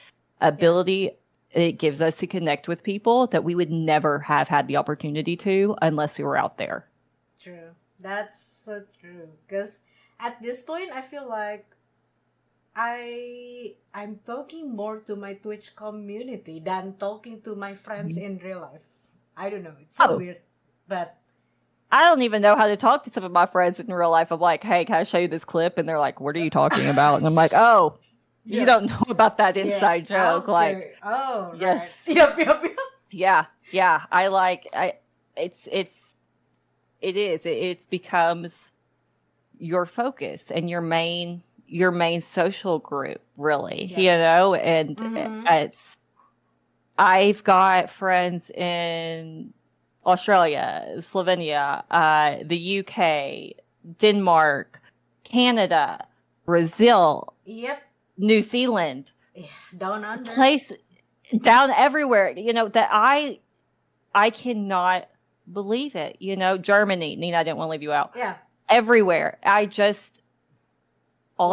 Speaker 3: ability it gives us to connect with people that we would never have had the opportunity to unless we were out there.
Speaker 2: True. That's so true. Because at this point, I feel like I'm talking more to my Twitch community than talking to my friends in real life. I don't know. It's so weird. But
Speaker 3: I don't even know how to talk to some of my friends in real life. I'm like, hey, can I show you this clip? And they're like, what are you talking about? And I'm like, oh, you don't know about that inside joke.
Speaker 2: Okay.
Speaker 3: Like,
Speaker 2: oh,
Speaker 3: yes.
Speaker 2: Right. Yep.
Speaker 3: Yeah. I like, it's it is. It becomes your focus and your main social group, really.
Speaker 2: Yeah.
Speaker 3: You know, and
Speaker 2: Mm-hmm.
Speaker 3: I've got friends in Australia, Slovenia, the UK, Denmark, Canada, Brazil,
Speaker 2: Yep.
Speaker 3: New Zealand,
Speaker 2: Down under.
Speaker 3: place down everywhere. You know that I cannot believe it. You know, Germany. Nina, I didn't want to leave you out.
Speaker 2: Yeah.
Speaker 3: Everywhere. All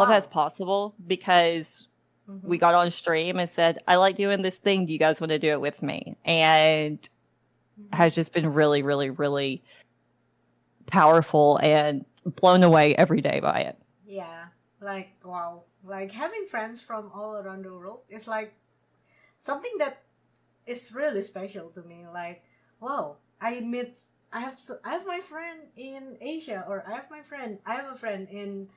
Speaker 3: of
Speaker 2: Wow.
Speaker 3: that's possible because
Speaker 2: Mm-hmm.
Speaker 3: we got on stream and said, I like doing this thing. Do you guys want to do it with me? And has just been really, really, really powerful and blown away every day by it.
Speaker 2: Yeah. Like, wow. Like, having friends from all around the world is like something that is really special to me. Like, wow, I have my friend in Asia, or I have a friend in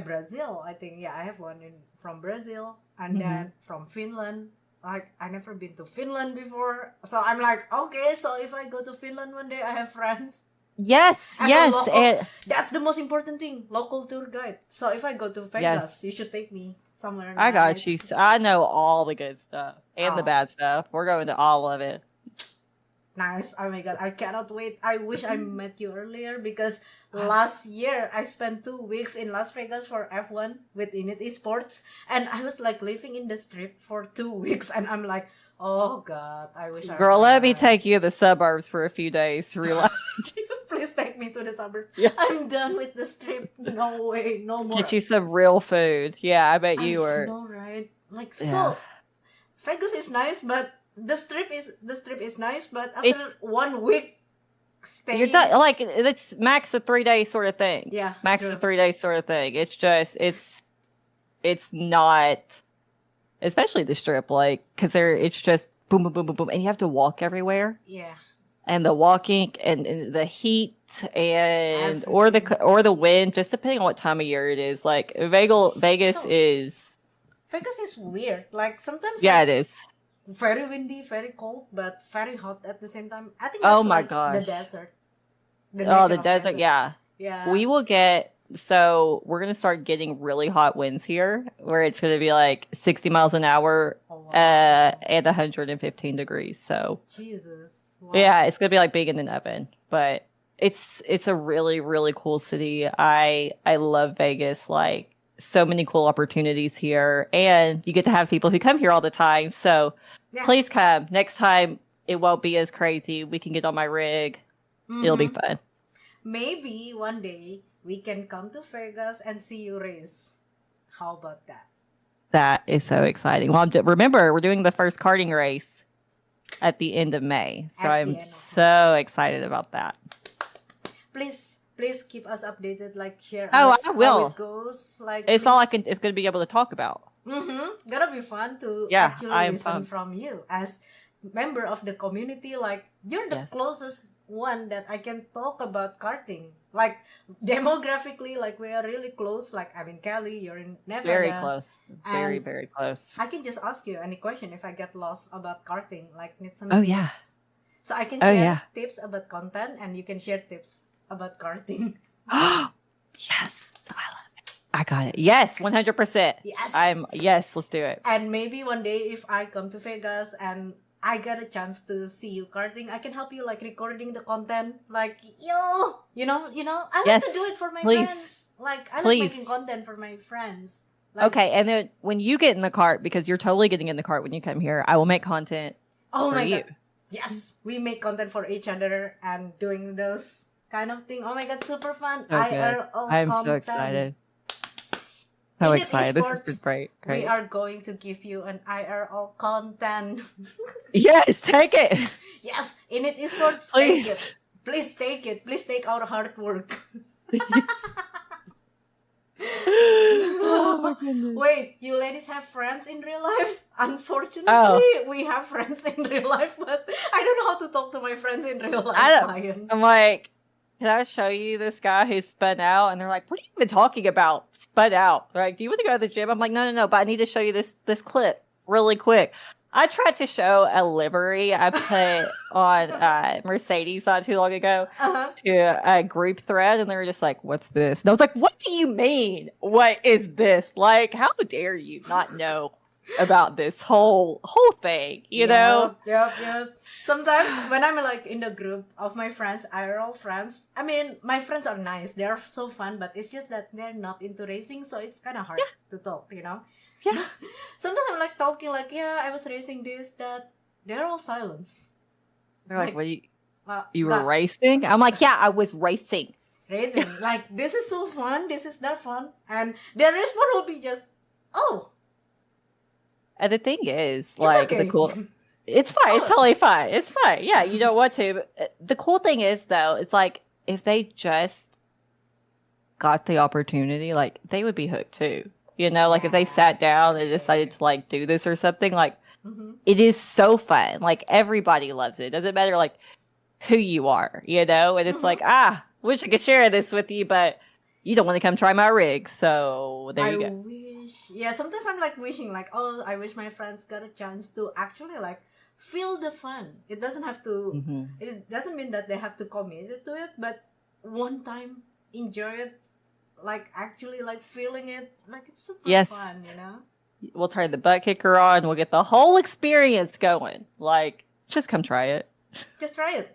Speaker 2: Brazil. I think I have one from Brazil, and then from Finland. Like, I never been to Finland before, so I'm like, okay, so if I go to Finland one day, I have friends.
Speaker 3: Yes,
Speaker 2: As a
Speaker 3: yes.
Speaker 2: local, that's the most important thing, local tour guide. So if I go to Vegas, you should take me somewhere
Speaker 3: I got
Speaker 2: nice.
Speaker 3: you. I know all the good stuff and the bad stuff. We're going to all of it.
Speaker 2: Nice. Oh my god, I cannot wait. I wish I met you earlier, because last year I spent 2 weeks in Las Vegas for F1 with INIT Sports, and I was like living in the strip for 2 weeks, and I'm like, oh god, I wish I
Speaker 3: Girl, let me
Speaker 2: went.
Speaker 3: take you to the suburbs for a few days to relax.
Speaker 2: Please take me to the suburbs.
Speaker 3: Yeah.
Speaker 2: I'm done with the strip. No way, no more.
Speaker 3: Get you some real food. Yeah, I bet you
Speaker 2: I
Speaker 3: were.
Speaker 2: know, right? Like,
Speaker 3: Yeah.
Speaker 2: so Vegas is nice, but the strip is nice, but after 1 week stay,
Speaker 3: You're done. Like, it's max a 3-day sort of thing.
Speaker 2: Yeah,
Speaker 3: Max
Speaker 2: true.
Speaker 3: a 3-day sort of thing. It's just, it's not, especially the strip, like, because it's just boom, boom, boom, boom, boom, and you have to walk everywhere.
Speaker 2: Yeah.
Speaker 3: And the walking and the heat and or the wind, just depending on what time of year it is. Like Vegas is
Speaker 2: weird. Like, sometimes
Speaker 3: it is.
Speaker 2: very windy, very cold, but very hot at the same time. I think
Speaker 3: Oh
Speaker 2: that's
Speaker 3: my
Speaker 2: like
Speaker 3: gosh.
Speaker 2: the desert.
Speaker 3: The
Speaker 2: nature of
Speaker 3: desert, yeah.
Speaker 2: Yeah.
Speaker 3: We will we're gonna start getting really hot winds here, where it's gonna be like 60 miles an hour,
Speaker 2: Oh, wow.
Speaker 3: and 115 degrees. So
Speaker 2: Jesus. Wow.
Speaker 3: yeah, it's gonna be like being in an oven. But it's a really, really cool city. I love Vegas. Like, so many cool opportunities here, and you get to have people who come here all the time. So
Speaker 2: Yeah.
Speaker 3: please come next time. It won't be as crazy. We can get on my rig. It'll be fun.
Speaker 2: Maybe one day we can come to Vegas and see you race. How about that?
Speaker 3: That is so exciting. Well, remember, we're doing the first karting race at the end of May. So I'm so excited about that.
Speaker 2: Please keep us updated. Like, share
Speaker 3: Oh,
Speaker 2: us
Speaker 3: I will.
Speaker 2: how it goes. Like,
Speaker 3: It's all it's going to be able to talk about.
Speaker 2: Gonna be fun to
Speaker 3: Yeah,
Speaker 2: actually
Speaker 3: I am
Speaker 2: listen
Speaker 3: pumped.
Speaker 2: from you as member of the community. Like, you're the
Speaker 3: Yes.
Speaker 2: closest one that I can talk about karting. Like, demographically, like, we are really close. Like, I'm in Cali, you're in Nevada.
Speaker 3: Very close. Very,
Speaker 2: And
Speaker 3: very close.
Speaker 2: I can just ask you any question if I get lost about karting. Like, need some
Speaker 3: Oh,
Speaker 2: tips.
Speaker 3: yeah.
Speaker 2: So I can
Speaker 3: Oh,
Speaker 2: share
Speaker 3: yeah.
Speaker 2: tips about content, and you can share tips about karting.
Speaker 3: Yes. I love it. I got it. Yes, 100%.
Speaker 2: Yes.
Speaker 3: Yes, let's do it.
Speaker 2: And maybe one day if I come to Vegas and I get a chance to see you karting, I can help you, like, recording the content. Like, you know, I like
Speaker 3: Yes,
Speaker 2: to do it for my
Speaker 3: please.
Speaker 2: friends. Like, I
Speaker 3: Please.
Speaker 2: like making content for my friends. Like,
Speaker 3: Okay, and then when you get in the cart, because you're totally getting in the cart when you come here, I will make content
Speaker 2: oh
Speaker 3: for
Speaker 2: my
Speaker 3: you.
Speaker 2: god. Yes, we make content for each other and doing those kind of thing. Oh my god, super fun.
Speaker 3: So good.
Speaker 2: IRL
Speaker 3: I'm
Speaker 2: content.
Speaker 3: so excited. So
Speaker 2: INIT
Speaker 3: excited. This
Speaker 2: Esports,
Speaker 3: is great.
Speaker 2: We are going to give you an IRL content.
Speaker 3: Yes, take it.
Speaker 2: Yes, INIT Esports,
Speaker 3: Please.
Speaker 2: take it. Please take it. Please take our hard work.
Speaker 3: Oh my goodness.
Speaker 2: Wait, you ladies have friends in real life? Unfortunately, we have friends in real life, but I don't know how to talk to my friends in real life. Ryan.
Speaker 3: I'm like, can I show you this guy who spun out? And they're like, what are you even talking about? Spun out. They're like, do you want to go to the gym? I'm like, no, but I need to show you this clip really quick. I tried to show a livery I put on Mercedes not too long ago
Speaker 2: Uh-huh.
Speaker 3: to a group thread, and they were just like, "What's this?" And I was like, "What do you mean? What is this? Like, how dare you not know about this whole thing? You know?"
Speaker 2: Yep. Sometimes when I'm like in the group of my friends, IRL friends, I mean, my friends are nice. They're so fun, but it's just that they're not into racing, so it's kind of hard to talk, you know?
Speaker 3: Yeah,
Speaker 2: But sometimes I'm like talking like, yeah, I was racing this, that. They're all silence.
Speaker 3: they're like,
Speaker 2: Like,
Speaker 3: "What? You were
Speaker 2: God,
Speaker 3: racing?" I'm like, "Yeah, I was racing."
Speaker 2: racing. Like, this is so fun. This is not fun. And their response will be just, oh,
Speaker 3: And the thing is,
Speaker 2: it's
Speaker 3: like,
Speaker 2: okay.
Speaker 3: it's fine. It's
Speaker 2: Oh,
Speaker 3: totally fine. It's fine. Yeah, you don't want to. But the cool thing is, though, it's like if they just got the opportunity, like, they would be hooked too. You know, like if they sat down and decided to like do this or something, like
Speaker 2: mm-hmm.
Speaker 3: it is so fun. Like everybody loves it. It doesn't matter like who you are, you know? And it's
Speaker 2: Mm-hmm.
Speaker 3: like, wish I could share this with you, but you don't want to come try my rig. So there
Speaker 2: I
Speaker 3: you go.
Speaker 2: wish. Yeah, sometimes I'm like wishing, like, oh, I wish my friends got a chance to actually like feel the fun. It doesn't have to.
Speaker 3: Hmm.
Speaker 2: It doesn't mean that they have to commit to it, but one time enjoy it, like actually like feeling it, like it's super
Speaker 3: Yes.
Speaker 2: fun, you know.
Speaker 3: We'll turn the butt kicker on. We'll get the whole experience going. Like, just come try it.
Speaker 2: Just try it.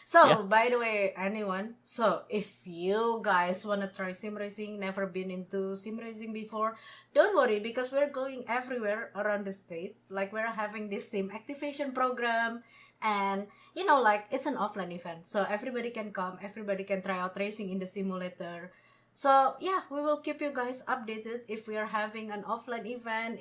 Speaker 2: So,
Speaker 3: Yeah.
Speaker 2: by the way, anyone, so if you guys want to try sim racing, never been into sim racing before, don't worry because we're going everywhere around the state. Like, we're having this sim activation program, and you know, like, it's an offline event. So, everybody can come, everybody can try out racing in the simulator. So, yeah, we will keep you guys updated if we are having an offline event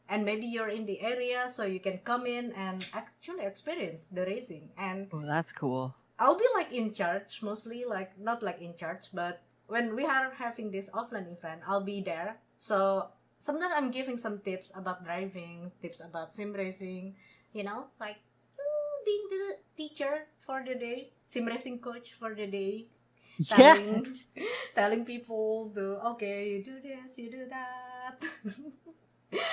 Speaker 2: and maybe you're in the area so you can come in and actually experience the racing. And
Speaker 3: Oh, that's cool.
Speaker 2: I'll be like in charge mostly, like not like in charge, but when we are having this offline event, I'll be there. So sometimes I'm giving some tips about driving, tips about sim racing, you know, like being the teacher for the day, sim racing coach for the day,
Speaker 3: Yeah.
Speaker 2: telling telling people to okay, you do this, you do that.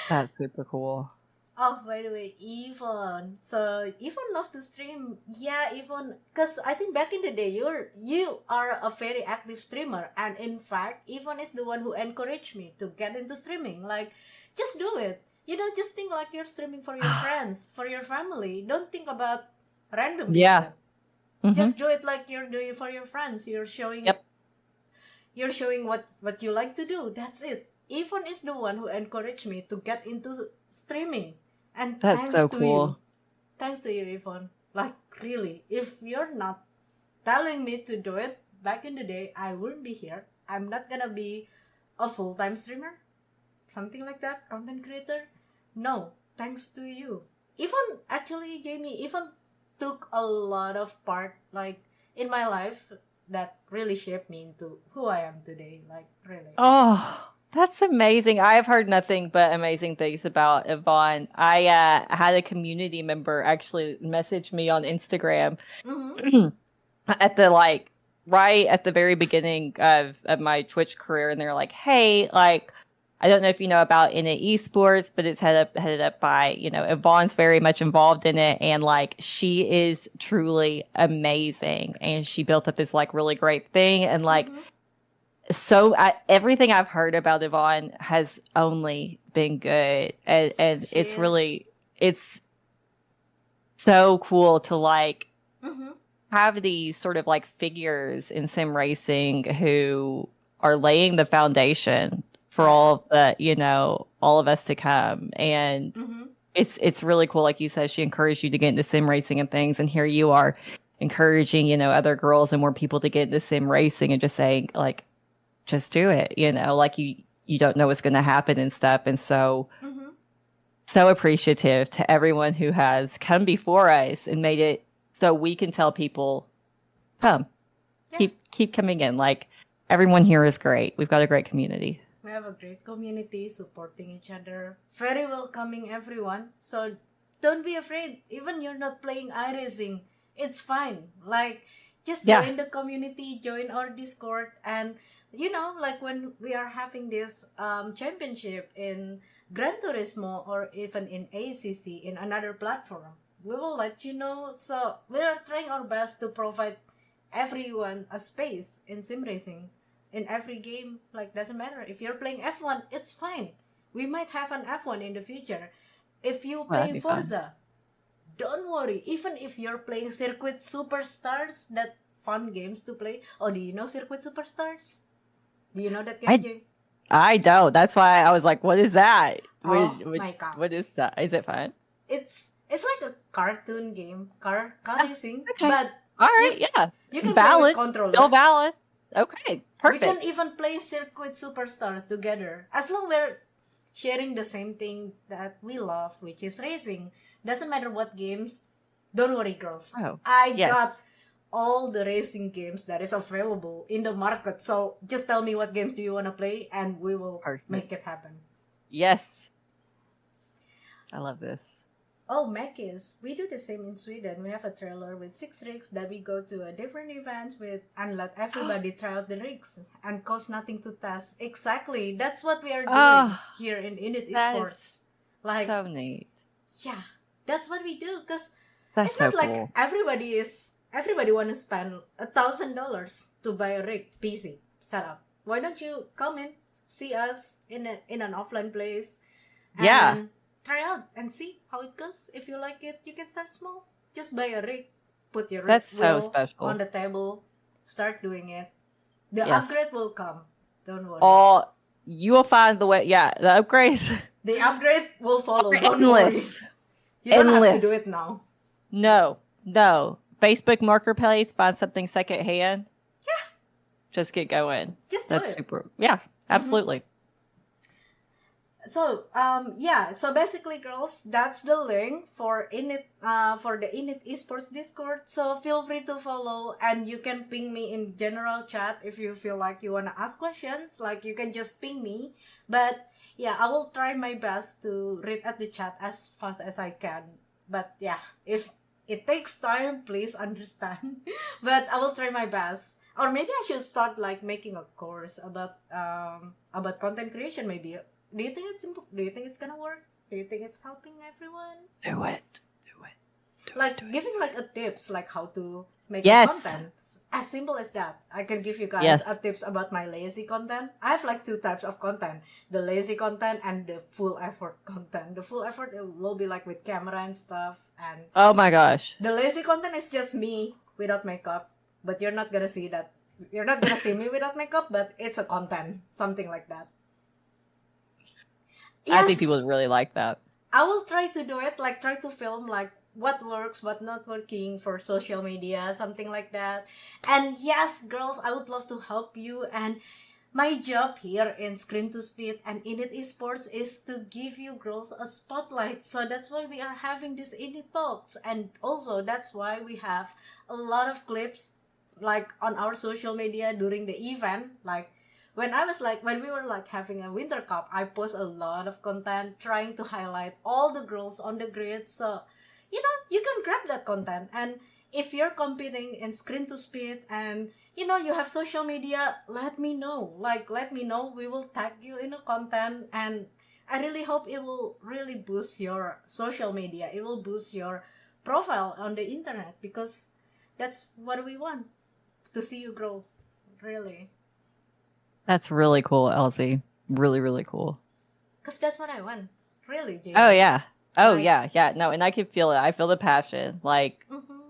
Speaker 3: That's super cool.
Speaker 2: Oh, by the way, Yvonne. So Yvonne loves to stream. Yeah, Yvonne, because I think back in the day, you are a very active streamer, and in fact, Yvonne is the one who encouraged me to get into streaming. Like, just do it. You don't just think like you're streaming for your friends, for your family. Don't think about random
Speaker 3: Yeah.
Speaker 2: people.
Speaker 3: Hmm.
Speaker 2: Just do it like you're doing it for your friends.
Speaker 3: Yep.
Speaker 2: You're showing what you like to do. That's it. Yvonne is the one who encouraged me to get into streaming. And
Speaker 3: That's
Speaker 2: thanks
Speaker 3: so
Speaker 2: to
Speaker 3: cool.
Speaker 2: you. Thanks to you, Yvonne. Like, really, if you're not telling me to do it back in the day, I wouldn't be here. I'm not gonna be a full-time streamer. Something like that. Content creator. No, thanks to you. Even, actually, Jamie, even took a lot of part, like, in my life that really shaped me into who I am today. Like, really.
Speaker 3: Oh, that's amazing. I have heard nothing but amazing things about Yvonne. I had a community member actually message me on Instagram
Speaker 2: Mm-hmm.
Speaker 3: at the like right at the very beginning of my Twitch career, and they're like, "Hey, like, I don't know if you know about INIT Esports, but it's headed up by Yvonne's very much involved in it, and like she is truly amazing, and she built up this like really great thing, and like."
Speaker 2: Mm-hmm.
Speaker 3: So everything I've heard about Yvonne has only been good, and it's
Speaker 2: Cheers.
Speaker 3: really it's so cool to like
Speaker 2: Mm-hmm.
Speaker 3: have these sort of like figures in sim racing who are laying the foundation for all of the all of us to come, and
Speaker 2: Mm-hmm.
Speaker 3: it's really cool. Like you said, she encouraged you to get into sim racing and things, and here you are encouraging other girls and more people to get into sim racing and just saying like just do it, like you don't know what's going to happen and stuff. And so appreciative to everyone who has come before us and made it so we can tell people come.
Speaker 2: Yeah.
Speaker 3: Keep coming in. Like everyone here is great. We've got a great community.
Speaker 2: We have a great community supporting each other. Very welcoming, everyone. So don't be afraid. Even you're not playing iRacing, it's fine. Like, Just
Speaker 3: Yeah.
Speaker 2: join the community, join our Discord, and like when we are having this championship in Gran Turismo or even in ACC in another platform, we will let you know. So we are trying our best to provide everyone a space in sim racing in every game. Like, doesn't matter if you're playing F1, it's fine. We might have an F1 in the future. If you
Speaker 3: Well, that'd
Speaker 2: play
Speaker 3: be fun.
Speaker 2: Forza, don't worry. Even if you're playing Circuit Superstars, that fun games to play. Oh, do you know Circuit Superstars? Do you know that game, Jay?
Speaker 3: I don't. That's why I was like, what is that?
Speaker 2: Oh my god.
Speaker 3: What is that? Is it fun?
Speaker 2: It's like a cartoon game, car racing,
Speaker 3: okay.
Speaker 2: but
Speaker 3: All right, yeah.
Speaker 2: you can
Speaker 3: Valid.
Speaker 2: play with controller.
Speaker 3: Still valid. Okay, perfect.
Speaker 2: We can even play Circuit Superstar together as long we're sharing the same thing that we love, which is racing. Doesn't matter what games. Don't worry, girls.
Speaker 3: Oh,
Speaker 2: I
Speaker 3: yes.
Speaker 2: got all the racing games that is available in the market. So just tell me what games do you want to play, and we will
Speaker 3: Perfect.
Speaker 2: make it happen.
Speaker 3: Yes. I love this.
Speaker 2: Oh, Mekis, we do the same in Sweden. We have a trailer with 6 rigs that we go to a different events with and let everybody try out the rigs and cost nothing to test. Exactly. That's what we are doing here in INIT
Speaker 3: that
Speaker 2: Esports. Like,
Speaker 3: so neat.
Speaker 2: yeah, that's what we do. Because
Speaker 3: That's
Speaker 2: it's
Speaker 3: so
Speaker 2: not like
Speaker 3: cool.
Speaker 2: everybody want to spend $1,000 to buy a rig PC setup. Why don't you come in, see us in an offline place, and
Speaker 3: Yeah.
Speaker 2: try out and see how it goes. If you like it, you can start small. Just buy a rig, put your
Speaker 3: That's so
Speaker 2: wheel
Speaker 3: special.
Speaker 2: on the table, start doing it. The
Speaker 3: Yes.
Speaker 2: upgrade will come. Don't worry.
Speaker 3: All you will find the way. Yeah, the upgrades.
Speaker 2: The upgrade will follow.
Speaker 3: are
Speaker 2: Don't
Speaker 3: endless.
Speaker 2: worry. You don't have to
Speaker 3: Endless.
Speaker 2: do it now.
Speaker 3: No. Facebook Marketplace. Find something secondhand.
Speaker 2: Yeah.
Speaker 3: Just get going.
Speaker 2: Just do
Speaker 3: That's
Speaker 2: it.
Speaker 3: super. Yeah, absolutely.
Speaker 2: So so basically, girls, that's the link for INIT for the INIT Esports Discord. So feel free to follow, and you can ping me in general chat if you feel like you wanna ask questions. Like, you can just ping me. But yeah, I will try my best to read at the chat as fast as I can. But yeah, if it takes time, please understand. But I will try my best. Or maybe I should start like making a course about content creation. Maybe. Do you think it's gonna work? Do you think it's helping everyone?
Speaker 3: Do it.
Speaker 2: Like giving like a tips like how to make
Speaker 3: Yes.
Speaker 2: content. As simple as that. I can give you guys
Speaker 3: Yes.
Speaker 2: a tips about my lazy content. I have like 2 types of content. The lazy content and the full effort content. The full effort will be like with camera and stuff, and
Speaker 3: Oh my gosh.
Speaker 2: the lazy content is just me without makeup. But you're not gonna see that. You're not gonna see me without makeup, but it's a content. Something like that.
Speaker 3: I think people
Speaker 2: Yes.
Speaker 3: would really like that.
Speaker 2: I will try to do it, like try to film like what works, what not working for social media, something like that. And yes, girls, I would love to help you. And my job here in Screen to Speed and INIT Esports is to give you girls a spotlight. So that's why we are having this INIT Talks. And also that's why we have a lot of clips like on our social media during the event. Like when we were like having a winter cup, I post a lot of content trying to highlight all the girls on the grid. So you can grab that content. And if you're competing in Screen to Speed and you have social media, let me know. We will tag you in the content, and I really hope it will really boost your social media. It will boost your profile on the internet, because that's what we want, to see you grow. Really.
Speaker 3: That's really cool, Elsie. Really, really cool.
Speaker 2: Because that's what I want. Really, Jay.
Speaker 3: Oh yeah. Oh
Speaker 2: Like-
Speaker 3: yeah. No, and I can feel it. I feel the passion. Like
Speaker 2: Mm-hmm.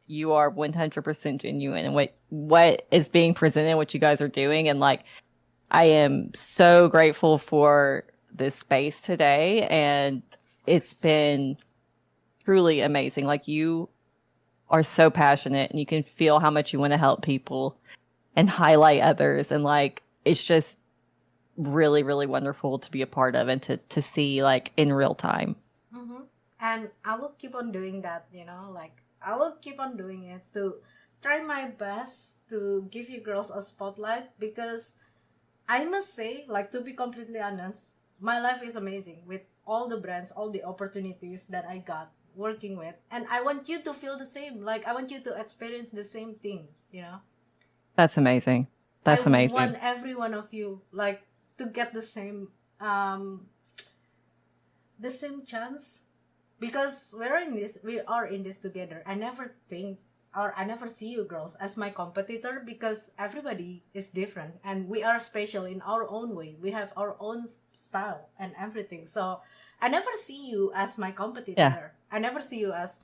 Speaker 3: you are 100% genuine, and what is being presented, what you guys are doing, and like I am so grateful for this space today, and it's been truly amazing. Like, you are so passionate, and you can feel how much you want to help people and highlight others, and like it's just really, really wonderful to be a part of and to see like in real time.
Speaker 2: Mm-hmm. And I will keep on doing that, like I will keep on doing it to try my best to give you girls a spotlight, because I must say, like, to be completely honest, my life is amazing with all the brands, all the opportunities that I got. working with, and I want you to feel the same. Like, I want you to experience the same thing, you know?
Speaker 3: That's amazing. That's
Speaker 2: I
Speaker 3: amazing.
Speaker 2: want every one of you, like, to get um the same chance, because we are in this together. I never think, or I never see you girls as my competitor, because everybody is different and we are special in our own way. We have our own style and everything. So I never see you as my competitor.
Speaker 3: Yeah.
Speaker 2: I never see you as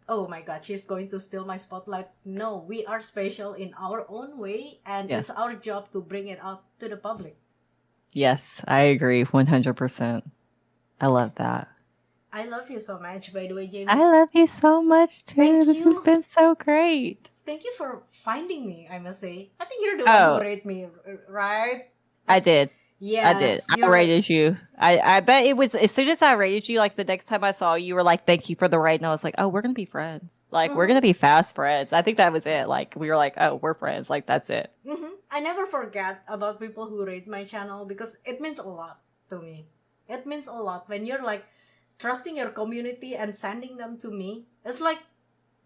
Speaker 2: oh my god, she's going to steal my spotlight. No, we are special in our own way, and
Speaker 3: Yeah.
Speaker 2: it's our job to bring it out to the public.
Speaker 3: Yes, I agree 100%. I love that.
Speaker 2: I love you so much, by the way, Jayme.
Speaker 3: I love you so much too.
Speaker 2: Thank
Speaker 3: This
Speaker 2: you.
Speaker 3: has been so great.
Speaker 2: Thank you for finding me, I must say. I think you're the one who rated me, right?
Speaker 3: I did.
Speaker 2: Yeah.
Speaker 3: I did. I rated you. I bet it was as soon as I rated you, like the next time I saw you, you were like, thank you for the rate. And I was like, oh, we're going to be friends. Like, we're going to be fast friends. I think that was it. Like, we were like, oh, we're friends. Like, that's it.
Speaker 2: I never forget about people who rate my channel, because it means a lot to me. It means a lot when you're like trusting your community and sending them to me. It's like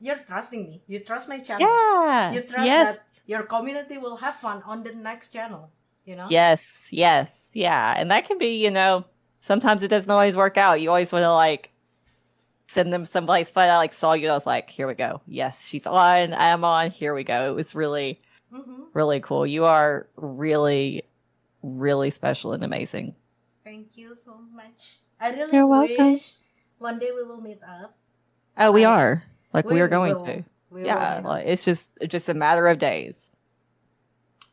Speaker 2: you're trusting me. You trust my channel.
Speaker 3: Yeah.
Speaker 2: You trust that your community will have fun on the next channel, you know?
Speaker 3: Yes. Yeah. And that can be, sometimes it doesn't always work out. You always want to like send them someplace fun. I like saw you and I was like, here we go. Yes, she's on. I am on. Here we go. It was really, really cool. You are really, really special and amazing.
Speaker 2: Thank you so much. I really wish one day we will meet up.
Speaker 3: Oh, we are. Like, we are going
Speaker 2: will.
Speaker 3: to.
Speaker 2: We
Speaker 3: Yeah,
Speaker 2: will.
Speaker 3: like, it's just a matter of days.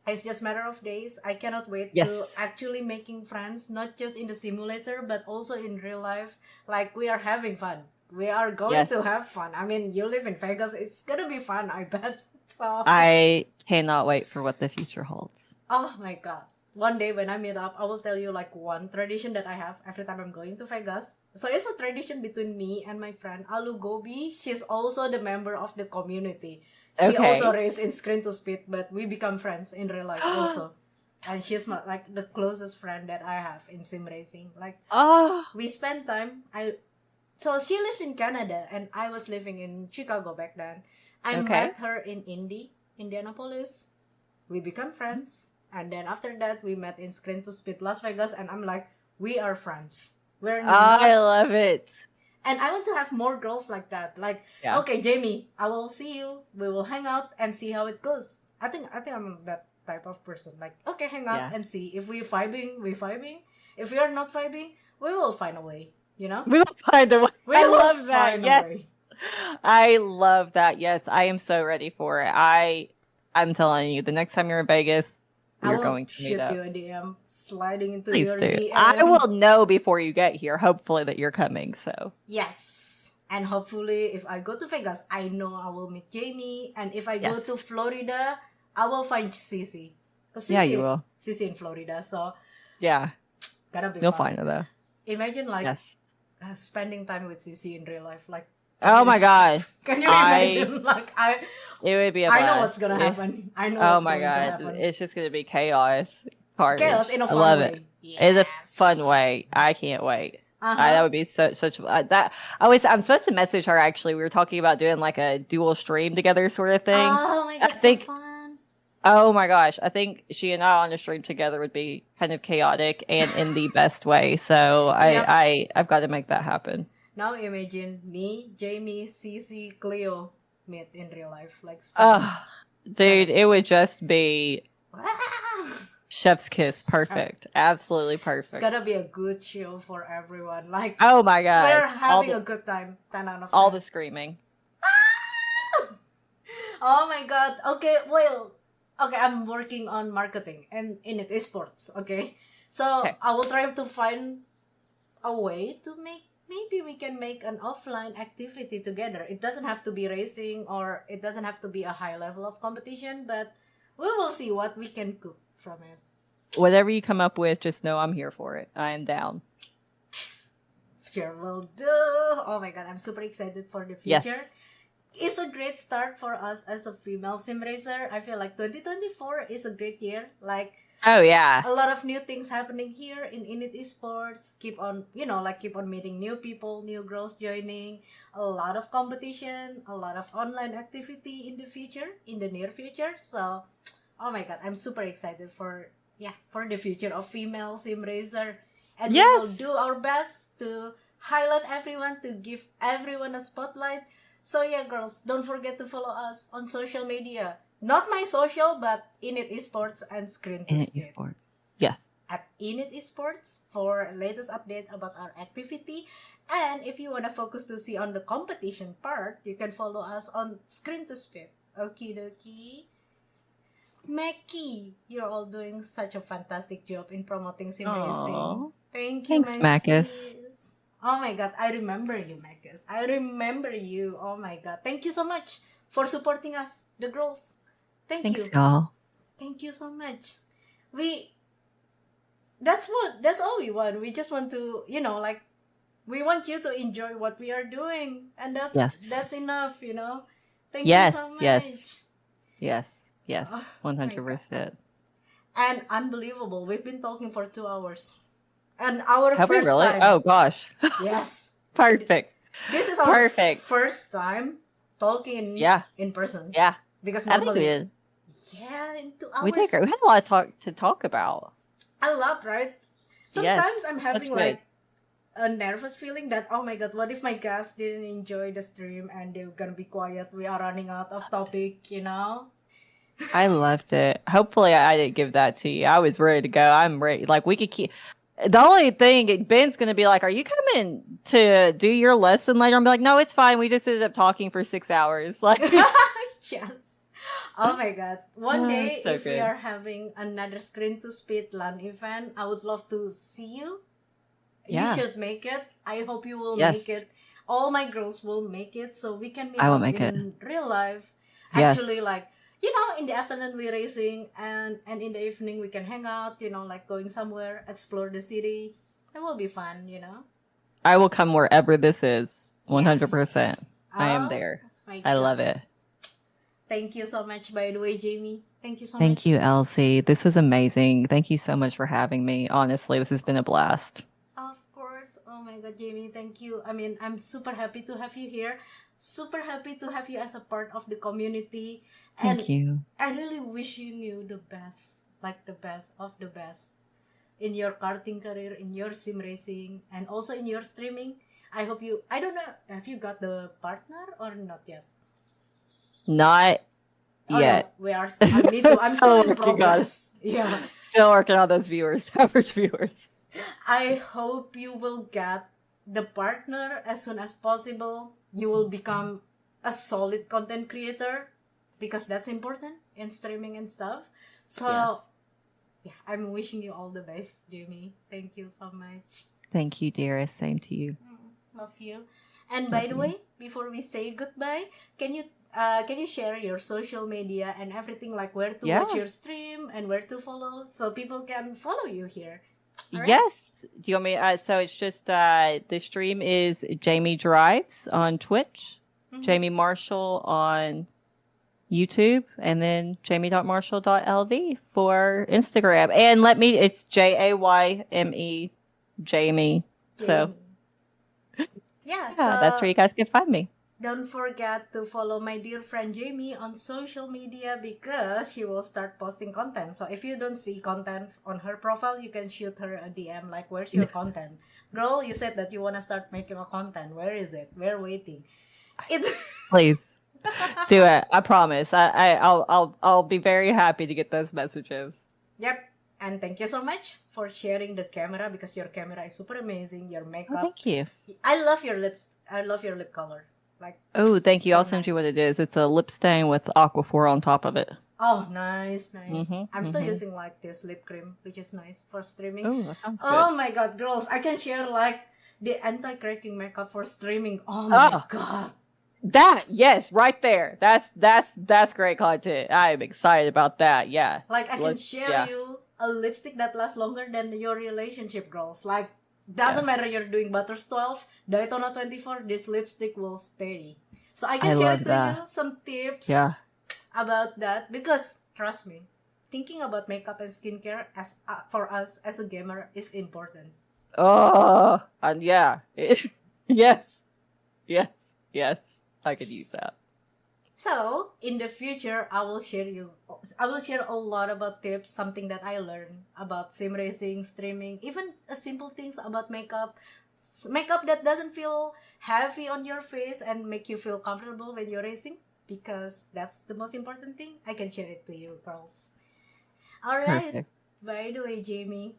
Speaker 2: It's just a matter of days. I cannot wait
Speaker 3: Yes.
Speaker 2: to actually making friends, not just in the simulator, but also in real life. Like, we are having fun. We are going to have fun. I mean, you live in Vegas. It's going to be fun, I bet. So
Speaker 3: I cannot wait for what the future holds.
Speaker 2: Oh my god. One day when I meet up, I will tell you like one tradition that I have every time I'm going to Vegas. So it's a tradition between me and my friend Alu Gobi. She's also the member of the community. She also raced in Screen to Speed, but we become friends in real life also. And she's like the closest friend that I have in sim racing. Like, we spend time. So she lived in Canada and I was living in Chicago back then. I met her in Indianapolis. We become friends. And then after that, we met in Screen to Speed Las Vegas. And I'm like, we are friends.
Speaker 3: I love it.
Speaker 2: And I want to have more girls like that. Like, okay, Jayme, I will see you. We will hang out and see how it goes. I think I'm that type of person. Like, okay, hang out and see. If we're vibing, we're vibing. If we are not vibing, we will find a way. You know?
Speaker 3: We will find a way.
Speaker 2: I love that.
Speaker 3: Yes. I love that. Yes, I am so ready for it. I'm telling you, the next time you're in Vegas, you're going to meet up.
Speaker 2: I will shoot you a DM, sliding into
Speaker 3: Please
Speaker 2: your
Speaker 3: do.
Speaker 2: DM.
Speaker 3: I will know before you get here, hopefully, that you're coming. So
Speaker 2: yes. And hopefully, if I go to Vegas, I know I will meet Jayme. And if I go to Florida, I will find Sissy.
Speaker 3: You will.
Speaker 2: Sissy in Florida. So,
Speaker 3: yeah.
Speaker 2: Gotta be
Speaker 3: You'll
Speaker 2: fun.
Speaker 3: find her, though.
Speaker 2: Imagine, like, spending time with Sissy in real life. Like,
Speaker 3: oh my god.
Speaker 2: Can you imagine? Like,
Speaker 3: it would be a
Speaker 2: I know what's gonna happen. I know what's going to happen.
Speaker 3: It's just gonna be chaos. Carnage.
Speaker 2: Chaos in a fun
Speaker 3: I love
Speaker 2: way.
Speaker 3: it. It's a fun way. I can't wait. That would be such that I'm supposed to message her actually. We were talking about doing like a dual stream together sort of thing.
Speaker 2: Oh my god, so fun.
Speaker 3: Oh my gosh. I think she and I on a stream together would be kind of chaotic and in the best way. So I've got to make that happen.
Speaker 2: Now imagine me, Jayme, Cece, Cleo meet in real life. Like,
Speaker 3: dude, it would just be chef's kiss. Perfect. Absolutely perfect.
Speaker 2: It's gonna be a good show for everyone. Like,
Speaker 3: oh my god.
Speaker 2: We're having a good time. 10 out of 10.
Speaker 3: All the screaming.
Speaker 2: Oh my god. Okay, I'm working on marketing and INIT Esports, okay? So I will try to find a way to maybe we can make an offline activity together. It doesn't have to be racing or it doesn't have to be a high level of competition, but we will see what we can cook from it.
Speaker 3: Whatever you come up with, just know I'm here for it. I am down.
Speaker 2: Sure will do. Oh my god, I'm super excited for the future.
Speaker 3: Yes.
Speaker 2: It's a great start for us as a female sim racer. I feel like 2024 is a great year. Like,
Speaker 3: Oh yeah.
Speaker 2: A lot of new things happening here in INIT Esports. Keep on, keep on meeting new people, new girls joining. A lot of competition, a lot of online activity in the future, in the near future. So, oh my god, I'm super excited for the future of female sim racer, and we will
Speaker 3: Yes.
Speaker 2: do our best to highlight everyone, to give everyone a spotlight. So yeah, girls, don't forget to follow us on social media. Not my social, but INIT Esports and Screen to
Speaker 3: INIT
Speaker 2: Speed.
Speaker 3: Esports. Yes.
Speaker 2: At INIT Esports for latest update about our activity. And if you want to focus to see on the competition part, you can follow us on Screen to Speed. Okie dokie. Mackie, you're all doing such a fantastic job in promoting sim racing.
Speaker 3: Aw.
Speaker 2: Thank you,
Speaker 3: Thanks, Marcus.
Speaker 2: Oh my god, I remember you, Marcus. I remember you. Oh my god. Thank you so much for supporting us, the girls. Thank
Speaker 3: Thanks,
Speaker 2: you.
Speaker 3: y'all.
Speaker 2: Thank you so much. That's all we want. We just want to, we want you to enjoy what we are doing, and that's enough, Thank you so much.
Speaker 3: Yes.
Speaker 2: Oh,
Speaker 3: 100%.
Speaker 2: And unbelievable, we've been talking for 2 hours. And our
Speaker 3: Have we
Speaker 2: first
Speaker 3: really?
Speaker 2: time.
Speaker 3: Oh gosh.
Speaker 2: Yes.
Speaker 3: Perfect.
Speaker 2: This is our first time talking in person.
Speaker 3: Yeah.
Speaker 2: Because
Speaker 3: I think we
Speaker 2: normally,
Speaker 3: did.
Speaker 2: in 2 hours.
Speaker 3: We had a lot to talk about.
Speaker 2: A lot, right?
Speaker 3: Yes,
Speaker 2: Sometimes I'm having
Speaker 3: that's good.
Speaker 2: a nervous feeling that, oh my god, what if my guests didn't enjoy the stream and they're gonna be quiet? We are running out of topic,
Speaker 3: I loved it. Hopefully, I didn't give that to you. I was ready to go. I'm ready. Like, we could keep. The only thing, Ben's going to be like, are you coming to do your lesson later? I'm like, no, it's fine. We just ended up talking for 6 hours. Like,
Speaker 2: Yes. Oh my god. One day,
Speaker 3: so
Speaker 2: if we
Speaker 3: good.
Speaker 2: are having another Screen to Speed LAN event, I would love to see you.
Speaker 3: Yeah.
Speaker 2: You should make it. I hope you will
Speaker 3: Yes.
Speaker 2: make it. All my girls will make it so we can meet
Speaker 3: I will
Speaker 2: up
Speaker 3: make
Speaker 2: in real life.
Speaker 3: Yes.
Speaker 2: Actually, in the afternoon we're racing, and in the evening we can hang out, going somewhere, explore the city. It will be fun,
Speaker 3: I will come wherever this is. 100%. I am
Speaker 2: Oh,
Speaker 3: there.
Speaker 2: my
Speaker 3: I
Speaker 2: God.
Speaker 3: love it.
Speaker 2: Thank you so much, by the way, Jayme. Thank you so much.
Speaker 3: Thank you, Elsie. This was amazing. Thank you so much for having me. Honestly, this has been a blast.
Speaker 2: Of course. Oh my god, Jayme, thank you. I mean, I'm super happy to have you here. Super happy to have you as a part of the community. And
Speaker 3: Thank you.
Speaker 2: I really wish you knew the best, like the best of the best in your karting career, in your sim racing, and also in your streaming. I hope I don't know, have you got the partner or not yet?
Speaker 3: Not
Speaker 2: Oh,
Speaker 3: yet.
Speaker 2: yeah, we are. Me too. I'm still in
Speaker 3: Working on it.
Speaker 2: progress. Yeah.
Speaker 3: Still working on those viewers, average viewers.
Speaker 2: I hope you will get the partner as soon as possible. You will become a solid content creator because that's important in streaming and stuff. So, I'm wishing you all the best, Jayme. Thank you so much.
Speaker 3: Thank you, dearest. Same to you.
Speaker 2: Love you. And by the way, before we say goodbye, can you share your social media and everything, like where to watch your stream and where to follow so people can follow you here? All right.
Speaker 3: Yes. Do you want me? So it's just the stream is Jayme Drives on Twitch, Jayme Marschall on YouTube, and then Jayme.Marschall.lv for Instagram. And it's Jayme, Jayme. So
Speaker 2: yeah, so
Speaker 3: that's where you guys can find me.
Speaker 2: don't forget to follow my dear friend Jayme on social media because she will start posting content. So if you don't see content on her profile, you can shoot her a DM like, where's your content? Girl, you said that you want to start making a content. Where is it? We're waiting.
Speaker 3: Please do it. I promise. I'll be very happy to get those messages.
Speaker 2: Yep. And thank you so much for sharing the camera because your camera is super amazing. Your makeup.
Speaker 3: Oh, thank you.
Speaker 2: I love your lips. I love your lip color. Like,
Speaker 3: oh, thank you.
Speaker 2: so
Speaker 3: I'll send you
Speaker 2: nice.
Speaker 3: what it is. It's a lip stain with Aquaphor on top of it.
Speaker 2: Oh, nice. I'm still using like this lip cream, which is nice for streaming.
Speaker 3: Oh, that sounds good.
Speaker 2: Oh my god, girls, I can share like the anti-cracking makeup for streaming. Oh my god.
Speaker 3: That, yes, right there. That's great content. I'm excited about that. Yeah.
Speaker 2: Like I can share you a lipstick that lasts longer than your relationship, girls. Like, doesn't matter you're doing Butters 12, Daytona 24, this lipstick will stay. So I can share to you some tips about that because trust me, thinking about makeup and skincare as for us as a gamer is important.
Speaker 3: Oh, and yeah. Yes. Yes. Yes. I could use that.
Speaker 2: So, in the future, I will share a lot about tips, something that I learned about sim racing, streaming, even simple things about makeup. Makeup that doesn't feel heavy on your face and make you feel comfortable when you're racing, because that's the most important thing. I can share it to you, girls. All right.
Speaker 3: Perfect.
Speaker 2: By the way, Jamie,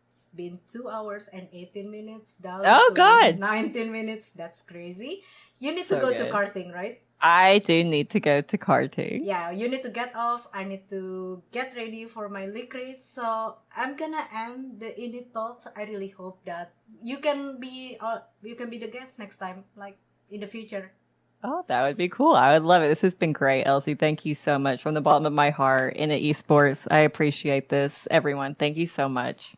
Speaker 2: it's been 2 hours and 18 minutes down
Speaker 3: Oh,
Speaker 2: to
Speaker 3: God.
Speaker 2: 19 minutes. That's crazy. You need to
Speaker 3: So
Speaker 2: go to
Speaker 3: good.
Speaker 2: karting, right?
Speaker 3: I do need to go to karting.
Speaker 2: Yeah, you need to get off. I need to get ready for my league race. So I'm gonna end the INIT Talks. I really hope that you can be the guest next time, like in the future.
Speaker 3: Oh, that would be cool. I would love it. This has been great, Elsie. Thank you so much from the bottom of my heart. In the esports, I appreciate this. Everyone, thank you so much.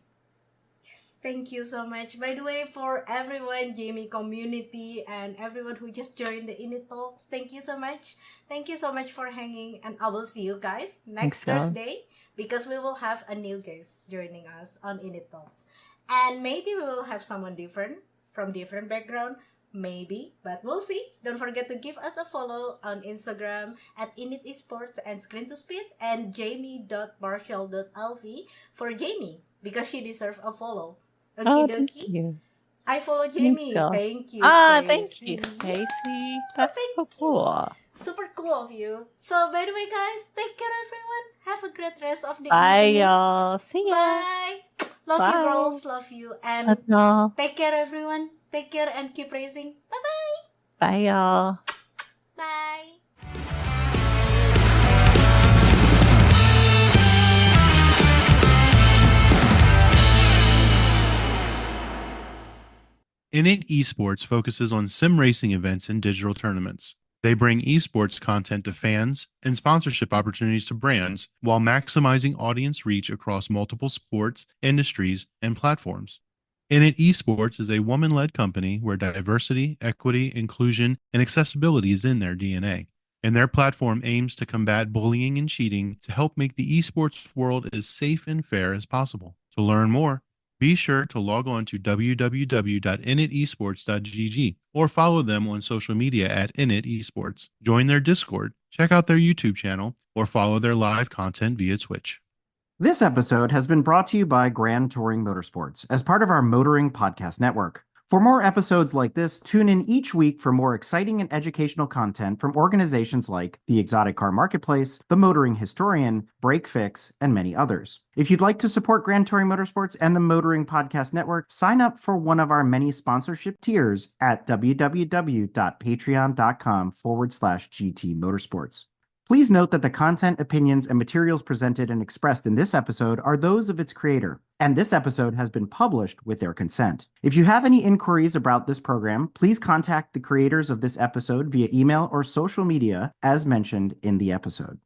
Speaker 2: Yes, thank you so much. By the way, for everyone, Jamie community, and everyone who just joined the INIT Talks, thank you so much. Thank you so much for hanging, and I will see you guys next
Speaker 3: Thanks, y'all.
Speaker 2: Thursday, because we will have a new guest joining us on INIT Talks. And maybe we will have someone different from different background. Maybe, but we'll see. Don't forget to give us a follow on Instagram at INIT Esports and Screen to Speed, and jayme.marschall.lv for Jamie, because she deserves a follow.
Speaker 3: Oh,
Speaker 2: Okie
Speaker 3: thank
Speaker 2: dokie.
Speaker 3: you.
Speaker 2: I follow
Speaker 3: Thanks,
Speaker 2: Jamie.
Speaker 3: y'all.
Speaker 2: Thank you,
Speaker 3: Thank you,
Speaker 2: Stacy.
Speaker 3: Stacy. That's
Speaker 2: Thank
Speaker 3: so
Speaker 2: you.
Speaker 3: cool.
Speaker 2: Super cool of you. So, by the way, guys, take care, everyone. Have a great rest of the
Speaker 3: Bye,
Speaker 2: evening.
Speaker 3: y'all. See ya.
Speaker 2: Bye. Love you,
Speaker 3: Bye.
Speaker 2: girls. Love you. And
Speaker 3: Love y'all.
Speaker 2: take care, everyone. Take care and keep racing. Bye-bye.
Speaker 3: Bye, y'all.
Speaker 2: Bye.
Speaker 1: INIT Esports focuses on sim racing events and digital tournaments. They bring esports content to fans and sponsorship opportunities to brands while maximizing audience reach across multiple sports, industries, and platforms. INIT Esports is a woman led company where diversity, equity, inclusion, and accessibility is in their DNA. And their platform aims to combat bullying and cheating to help make the esports world as safe and fair as possible. To learn more, be sure to log on to www.initesports.gg or follow them on social media at INIT Esports. Join their Discord, check out their YouTube channel, or follow their live content via Twitch.
Speaker 4: This episode has been brought to you by Grand Touring Motorsports as part of our Motoring Podcast Network. For more episodes like this, tune in each week for more exciting and educational content from organizations like the Exotic Car Marketplace, the Motoring Historian, Break Fix, and many others. If you'd like to support Grand Touring Motorsports and the Motoring Podcast Network, sign up for one of our many sponsorship tiers at www.patreon.com/GT Motorsports. Please note that the content, opinions, and materials presented and expressed in this episode are those of its creator, and this episode has been published with their consent. If you have any inquiries about this program, please contact the creators of this episode via email or social media as mentioned in the episode.